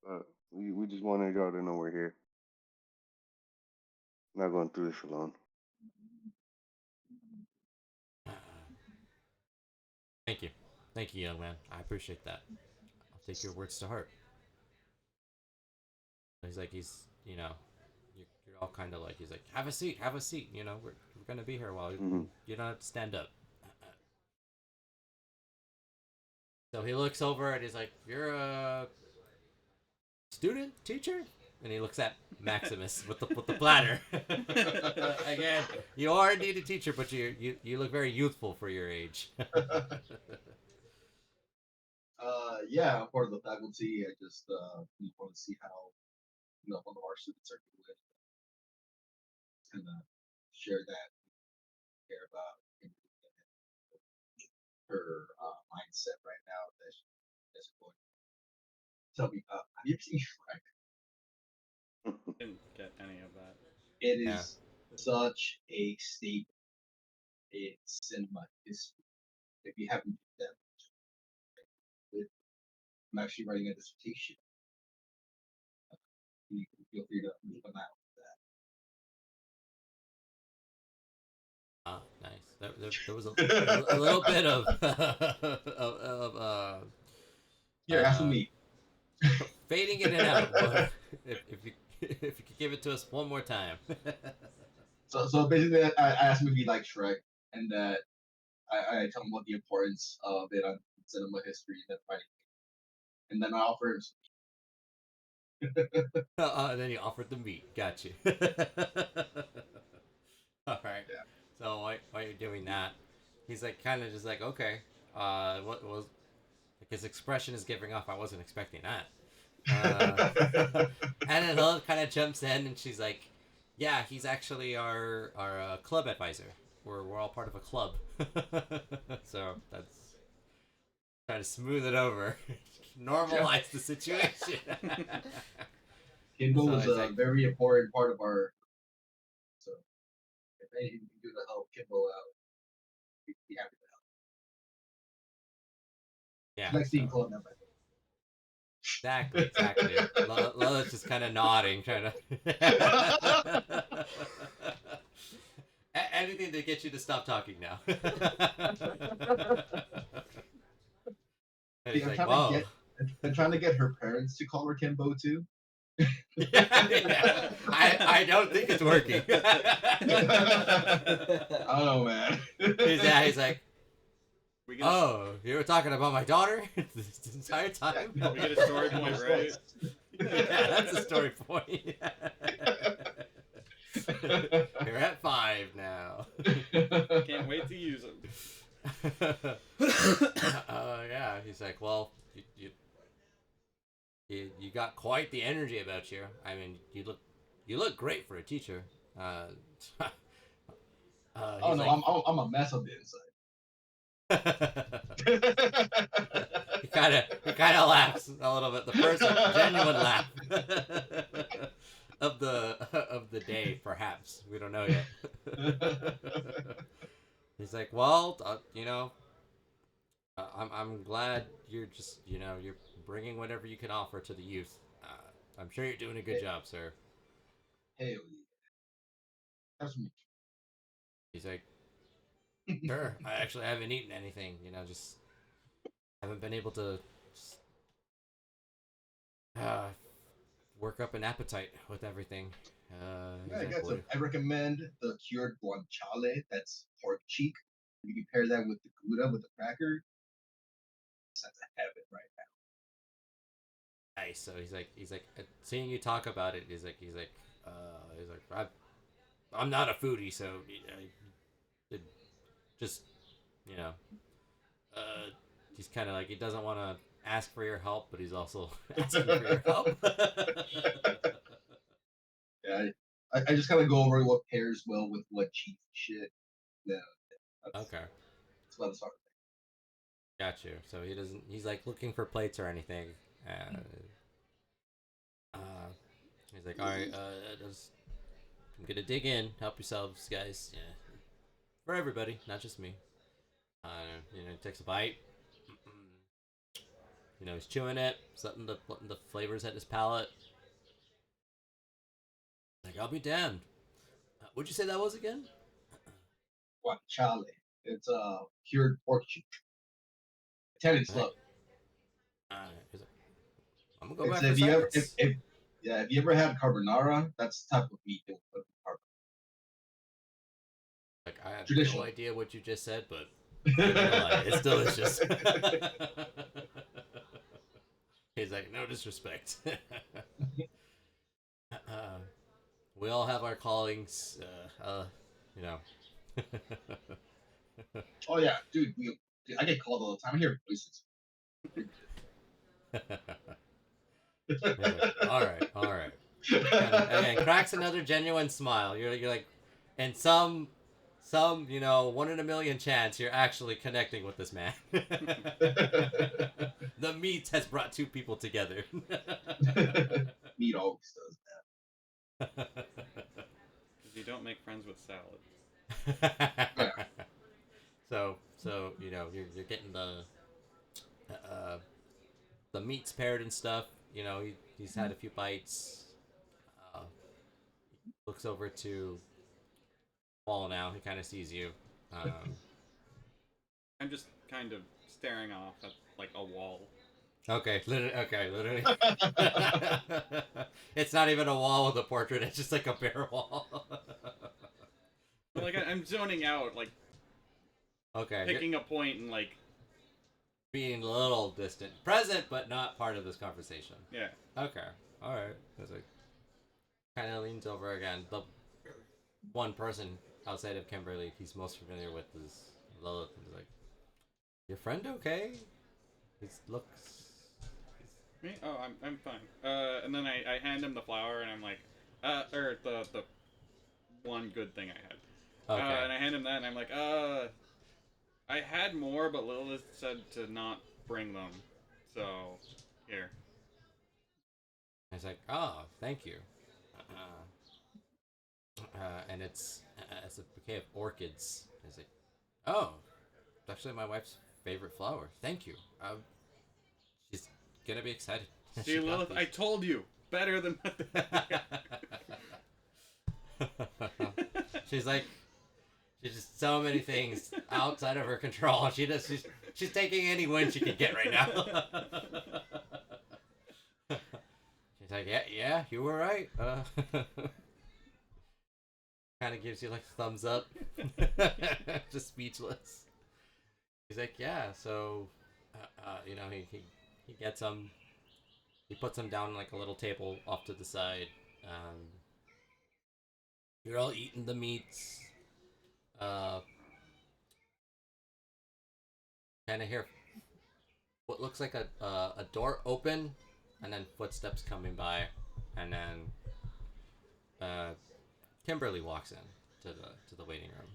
Speaker 3: But we just wanted y'all to know we're here. Not going through this alone.
Speaker 1: Thank you, young man. I appreciate that. I'll take your words to heart. He's like, you're all kind of like, he's like, have a seat. We're gonna be here a while.
Speaker 3: Mm-hmm.
Speaker 1: You don't have to stand up. So he looks over and he's like, you're a student, teacher? And he looks at Maximus with the platter. Again, you are indeed a teacher, but you look very youthful for your age.
Speaker 5: Yeah, I'm part of the faculty. I just want to see how one of our students are doing. Kind of share that, care about her mindset right now. That's going. Tell me, have you ever seen Shrek?
Speaker 2: Didn't get any of that.
Speaker 5: It is such a staple in cinema history. If you haven't done that, I'm actually writing a dissertation. You can feel free to move on out
Speaker 1: Ah, nice. There was a little bit of
Speaker 5: Here, ask me.
Speaker 1: fading in and out. But if you could give it to us one more time.
Speaker 5: So basically, I asked him if he liked Shrek, and that I tell him about the importance of it on cinema history and writing, and then I offer him.
Speaker 1: And then you offered the meat. Got you. All right.
Speaker 5: Yeah.
Speaker 1: So while you're doing that, he's like kind of just like, okay, what was like his expression is giving off. I wasn't expecting that. And then Lilith kind of jumps in and she's like, yeah, he's actually our club advisor. We're all part of a club. So that's trying to smooth it over, normalize the situation.
Speaker 5: Kindle
Speaker 1: So
Speaker 5: is
Speaker 1: it's
Speaker 5: a
Speaker 1: like-
Speaker 5: very important part of our. So if anything we can do to help Kindle out, we'd be happy to help.
Speaker 1: Yeah.
Speaker 5: Like seeing
Speaker 1: so-
Speaker 5: club member.
Speaker 1: Exactly. Lilith's just kind of nodding, trying to. Anything to get you to stop talking now. And he's like, whoa.
Speaker 5: I'm trying to get her parents to call her Kimbo too.
Speaker 1: Yeah. I don't think it's working.
Speaker 5: I don't know, man.
Speaker 1: He's like,
Speaker 2: We get
Speaker 1: Oh, you were talking about my daughter this entire time?
Speaker 2: we get a story point, right?
Speaker 1: Yeah, that's a story point. You're at 5 now.
Speaker 2: Can't wait to use them.
Speaker 1: Yeah, he's like, well, you got quite the energy about you. I mean, you look great for a teacher.
Speaker 5: Oh
Speaker 1: He's
Speaker 5: no,
Speaker 1: like,
Speaker 5: I'm a mess on the
Speaker 1: he
Speaker 5: inside.
Speaker 1: kind of laughs a little bit. The first genuine laugh of the day, perhaps. We don't know yet. He's like, well, I'm glad you're just you're bringing whatever you can offer to the youth. I'm sure you're doing a good job, sir.
Speaker 5: Hell yeah. That's me.
Speaker 1: He's like, sure. I actually haven't eaten anything. Just haven't been able to just, work up an appetite with everything.
Speaker 5: Yeah, I
Speaker 1: He's
Speaker 5: got
Speaker 1: like,
Speaker 5: some. I recommend the cured guanciale. That's pork cheek. You can pair that with the gouda with the cracker. That's a heaven right
Speaker 1: nice. So he's like, seeing you talk about it. He's like, I'm not a foodie, so it just you know, uh, he's kind of like he doesn't want to ask for your help, but he's also asking for your help.
Speaker 5: Yeah, I just kind of go over what pairs well with what cheese shit. Yeah, that's,
Speaker 1: Okay,
Speaker 5: that's what I'm starting.
Speaker 1: got you. So he doesn't. He's like looking for plates or anything. Uh, he's like, all right, I'm gonna dig in. Help yourselves, guys. Yeah, for everybody, not just me. He takes a bite. He's chewing it, letting the flavors hit his palate. Like, I'll be damned. What'd you say that was again?
Speaker 5: Guanciale. It's cured pork cheek. Italian
Speaker 1: All right.
Speaker 5: slow.
Speaker 1: He's like, I'm gonna go
Speaker 5: It's
Speaker 1: back for
Speaker 5: if you ever
Speaker 1: seconds.
Speaker 5: if you ever had carbonara, that's the type of meat they would put in carbonara.
Speaker 1: Like, I have no
Speaker 5: Traditional.
Speaker 1: idea what you just said, but I'm not gonna lie, it's delicious. He's like, no disrespect. We all have our callings, you know.
Speaker 5: Oh yeah, dude, I get called all the time. I hear voices.
Speaker 1: All right, all right. And cracks another genuine smile. You're like, and some 1 in a million chance you're actually connecting with this man. The meat has brought two people together.
Speaker 5: Meat always does
Speaker 2: Because you don't make friends with salad.
Speaker 5: that.
Speaker 1: so you're getting the meats paired and stuff. He's had a few bites. Uh, looks over to Wall now. He kind of sees you.
Speaker 2: I'm just kind of staring off at like a wall.
Speaker 1: Okay, literally. It's not even a wall with a portrait. It's just like a bare wall.
Speaker 2: But, like I'm zoning out, like
Speaker 1: Okay,
Speaker 2: picking a point and like
Speaker 1: being a little distant, present, but not part of this conversation.
Speaker 2: yeah.
Speaker 1: Okay, all right. It's like kind of leans over again. The one person outside of Kimberly he's most familiar with is Lilith. He's like, "Your friend okay?" He looks.
Speaker 2: Me? Oh, I'm fine. And then I hand him the flower and I'm like, or the one good thing I had.
Speaker 1: Okay.
Speaker 2: And I hand him that and I'm like, I had more, but Lilith said to not bring them. So, here.
Speaker 1: He's like, "Oh, thank you." And it's a bouquet of orchids. He's like, "Oh, it's actually my wife's favorite flower. Thank you. She's gonna be excited."
Speaker 2: See,
Speaker 1: She got
Speaker 2: Lilith,
Speaker 1: these.
Speaker 2: I told you. Better than
Speaker 1: She's like, she's just so many things outside of her control. She's taking any win she can get right now. She's like, yeah, you were right. Kind of gives you like a thumbs up. Just speechless. He's like, yeah. So, he gets them. He puts them down on like a little table off to the side. You're all eating the meats. Uh, kind of hear what looks like a door open, and then footsteps coming by, and then Kimberly walks in to the waiting room.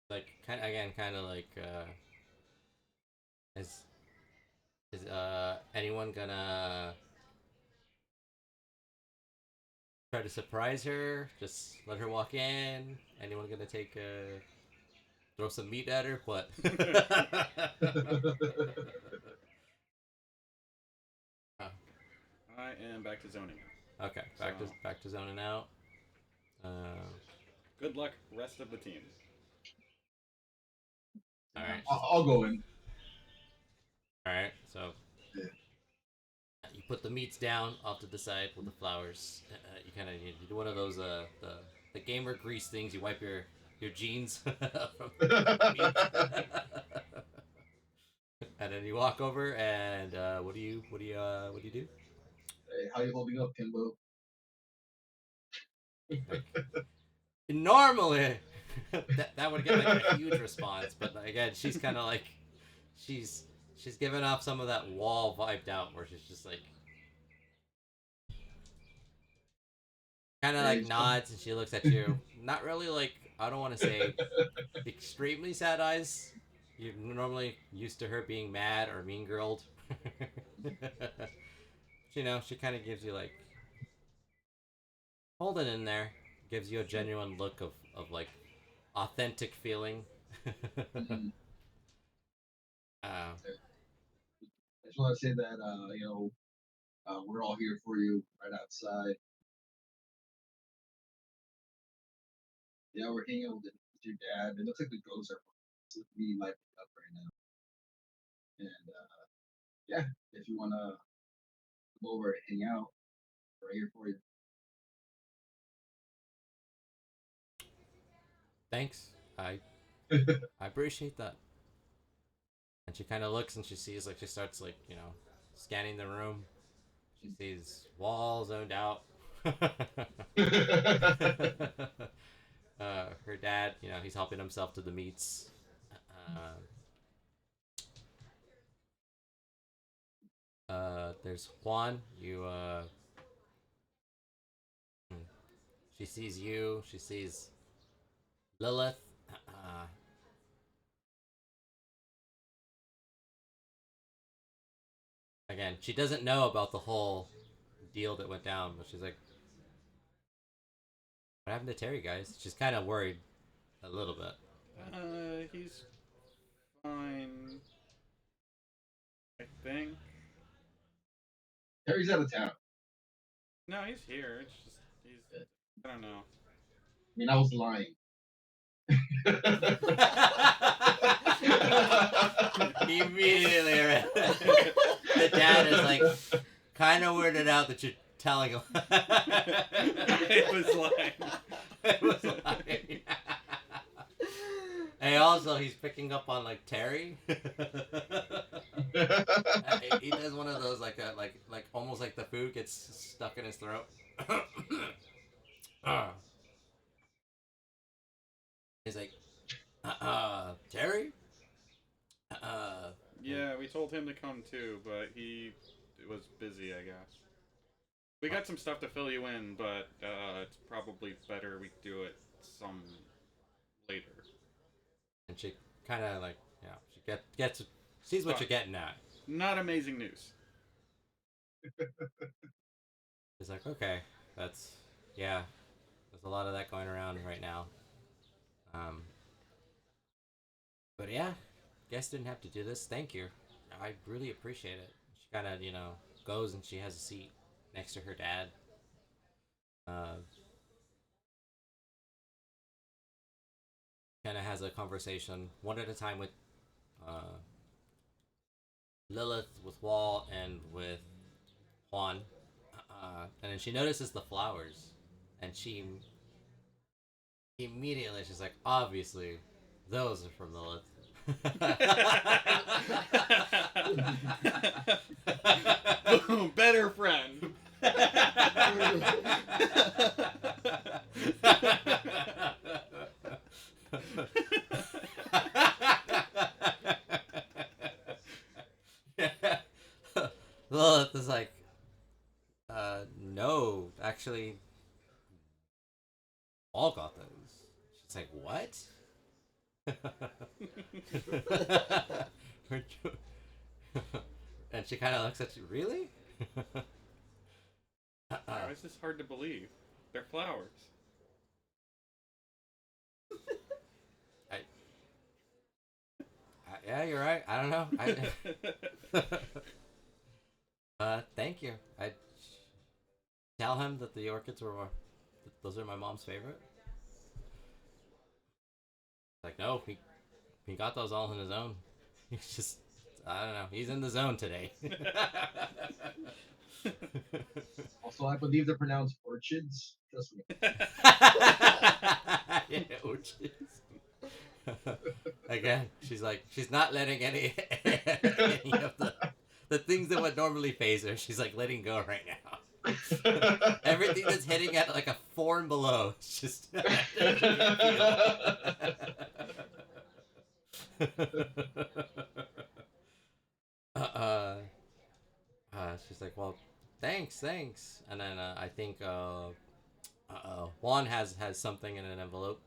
Speaker 1: Like kind of like is anyone gonna try to surprise her? Just let her walk in. Anyone gonna throw some meat at her? What?
Speaker 2: I am back to zoning.
Speaker 1: Okay, back to zoning out.
Speaker 2: Good luck, rest of the team.
Speaker 1: All right.
Speaker 5: I'll go in.
Speaker 1: All right. So you put the meats down off to the side with the flowers. You kind of you do one of those the gamer grease things. You wipe your jeans from and then you walk over and what do you do?
Speaker 5: Hey, how you holding up, Kimbo?
Speaker 1: Normally that would get like a huge response, but again, she's kind of like she's giving off some of that wall vibed out where she's just like kind of like nods and she looks at you. Not really like I don't want to say extremely sad eyes. You're normally used to her being mad or mean girled. She kind of gives you like hold it in there. Gives you a genuine look of like authentic feeling.
Speaker 5: Mm-hmm. I just want to say that we're all here for you right outside. Yeah, we're hanging out with your dad. It looks like the ghosts are really lighting up right now. And yeah, if you wanna come over and hang out, we're right here for you.
Speaker 1: Thanks. I appreciate that. And she kind of looks and she sees like she starts like scanning the room. She sees walls zoned out. Her dad, he's helping himself to the meats. There's Juan. She sees you. She sees Lilith. Again, she doesn't know about the whole deal that went down, but she's like, "What happened to Terry, guys?" She's kind of worried a little bit.
Speaker 2: He's fine. I think.
Speaker 5: Terry's out of town.
Speaker 2: No, he's here. It's just I don't know.
Speaker 5: I mean, I was lying.
Speaker 1: Immediately, the dad is like kind of weirded out that you're telling him.
Speaker 2: It was lying.
Speaker 1: It was lying. And also, he's picking up on like Terry. He does one of those like almost like the food gets stuck in his throat. He's like, Terry?
Speaker 2: Yeah, we told him to come too, but he was busy, I guess. We got some stuff to fill you in, but it's probably better we do it some later.
Speaker 1: And she kind of like, she gets sees what you're getting at.
Speaker 2: Not amazing news.
Speaker 1: He's like, okay, there's a lot of that going around right now. But yeah, guess didn't have to do this. Thank you. I really appreciate it. She kind of, goes and she has a seat next to her dad. Kind of has a conversation one at a time with Lilith, with Wall, and with Juan. then she notices the flowers, and she immediately she's like, obviously, those are from Lilith.
Speaker 2: Boom, better friend.
Speaker 1: Lilith is like, no, actually, all got those. She's like, what? And she kind of looks at you, really?
Speaker 2: Why is this hard to believe? They're flowers.
Speaker 1: Yeah, you're right. I don't know. Thank you. I tell him that the orchids were those are my mom's favorite. Like, no, he got those all on his own. He's just, I don't know. He's in the zone today.
Speaker 5: Also, I believe they're pronounced orchids. Trust me.
Speaker 1: Yeah, orchids. Again, she's not letting any of the things that would normally phase her. She's like letting go right now. Everything that's hitting at like a 4 and below. It's just. She's like, well, thanks, and then I think Juan has something in an envelope.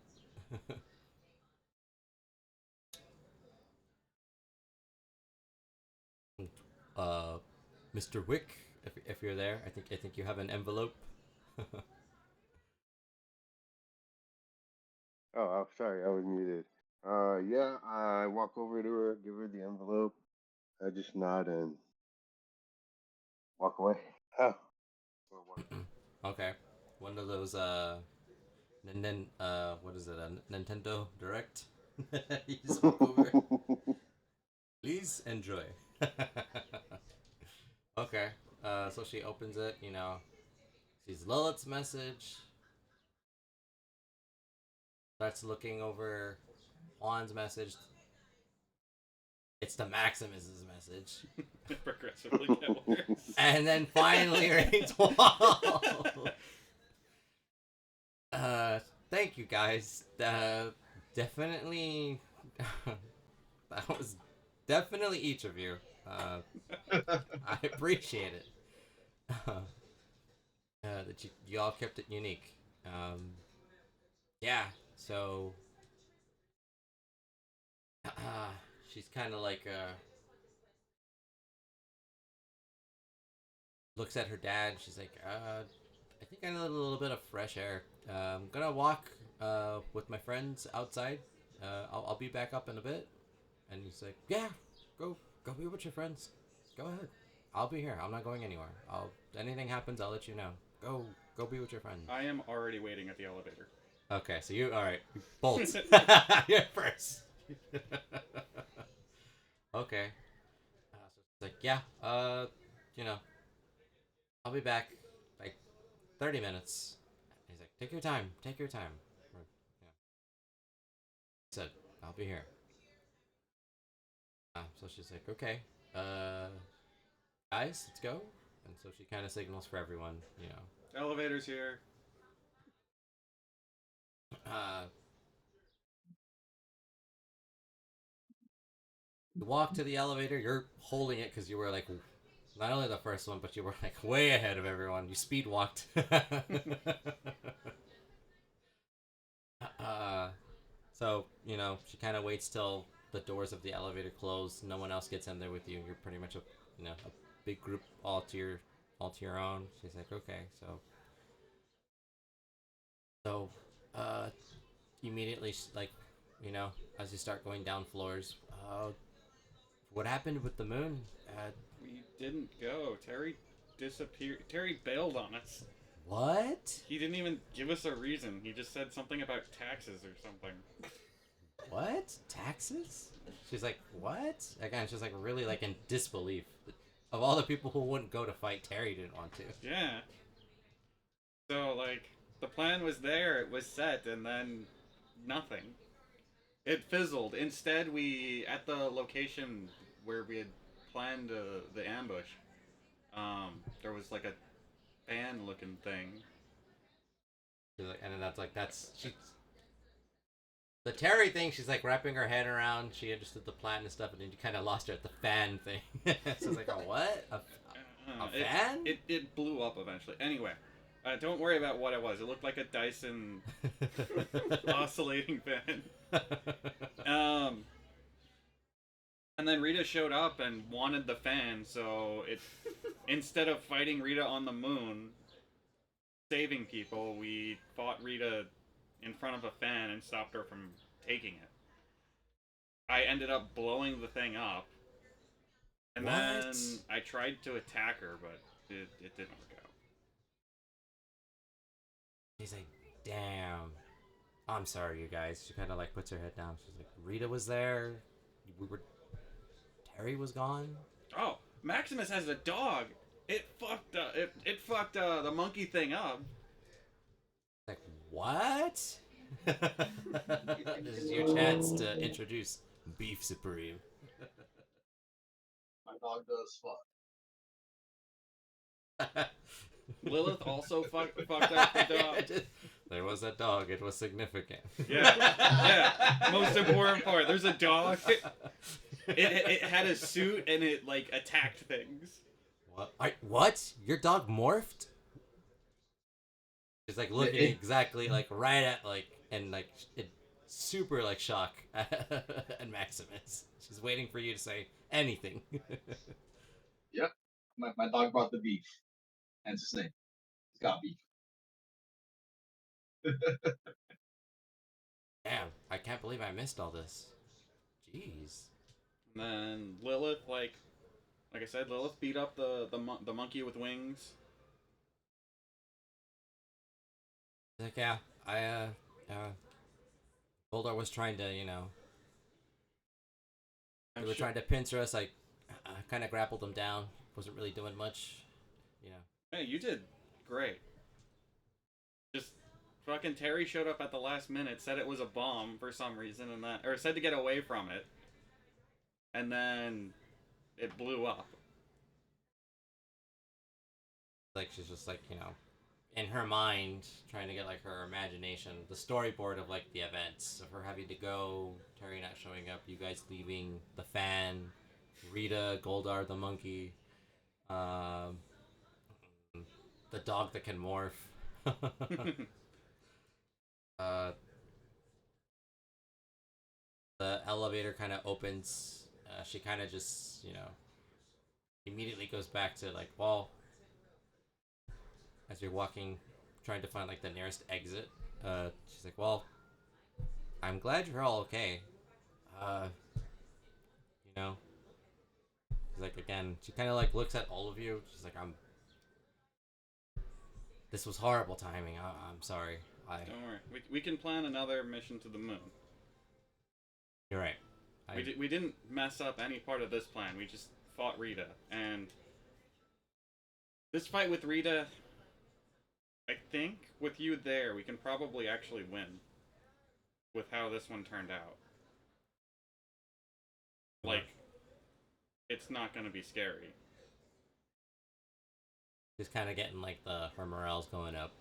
Speaker 1: Mr. Wick, if you're there, I think you have an envelope.
Speaker 3: Oh, I'm sorry, I was muted. Yeah, I walk over to her, give her the envelope. I just nod and walk away. Oh.
Speaker 1: Okay, one of those what is it? A Nintendo Direct. You just walk over. Please enjoy. Okay, so she opens it. Sees Lilith's message. Starts looking over Juan's message. It's the Maximus's message.
Speaker 2: Progressively get worse.
Speaker 1: And then finally reads Juan. Thank you guys. Definitely. That was definitely each of you. I appreciate it. That you all kept it unique. Yeah, so she's kind of like looks at her dad. She's like, I think I need a little bit of fresh air. I'm gonna walk with my friends outside. I'll be back up in a bit. And he's like, yeah, go be with your friends. Go ahead. I'll be here. I'm not going anywhere. Anything happens, I'll let you know. Go be with your friends.
Speaker 2: I am already waiting at the elevator.
Speaker 1: Okay, so all right. Bolt. You're first. Okay. So it's like, yeah, I'll be back like 30 minutes. He's like, take your time. Or, yeah. I said, I'll be here. So she's like, okay, guys, let's go. And so she kind of signals for everyone,
Speaker 2: Elevator's here.
Speaker 1: You walk to the elevator. You're holding it because you were like, not only the first one, but you were like way ahead of everyone. You speed walked. So she kind of waits till the doors of the elevator close. No one else gets in there with you. You're pretty much a big group all to your own. She's like, okay, so immediately like, as you start going down floors, what happened with the moon?
Speaker 2: We didn't go. Terry disappeared. Terry bailed on us.
Speaker 1: What?
Speaker 2: He didn't even give us a reason. He just said something about taxes or something.
Speaker 1: What? Taxes? She's like, what? Again, she's like really like in disbelief. Of all the people who wouldn't go to fight, Terry didn't want to.
Speaker 2: Yeah. So, like, the plan was there, it was set, and then nothing. It fizzled. Instead, at the location where we had planned the ambush, there was like a fan looking thing.
Speaker 1: And then that's she. The Terry thing, she's like wrapping her head around. She understood the plan and stuff, and then you kind of lost her at the fan thing. So it's like, a what? A fan?
Speaker 2: It blew up eventually. Anyway, don't worry about what it was. It looked like a Dyson oscillating fan. And then Rita showed up and wanted the fan, so instead of fighting Rita on the moon, saving people, we fought Rita in front of a fan and stopped her from taking it. I ended up blowing the thing up, and then I tried to attack her, but it didn't work out.
Speaker 1: She's like, damn. I'm sorry, you guys. She kind of like puts her head down. She's like, Rita was there. Terry was gone.
Speaker 2: Oh, Maximus has a dog. It fucked the monkey thing up.
Speaker 1: Like, what? This is your chance to introduce Beef Supreme.
Speaker 5: My dog does fuck.
Speaker 2: Lilith also fucked up the dog.
Speaker 1: There was a dog. It was significant.
Speaker 2: Yeah. Most important part. There's a dog. It had a suit and it like attacked things.
Speaker 1: What? Your dog morphed? She's like looking exactly like right at like and like it super like shock at Maximus. She's waiting for you to say anything.
Speaker 5: Yep. My dog brought the beef. Hence his name. He's got beef.
Speaker 1: Damn, I can't believe I missed all this. Jeez.
Speaker 2: And then Lilith, like I said, Lilith beat up the monkey with wings.
Speaker 1: Like, yeah, Goldar was trying to, they were trying to pincer us. I kind of grappled them down. Wasn't really doing much,
Speaker 2: Hey, you did great. Just fucking Terry showed up at the last minute, said it was a bomb for some reason, or said to get away from it, and then it blew up.
Speaker 1: Like, she's just like, in her mind, trying to get like her imagination, the storyboard of like the events of her having to go, Terry not showing up, you guys leaving, the fan, Rita, Goldar, the monkey, the dog that can morph. The elevator kind of opens. She kind of just, immediately goes back to like, well, as you're walking, trying to find like the nearest exit, she's like, well, I'm glad you're all okay. She's like, again, she kind of like looks at all of you. She's like, this was horrible timing. I'm sorry.
Speaker 2: Don't worry. We can plan another mission to the moon.
Speaker 1: You're right.
Speaker 2: We didn't mess up any part of this plan. We just fought Rita. And this fight with Rita, I think with you there, we can probably actually win with how this one turned out. Like, it's not going to be scary.
Speaker 1: Just kind of getting like her morale's going up.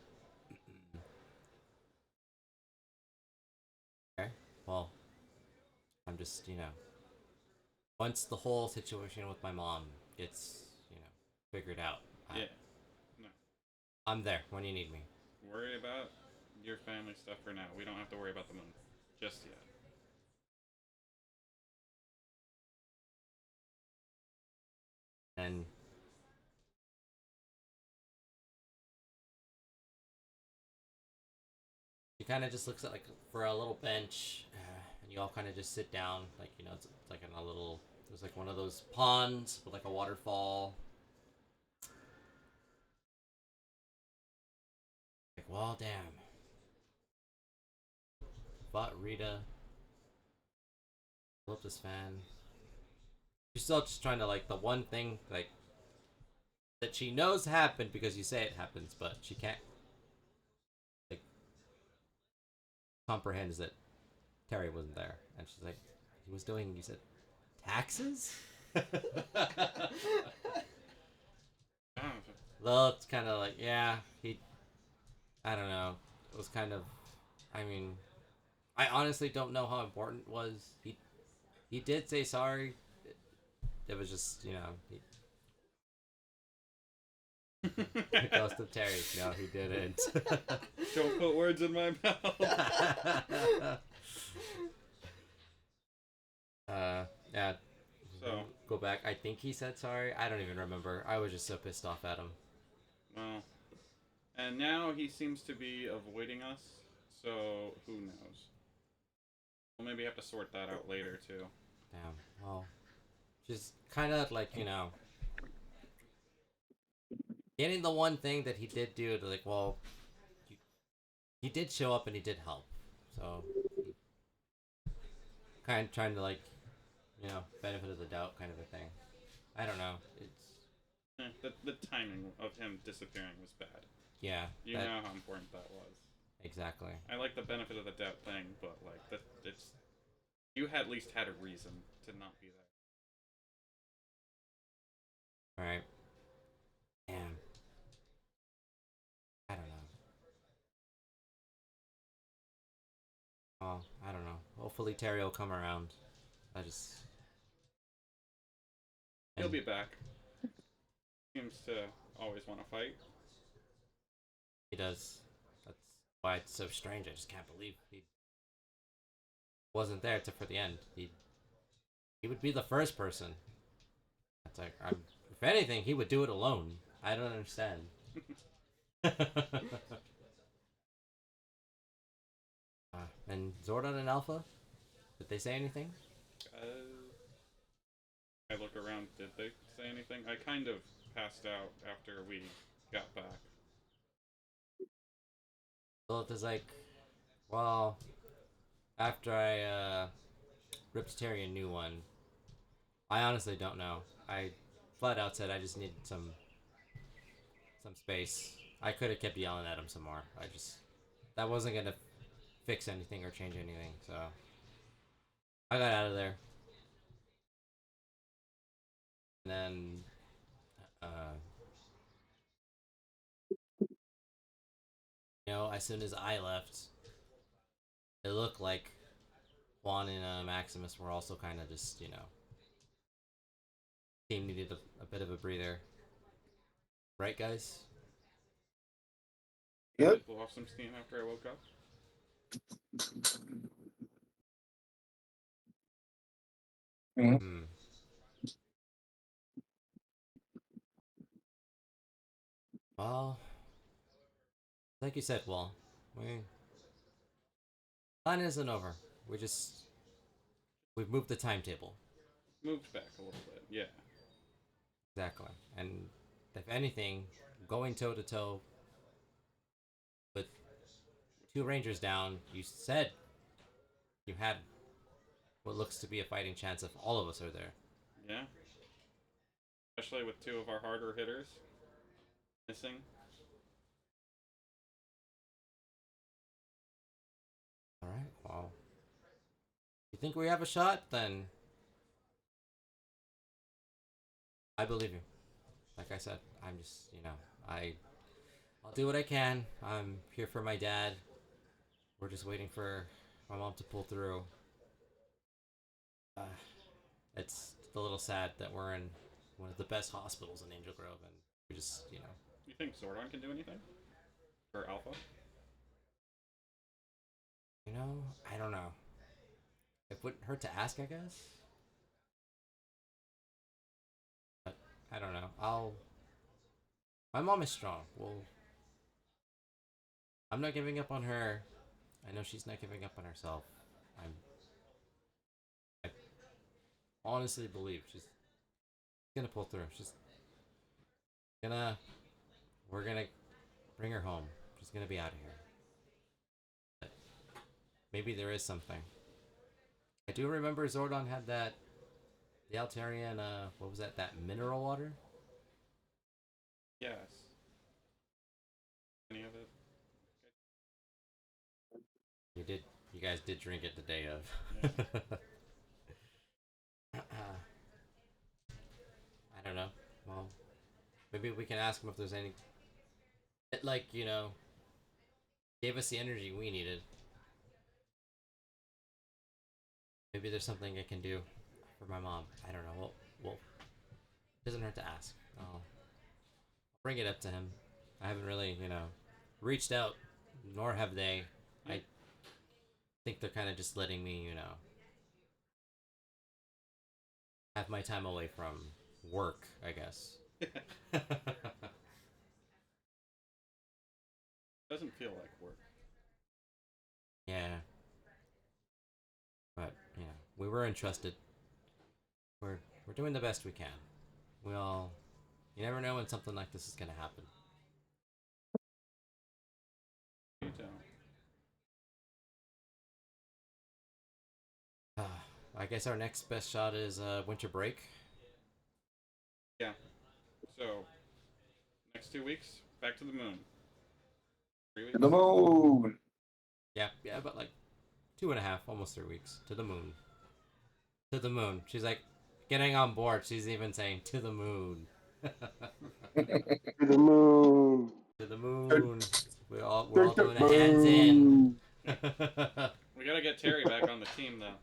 Speaker 1: Okay, well, I'm just, once the whole situation with my mom gets, figured out,
Speaker 2: Yeah. No.
Speaker 1: I'm there when you need me.
Speaker 2: Worry about your family stuff for now. We don't have to worry about the moon just yet.
Speaker 1: And she kind of just looks at like for a little bench, and you all kind of just sit down, like it's like in a little. There's like one of those ponds with like a waterfall. Like, well, damn. Fought Rita. Blew up this fan. She's still just trying to like the one thing like that she knows happened because you say it happens, but she can't comprehends that Terry wasn't there, and she's like, "He was doing." You said, "Taxes." Well, it's kind of like, yeah, he. I don't know. It was kind of. I mean, I honestly don't know how important it was. He did say sorry. It was just, the ghost of Terry. No, he didn't.
Speaker 2: Don't put words in my mouth.
Speaker 1: Yeah.
Speaker 2: So,
Speaker 1: Go back. I think he said sorry. I don't even remember. I was just so pissed off at him.
Speaker 2: well, and now he seems to be avoiding us. So who knows? We'll maybe have to sort that out later too.
Speaker 1: Damn. Well, just kind of like, getting the one thing that he did do. Like, well, he did show up and he did help. So, kind of trying to like, benefit of the doubt kind of a thing. I don't know. It's
Speaker 2: The timing of him disappearing was bad.
Speaker 1: yeah.
Speaker 2: You know how important that was.
Speaker 1: Exactly.
Speaker 2: I like the benefit of the doubt thing, but like it's you had at least had a reason to not be there.
Speaker 1: All right. Damn. I don't know. Oh, I don't know. Hopefully Terry will come around. I just.
Speaker 2: He'll be back. Seems to always want to fight.
Speaker 1: He does. That's why it's so strange. I just can't believe he wasn't there except for the end. He would be the first person. It's like, if anything, he would do it alone. I don't understand. And Zordon and Alpha? Did they say anything?
Speaker 2: I look around. Did they say anything? I kind of passed out after we got back.
Speaker 1: Lilith is like, well, after I ripped Terry a new one, I honestly don't know. I flat out said I just needed some space. I could have kept yelling at him some more. That wasn't gonna fix anything or change anything, so I got out of there. And then as soon as I left, it looked like Juan and Maximus were also kind of just, team needed a bit of a breather. Right, guys?
Speaker 3: Yep.
Speaker 2: Did blow off some steam after I woke up.
Speaker 1: Hmm. Well, like you said, plan isn't over. We've moved the timetable.
Speaker 2: Moved back a little bit, yeah.
Speaker 1: Exactly. And if anything, going toe to toe with 2 Rangers down, you said you had what looks to be a fighting chance if all of us are there.
Speaker 2: Yeah. Especially with 2 of our harder hitters missing.
Speaker 1: Alright, well. You think we have a shot? Then I believe you. Like I said, I'm just, I'll do what I can. I'm here for my dad. We're just waiting for my mom to pull through. It's a little sad that we're in one of the best hospitals in Angel Grove, and we just,
Speaker 2: You think Zordon can do anything? For Alpha?
Speaker 1: I don't know. It wouldn't hurt to ask, I guess. But I don't know. My mom is strong. I'm not giving up on her. I know she's not giving up on herself. I honestly believe she's gonna pull through. We're gonna bring her home. She's gonna be out of here. But maybe there is something. I do remember Zordon had the Altarian, what was that mineral water?
Speaker 2: Yes. Any of it?
Speaker 1: You did guys did drink it the day of. I don't know. Well, maybe we can ask him if there's any. It, like, you know, gave us the energy we needed. Maybe there's something I can do for my mom. I don't know. Well, it doesn't hurt to ask. I'll bring it up to him. I haven't really, you know, reached out, nor have they. I think they're kind of just letting me, you know, have my time away from work, I guess.
Speaker 2: Doesn't feel like work.
Speaker 1: Yeah. But, you know, we were entrusted. We're doing the best we can. You never know when something like this is gonna happen.
Speaker 2: You don't.
Speaker 1: I guess our next best shot is winter break.
Speaker 2: Yeah. So, next 2 weeks, back to the moon. 3 weeks.
Speaker 3: To the moon.
Speaker 1: Yeah, but like 2.5, almost 3 weeks to the moon. To the moon. She's like getting on board. She's even saying to the moon.
Speaker 3: To the moon.
Speaker 1: To the moon. We're all doing a hands in.
Speaker 2: We gotta get Terry back on the team, though.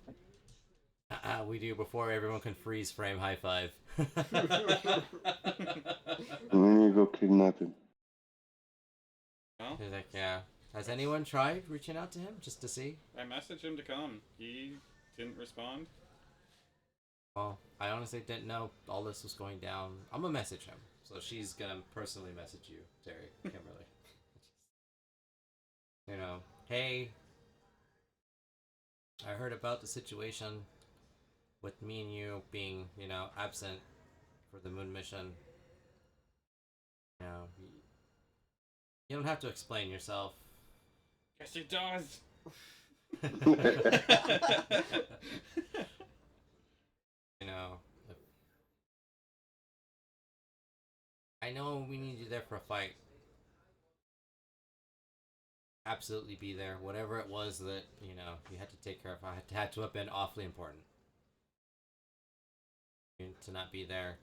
Speaker 1: We do before everyone can freeze frame high five.
Speaker 3: And then you go kidnap him.
Speaker 2: Well,
Speaker 1: He's like, yeah. Has anyone tried reaching out to him just to see?
Speaker 2: I messaged him to come. He didn't respond.
Speaker 1: Well, I honestly didn't know all this was going down. I'm gonna message him. So she's gonna personally message you, Terry, Kimberly. You know, hey, I heard about the situation with me and you being, you know, absent for the moon mission. You know, you don't have to explain yourself.
Speaker 2: Yes, he does.
Speaker 1: You know, I know we need you there for a fight. Absolutely be there. Whatever it was that, you know, you had to take care of, I had to have been awfully important. To not be there.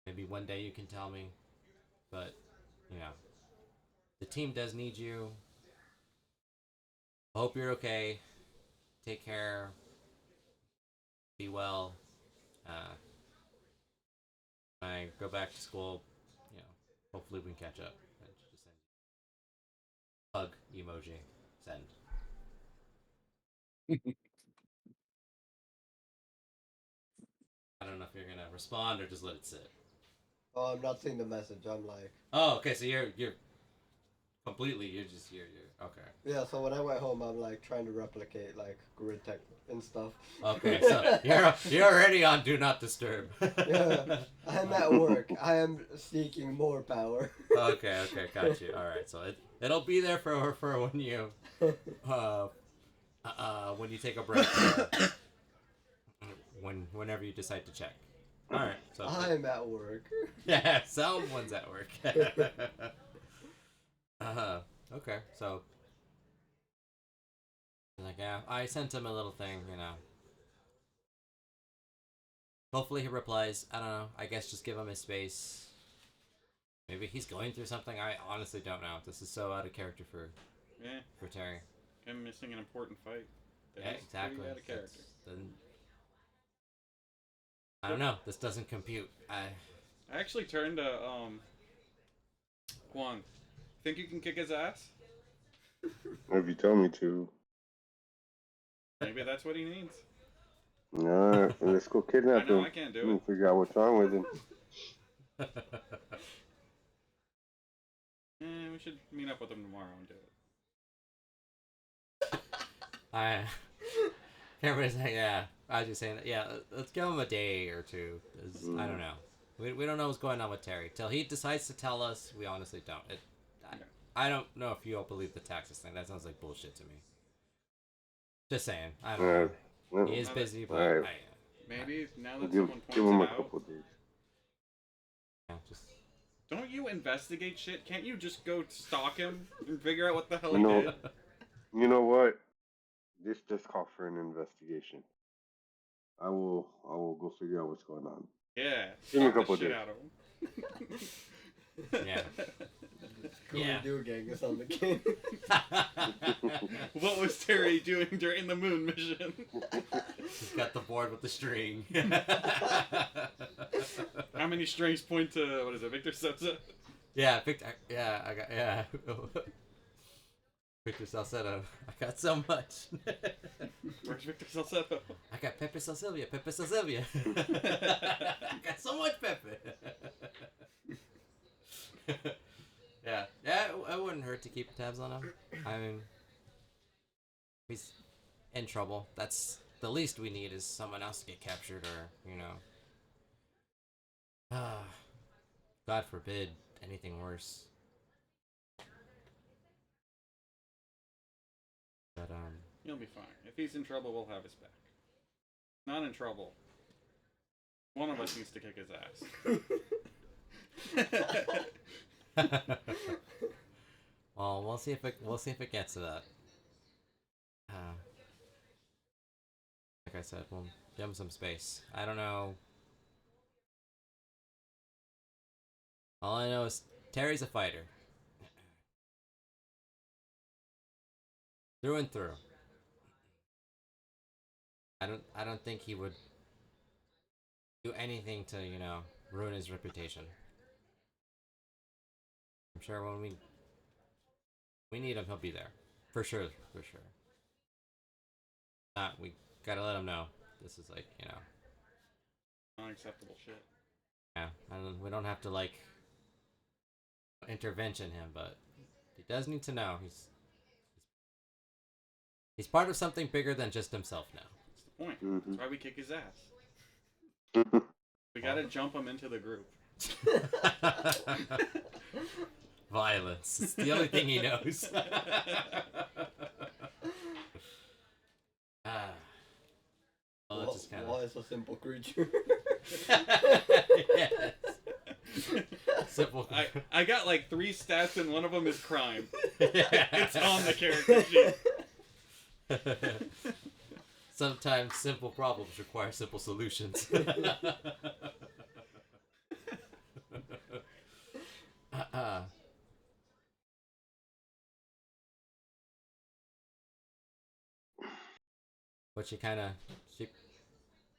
Speaker 1: Maybe one day you can tell me. But, you know, the team does need you. I hope you're okay. Take care. Be well. When I go back to school, you know, hopefully we can catch up. And just send hug emoji. Send. I don't know if you're gonna respond or just let it sit.
Speaker 4: Oh, I'm not seeing the message. I'm like.
Speaker 1: Oh, okay. So you're completely. You're okay.
Speaker 4: Yeah. So when I went home, I'm like trying to replicate like grid tech and stuff.
Speaker 1: Okay. So you're already on Do Not Disturb.
Speaker 4: Yeah. I'm at work. I am seeking more power.
Speaker 1: Okay. Got you. All right. So it'll be there for when you when you take a break. Whenever you decide to check. All right. So
Speaker 4: I'm at work.
Speaker 1: yeah, someone's at work. Okay. So like, yeah, I sent him a little thing, you know. Hopefully he replies. I don't know. I guess just give him his space. Maybe he's going through something. I honestly don't know. This is so out of character for Terry.
Speaker 2: I'm missing an important fight.
Speaker 1: Yeah, exactly.
Speaker 2: Out of character.
Speaker 1: I don't know. This doesn't compute.
Speaker 2: I actually turned to Juan. Think you can kick his ass?
Speaker 3: If you tell me to.
Speaker 2: Maybe that's what he needs.
Speaker 3: Alright, let's go kidnap him.
Speaker 2: I can't do
Speaker 3: We'll
Speaker 2: it.
Speaker 3: figure out what's wrong with him.
Speaker 2: We should meet up with him tomorrow and do it.
Speaker 1: Everybody's like, yeah. I was just saying that. Yeah, let's give him a day or two. I don't know. We don't know what's going on with Terry. Till he decides to tell us, we honestly don't. I don't know if you all believe the taxes thing. That sounds like bullshit to me. Just saying. I don't know.
Speaker 3: Well,
Speaker 1: He is busy, but
Speaker 3: alright.
Speaker 2: Maybe now that
Speaker 3: give
Speaker 2: someone
Speaker 3: him a
Speaker 2: points it out.
Speaker 3: couple days.
Speaker 1: yeah, just
Speaker 2: Don't you investigate shit? Can't you just go stalk him and figure out what the hell
Speaker 3: No.
Speaker 2: he did?
Speaker 3: You know what? This just call for an investigation. I will go figure out what's going on.
Speaker 2: Yeah.
Speaker 3: Give me a
Speaker 2: Fuck the
Speaker 3: couple
Speaker 2: shit
Speaker 3: days.
Speaker 2: out of him.
Speaker 1: Yeah.
Speaker 4: Scooby Doo gang is on the game.
Speaker 2: What was Terry doing during the moon mission?
Speaker 1: He's got the board with the string.
Speaker 2: How many strings point to, what is it, Victor Sosa?
Speaker 1: Yeah, Victor. Yeah, I got. Yeah. Victor Salcedo. I got so much.
Speaker 2: Where's Victor Salcedo?
Speaker 1: I got Pepe Salsivia. Pepe Salsivia. I got so much Pepe. Yeah. It wouldn't hurt to keep tabs on him. I mean, he's in trouble. That's the least we need is someone else to get captured, or God forbid anything worse. But
Speaker 2: He'll be fine. If he's in trouble, we'll have his back. Not in trouble. One of us needs to kick his ass.
Speaker 1: well, we'll see if it gets to that. Like I said, we'll give him some space. I don't know. All I know is Terry's a fighter. Through and through. I don't think he would do anything to, ruin his reputation. I'm sure when we need him, he'll be there. For sure. We gotta let him know. This is like,
Speaker 2: Unacceptable shit.
Speaker 1: Yeah, we don't have to intervention him, but he does need to know he's part of something bigger than just himself now.
Speaker 2: That's the point.
Speaker 3: Mm-hmm.
Speaker 2: That's why we kick his ass. We gotta jump him into the group.
Speaker 1: Violence. It's the only thing he knows. Well, that's just kind
Speaker 4: Why is a simple creature?
Speaker 1: Yes. Simple.
Speaker 2: I got like 3 stats and one of them is crime. It's on the character sheet.
Speaker 1: Sometimes simple problems require simple solutions. But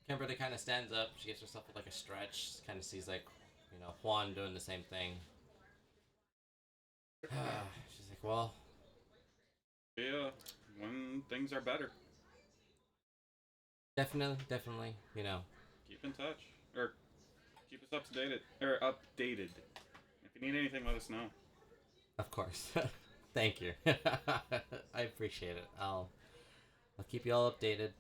Speaker 1: Kimberly kind of stands up. She gives herself like a stretch. Kind of sees Juan doing the same thing. She's like, well,
Speaker 2: Yeah, when things are better,
Speaker 1: definitely,
Speaker 2: keep in touch or keep us updated. If you need anything, let us know.
Speaker 1: Of course. Thank you. I appreciate it. I'll keep you all updated.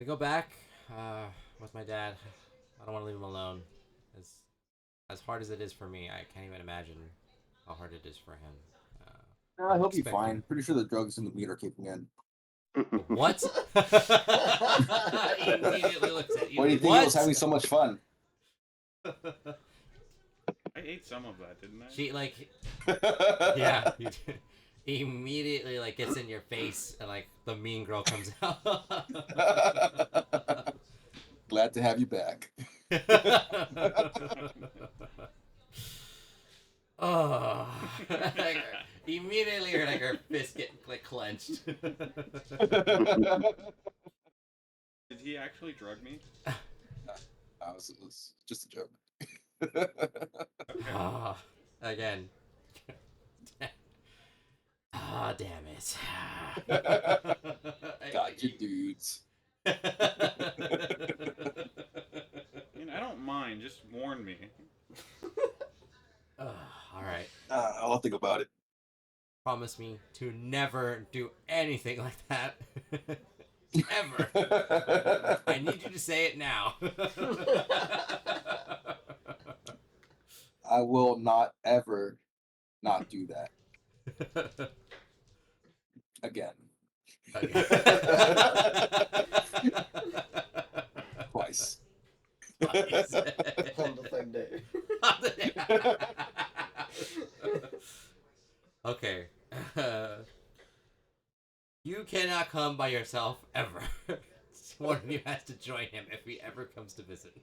Speaker 1: We go back with my dad. I don't want to leave him alone. As hard as it is for me, I can't even imagine how hard it is for him.
Speaker 6: I hope he'll be fine. Pretty sure the drugs in the meat are kicking in.
Speaker 1: What? He immediately looks at you.
Speaker 6: Why do you think I was having so much fun?
Speaker 2: I ate some of that, didn't I?
Speaker 1: She yeah. He immediately gets in your face and the mean girl comes out.
Speaker 6: Glad to have you back.
Speaker 1: Oh, immediately her fist get clenched.
Speaker 2: Did he actually drug me?
Speaker 6: It was just a joke.
Speaker 1: Okay. Again. Damn it.
Speaker 6: Got you, dudes.
Speaker 2: I mean, I don't mind. Just warn me.
Speaker 1: All right.
Speaker 6: I'll think about it.
Speaker 1: Promise me to never do anything like that. Ever. I need you to say it now.
Speaker 6: I will not ever not do that. Again. Twice.
Speaker 4: On the same day.
Speaker 1: Okay. You cannot come by yourself ever. One of you has to join him if he ever comes to visit.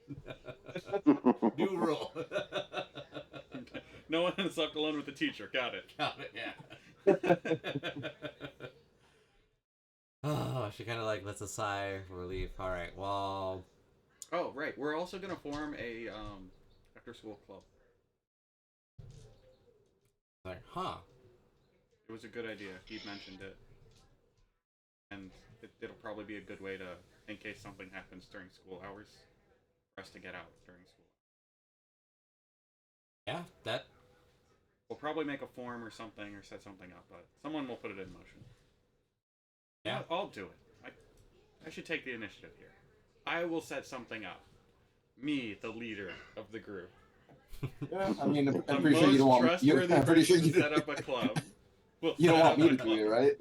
Speaker 1: New rule.
Speaker 2: No one is left alone with the teacher. Got it.
Speaker 1: Got it, yeah. Oh, she kind of like lets a sigh of relief. All right, well.
Speaker 2: Oh, right. We're also gonna form a after-school club.
Speaker 1: Like, huh?
Speaker 2: It was a good idea. He mentioned it, and it'll probably be a good way to, in case something happens during school hours, for us to get out during school.
Speaker 1: Yeah, that.
Speaker 2: We'll probably make a form or something, or set something up, but someone will put it in motion.
Speaker 1: Yeah.
Speaker 2: I'll do it. I should take the initiative here. I will set something up. Me, the leader of the group.
Speaker 6: Yeah, I mean, I'm
Speaker 2: The
Speaker 6: pretty sure you don't want me.
Speaker 2: trustworthy
Speaker 6: I'm pretty sure
Speaker 2: person
Speaker 6: you
Speaker 2: to set up a club.
Speaker 6: You don't want me to do it, right?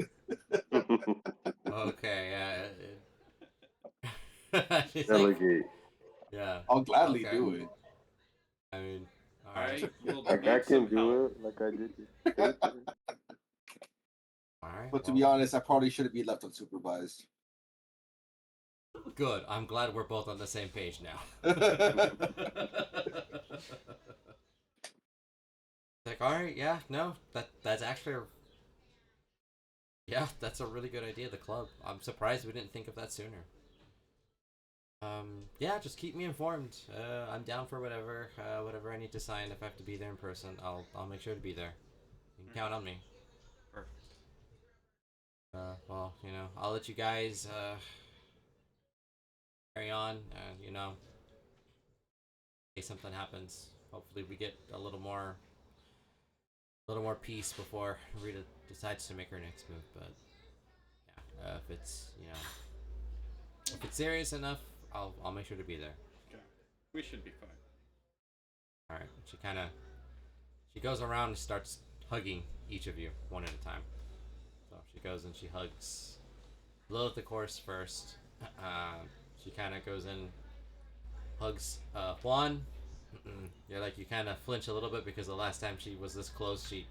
Speaker 1: Okay, yeah. She's like,
Speaker 3: Delegate.
Speaker 1: yeah.
Speaker 6: I'll gladly
Speaker 1: Okay.
Speaker 6: do it.
Speaker 1: I mean, all right.
Speaker 3: Like I can do it, like I did.
Speaker 1: All right.
Speaker 6: But to
Speaker 1: well,
Speaker 6: be honest, I probably shouldn't be left unsupervised.
Speaker 1: good. I'm glad we're both on the same page now. Like, all right, yeah, no, that's actually, yeah, that's a really good idea. The club. I'm surprised we didn't think of that sooner. Yeah, just keep me informed. I'm down for whatever I need to sign. If I have to be there in person, I'll make sure to be there. You can count on me.
Speaker 2: Perfect.
Speaker 1: Well, I'll let you guys carry on. In case something happens, hopefully we get a little more peace before Rita decides to make her next move. But yeah, if it's serious enough, I'll make sure to be there.
Speaker 2: Okay. We should be fine.
Speaker 1: All right. She goes around and starts hugging each of you one at a time. So she goes and she hugs Lilith, of course, first. She kind of goes in, hugs Juan. You're like, you kind of flinch a little bit because the last time she was this close, she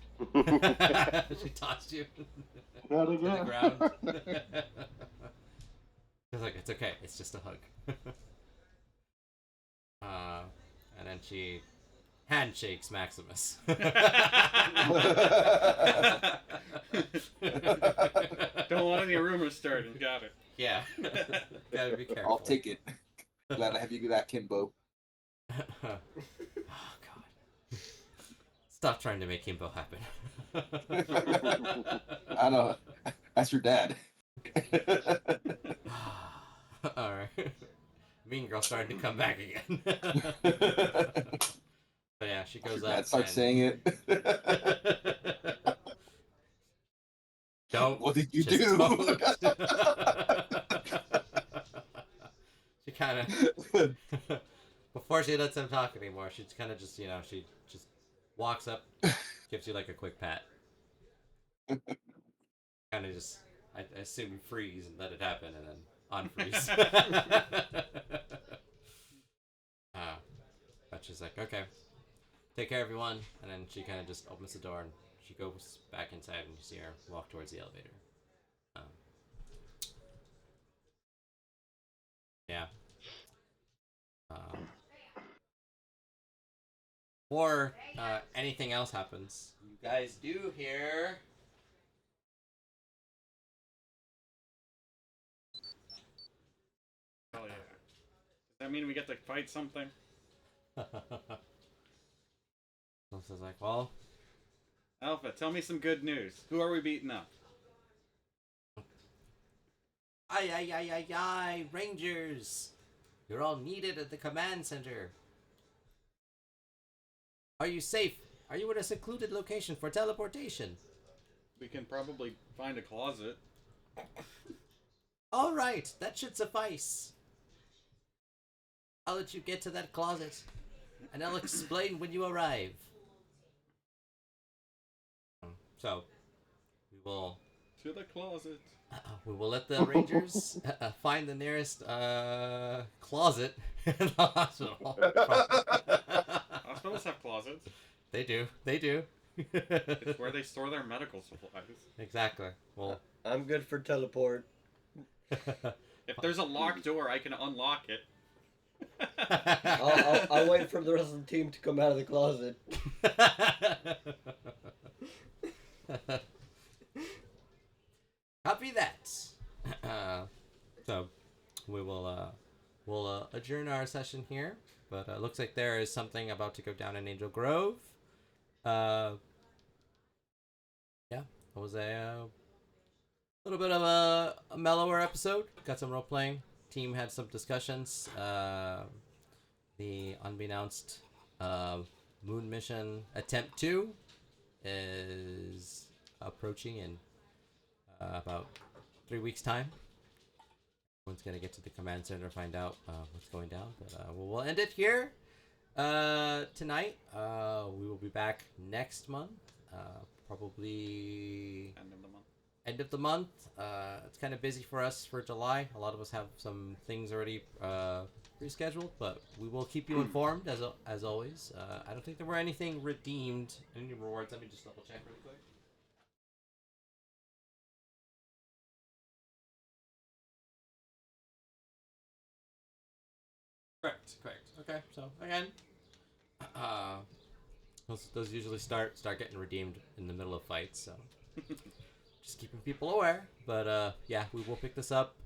Speaker 1: she tossed you
Speaker 3: Not
Speaker 1: to the
Speaker 3: again.
Speaker 1: ground. She's like, it's okay, it's just a hug. And then she handshakes Maximus.
Speaker 2: Don't want any rumors starting. Got it.
Speaker 1: Yeah. Gotta be careful.
Speaker 6: I'll take it. Glad I have you do that, Kimbo.
Speaker 1: Oh god. Stop trying to make Kimbo happen.
Speaker 6: I know. That's your dad.
Speaker 1: Alright. Mean Girl starting to come back again. But yeah, she goes up.
Speaker 6: Start saying it.
Speaker 1: Don't.
Speaker 6: What did you
Speaker 1: just
Speaker 6: do?
Speaker 1: don't. She kind of, before she lets him talk anymore, she kind of just, she just walks up, gives you like a quick pat. Kind of just, I assume you freeze and let it happen and then unfreeze. But she's like, okay, take care everyone. And then she kind of just opens the door and she goes back inside and you see her walk towards the elevator. Yeah. Before anything else happens, you guys do hear.
Speaker 2: Hell yeah. Does that mean we get to fight something?
Speaker 1: Melissa's like, well,
Speaker 2: Alpha, tell me some good news. Who are we beating up?
Speaker 1: Aye, Rangers! You're all needed at the command center. Are you safe? Are you in a secluded location for teleportation?
Speaker 2: We can probably find a closet.
Speaker 1: Alright, that should suffice. I'll let you get to that closet, and I'll explain when you arrive. So, we will
Speaker 2: To the closet.
Speaker 1: let the Rangers find the nearest closet in the hospital.
Speaker 2: Hospitals have closets.
Speaker 1: They do.
Speaker 2: It's where they store their medical supplies.
Speaker 1: Exactly. Well,
Speaker 4: I'm good for teleport.
Speaker 2: If there's a locked door, I can unlock it.
Speaker 4: I'll wait for the rest of the team to come out of the closet.
Speaker 1: Copy that. So we will we'll adjourn our session here, but looks like there is something about to go down in Angel Grove. Yeah, it was a little bit of a mellower episode. Got some role playing. Team had some discussions. The unbeknownst moon mission attempt 2 is approaching in about 3 weeks time. Everyone's gonna get to the command center to find out what's going down, but we'll end it here tonight. We will be back next month, probably end of the month. It's kind of busy for us for July. A lot of us have some things already rescheduled, but we will keep you informed as always. I don't think there were anything redeemed, any rewards. Let me just double check really quick. Correct. Okay, so again, those usually start getting redeemed in the middle of fights, so just keeping people aware. But yeah, we will pick this up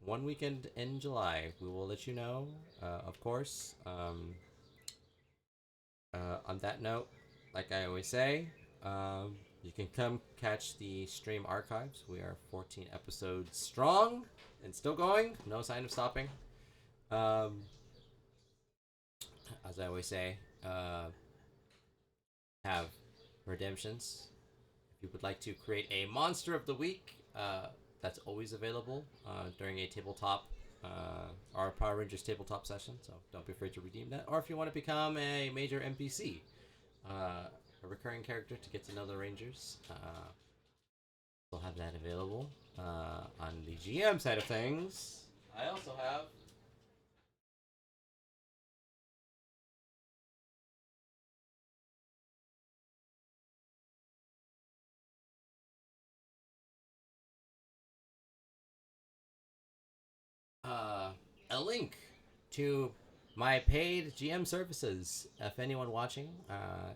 Speaker 1: one weekend in July. We will let you know, of course. On that note, like I always say, you can come catch the stream archives. We are 14 episodes strong and still going. No sign of stopping. As I always say, have redemptions. If you would like to create a monster of the week, that's always available during a tabletop, our Power Rangers tabletop session. So don't be afraid to redeem that. Or if you want to become a major NPC, a recurring character to get to know the Rangers, we'll have that available. On the GM side of things, I also have a link to my paid GM services. If anyone watching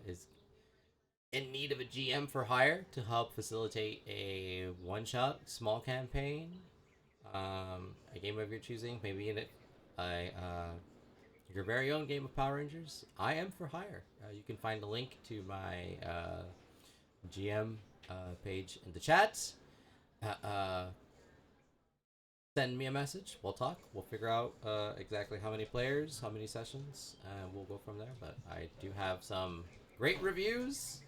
Speaker 1: is in need of a GM for hire to help facilitate a one-shot small campaign, a game of your choosing, maybe in it, your very own game of Power Rangers, I am for hire. You can find the link to my GM page in the chat. Send me a message. We'll talk. We'll figure out exactly how many players, how many sessions, and we'll go from there. But I do have some great reviews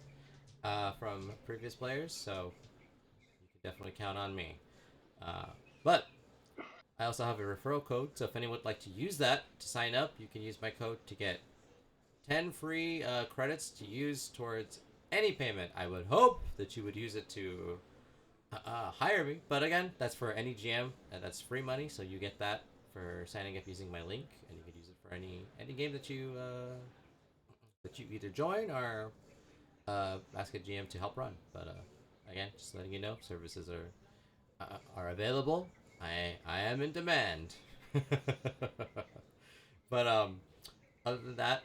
Speaker 1: from previous players, so you can definitely count on me. But I also have a referral code, so if anyone would like to use that to sign up, you can use my code to get 10 free credits to use towards any payment. I would hope that you would use it to hire me, but again, that's for any GM, and that's free money, so you get that for signing up using my link, and you can use it for any game that you either join or ask a GM to help run. But again, just letting you know, services are available. I am in demand. But other than that,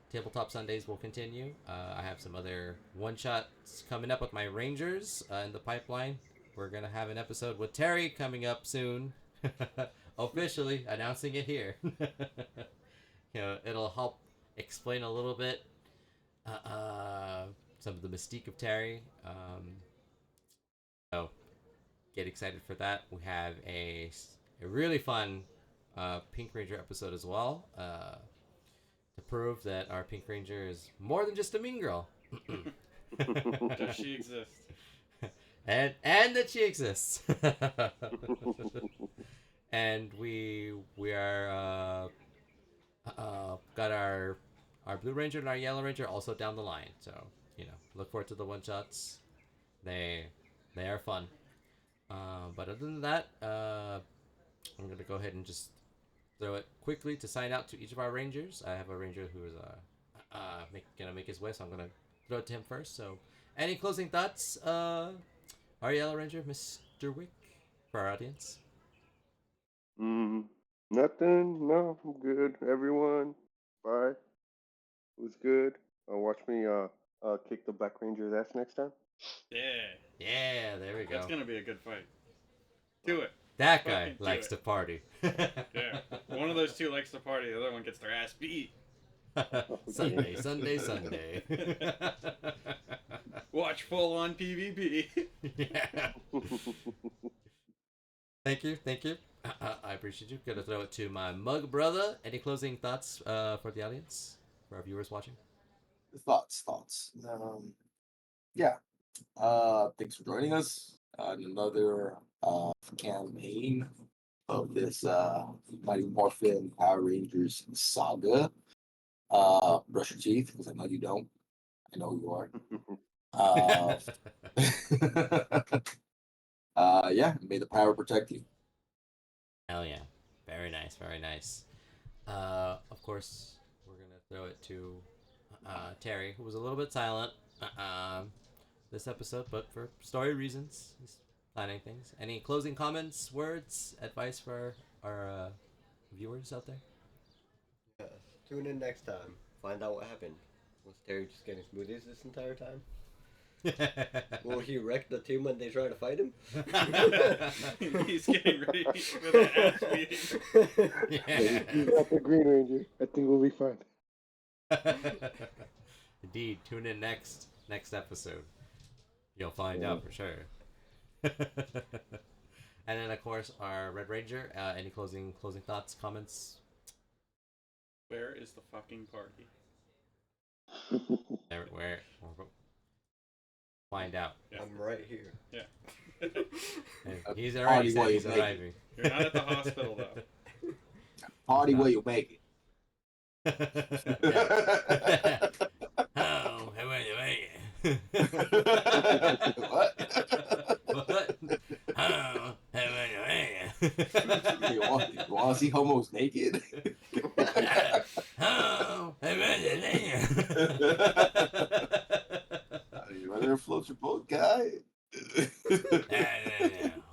Speaker 1: Tabletop Sundays will continue. I have some other one-shots coming up with my Rangers in the pipeline. We're going to have an episode with Terry coming up soon. Officially announcing it here. It'll help explain a little bit some of the mystique of Terry. So get excited for that. We have a really fun Pink Ranger episode as well. To prove that our Pink Ranger is more than just a mean girl.
Speaker 2: Does she exist?
Speaker 1: and that she exists. And we are got our Blue Ranger and our Yellow Ranger also down the line. So look forward to the one shots. They are fun. But other than that, I'm gonna go ahead and just throw it quickly to sign out to each of our Rangers. I have a Ranger who is gonna make his way, so I'm gonna throw it to him first. So, any closing thoughts, our Yellow Ranger, Mr. Wick, for our audience?
Speaker 7: Nothing. No, I'm good. Everyone, bye. It was good. Watch me kick the Black Ranger's ass next time.
Speaker 2: Yeah.
Speaker 1: Yeah, there we go.
Speaker 2: That's gonna be a good fight. Do it.
Speaker 1: That guy
Speaker 2: Fucking do
Speaker 1: likes
Speaker 2: it.
Speaker 1: to party.
Speaker 2: Yeah. One of those two likes to party. The other one gets their ass beat.
Speaker 1: Sunday, Sunday, Sunday.
Speaker 2: Watch full on PvP.
Speaker 1: Yeah. Thank you. I appreciate you. Gonna throw it to my mug brother. Any closing thoughts for the audience, for our viewers watching?
Speaker 6: Thoughts. Yeah. Thanks for joining us on another campaign of this Mighty Morphin Power Rangers saga. Brush your teeth, because I know you don't. I know you are. Yeah, may the power protect you.
Speaker 1: Hell yeah. Very nice, very nice. Of course, we're gonna throw it to Terry, who was a little bit silent this episode, but for story reasons, he's planning things. Any closing comments, words, advice for our viewers out there?
Speaker 4: Yes. Tune in next time. Find out what happened. Was Terry just getting smoothies this entire time? Will he wreck the team when they try to fight him?
Speaker 2: He's getting ready for the ass beating.
Speaker 1: Yeah.
Speaker 7: You got the Green Ranger. I think we'll be fine.
Speaker 1: Indeed, tune in next episode. You'll find out for sure. And then of course our Red Ranger. Any closing thoughts, comments?
Speaker 2: Where is the fucking party?
Speaker 1: Where? Find out.
Speaker 2: Yeah.
Speaker 4: I'm right here.
Speaker 2: Yeah.
Speaker 1: Hey, he's already said
Speaker 6: Party
Speaker 1: he's
Speaker 6: where you
Speaker 1: arriving.
Speaker 2: You're not at the hospital though.
Speaker 6: Party where you make it.
Speaker 1: Oh, hey, wait.
Speaker 6: What?
Speaker 1: What? Oh, hey,
Speaker 6: You want to see homos naked?
Speaker 1: Oh, hey,
Speaker 6: You rather float your boat, guy?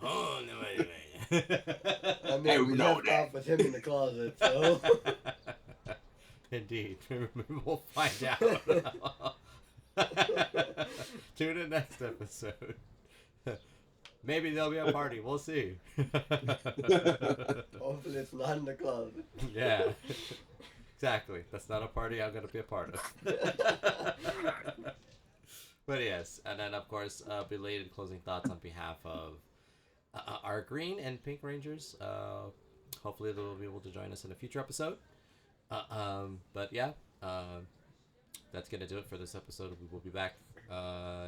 Speaker 1: Oh, no,
Speaker 4: I
Speaker 6: Hey,
Speaker 4: mean,
Speaker 6: we
Speaker 4: we
Speaker 6: know
Speaker 4: left
Speaker 6: that.
Speaker 4: off with him in the closet, so.
Speaker 1: Indeed. We'll find out. Tune in next episode. Maybe there'll be a party. We'll see.
Speaker 4: Hopefully it's not in the closet.
Speaker 1: Yeah. Exactly. That's not a party I'm going to be a part of. But yes. And then, of course, belated closing thoughts on behalf of our Green and Pink Rangers. Hopefully they'll be able to join us in a future episode. But yeah, that's gonna do it for this episode. We will be back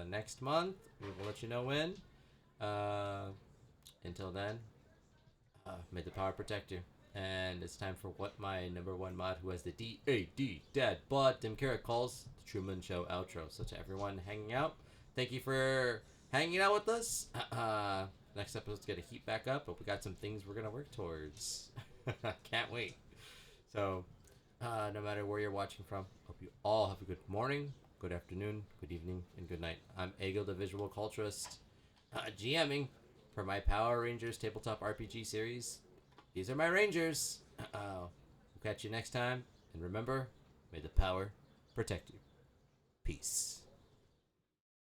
Speaker 1: next month. We will let you know when. Until then, may the power protect you. And it's time for what my number one mod, who has the DAD Dad Bod Dim Carrot, calls the Truman Show outro. So to everyone hanging out, thank you for hanging out with us. Next episode's gonna heat back up, but we got some things we're gonna work towards. Can't wait. So, no matter where you're watching from, hope you all have a good morning, good afternoon, good evening, and good night. I'm Eggo, the visual culturist, GMing for my Power Rangers tabletop RPG series. These are my Rangers. We'll catch you next time, and remember, may the power protect you. Peace.